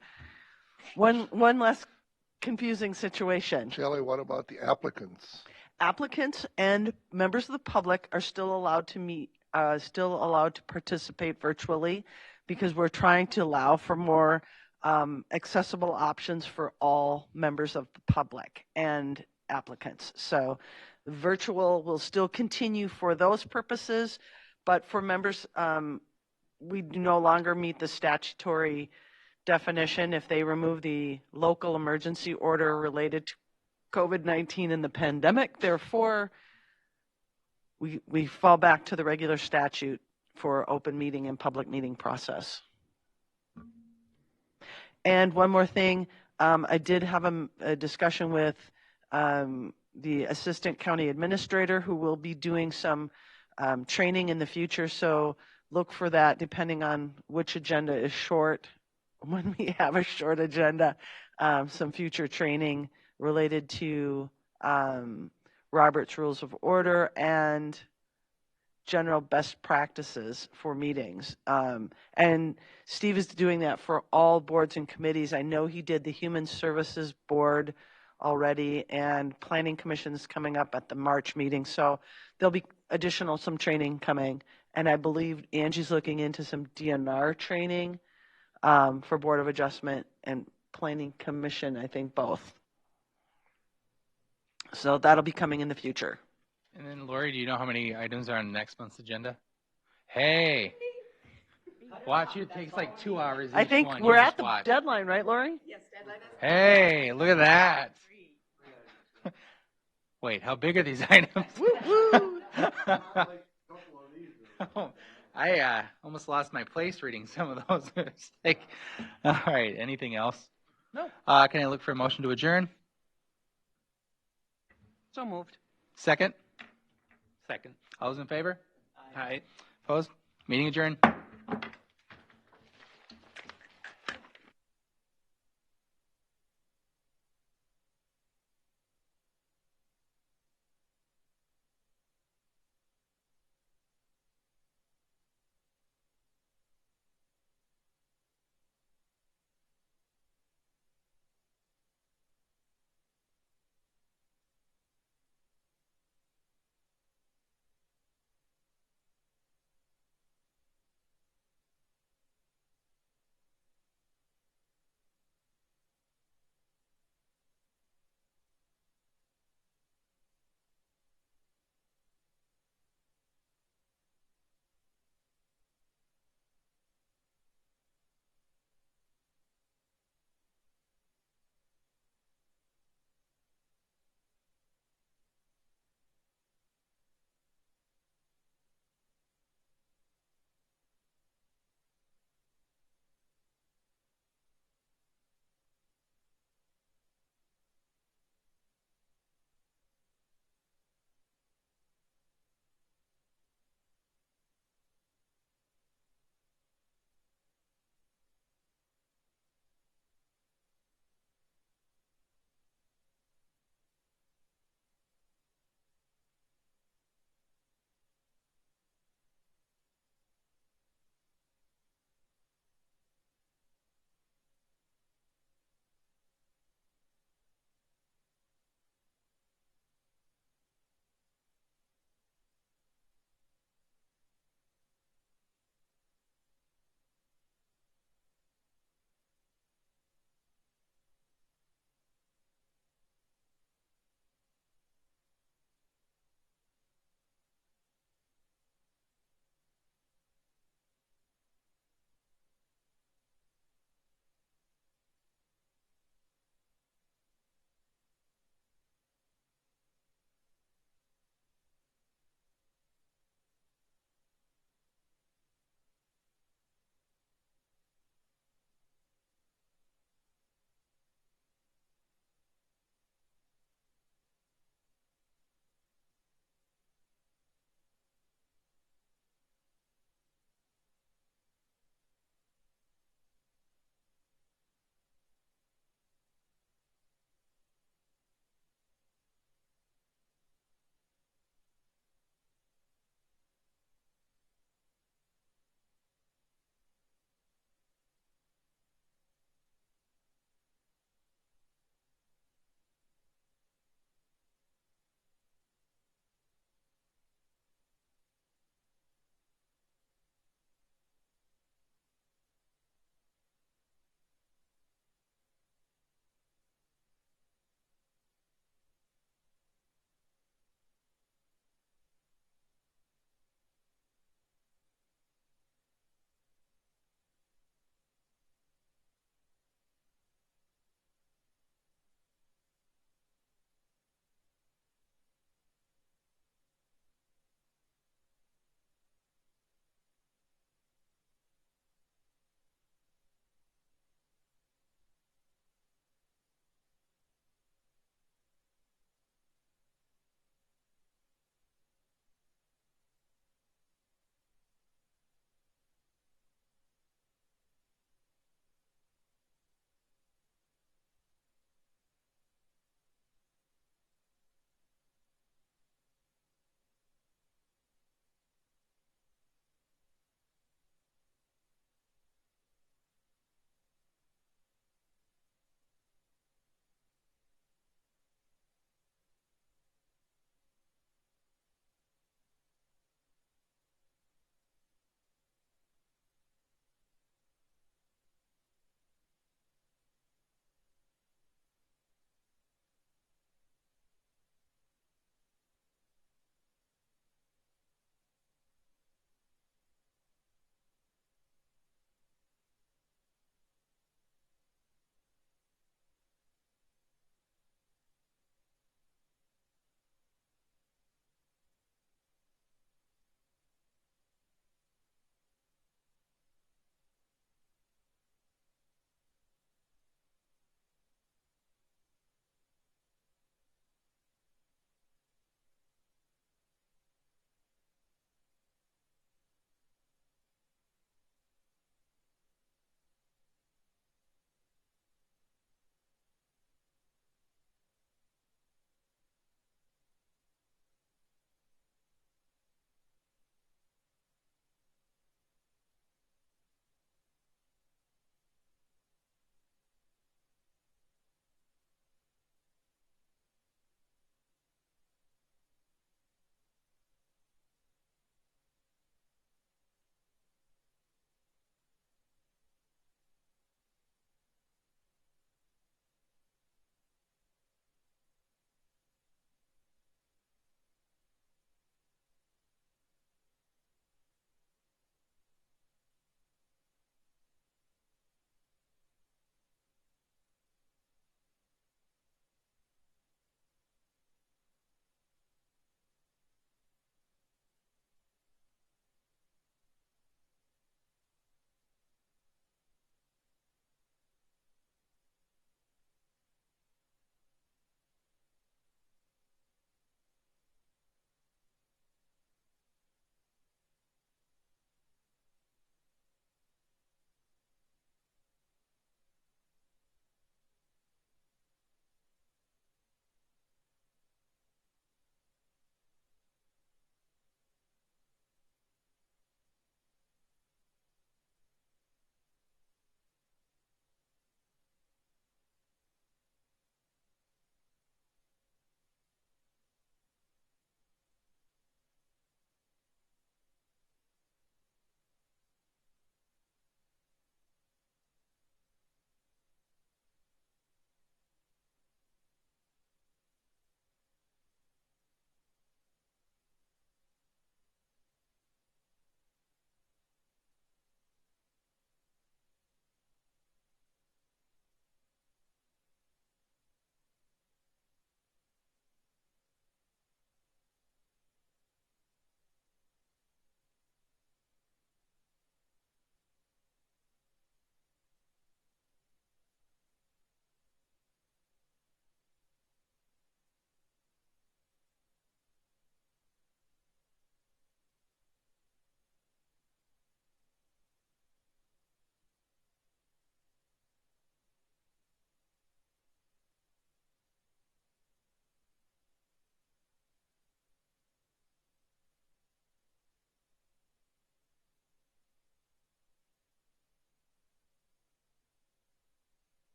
One less confusing situation. Shelley, what about the applicants? Applicants and members of the public are still allowed to meet, still allowed to participate virtually because we're trying to allow for more accessible options for all members of the public and applicants. So virtual will still continue for those purposes, but for members, we no longer meet the statutory definition if they remove the local emergency order related to COVID-19 and the pandemic. Therefore, we fall back to the regular statute for open meeting and public meeting process. And one more thing, I did have a discussion with the Assistant County Administrator who will be doing some training in the future. So look for that depending on which agenda is short. When we have a short agenda, some future training related to Robert's Rules of Order and general best practices for meetings. And Steve is doing that for all boards and committees. I know he did the Human Services Board already, and Planning Commission is coming up at the March meeting. So there'll be some training coming. And I believe Angie's looking into some DNR training for Board of Adjustment and Planning Commission, I think both. So that'll be coming in the future. And then, Lori, do you know how many items are on next month's agenda? Hey, watch, it takes like 2 hours. I think one. we're You at just the watch. deadline, right, Lori? Yes, deadline is. Hey, look at that. Wait, how big are these items? Oh, I almost lost my place reading some of those. It's like, all right, anything else? No. Can I look for a motion to adjourn? So moved. Second? Second. All those in favor? Aye. Opposed? Meeting adjourned.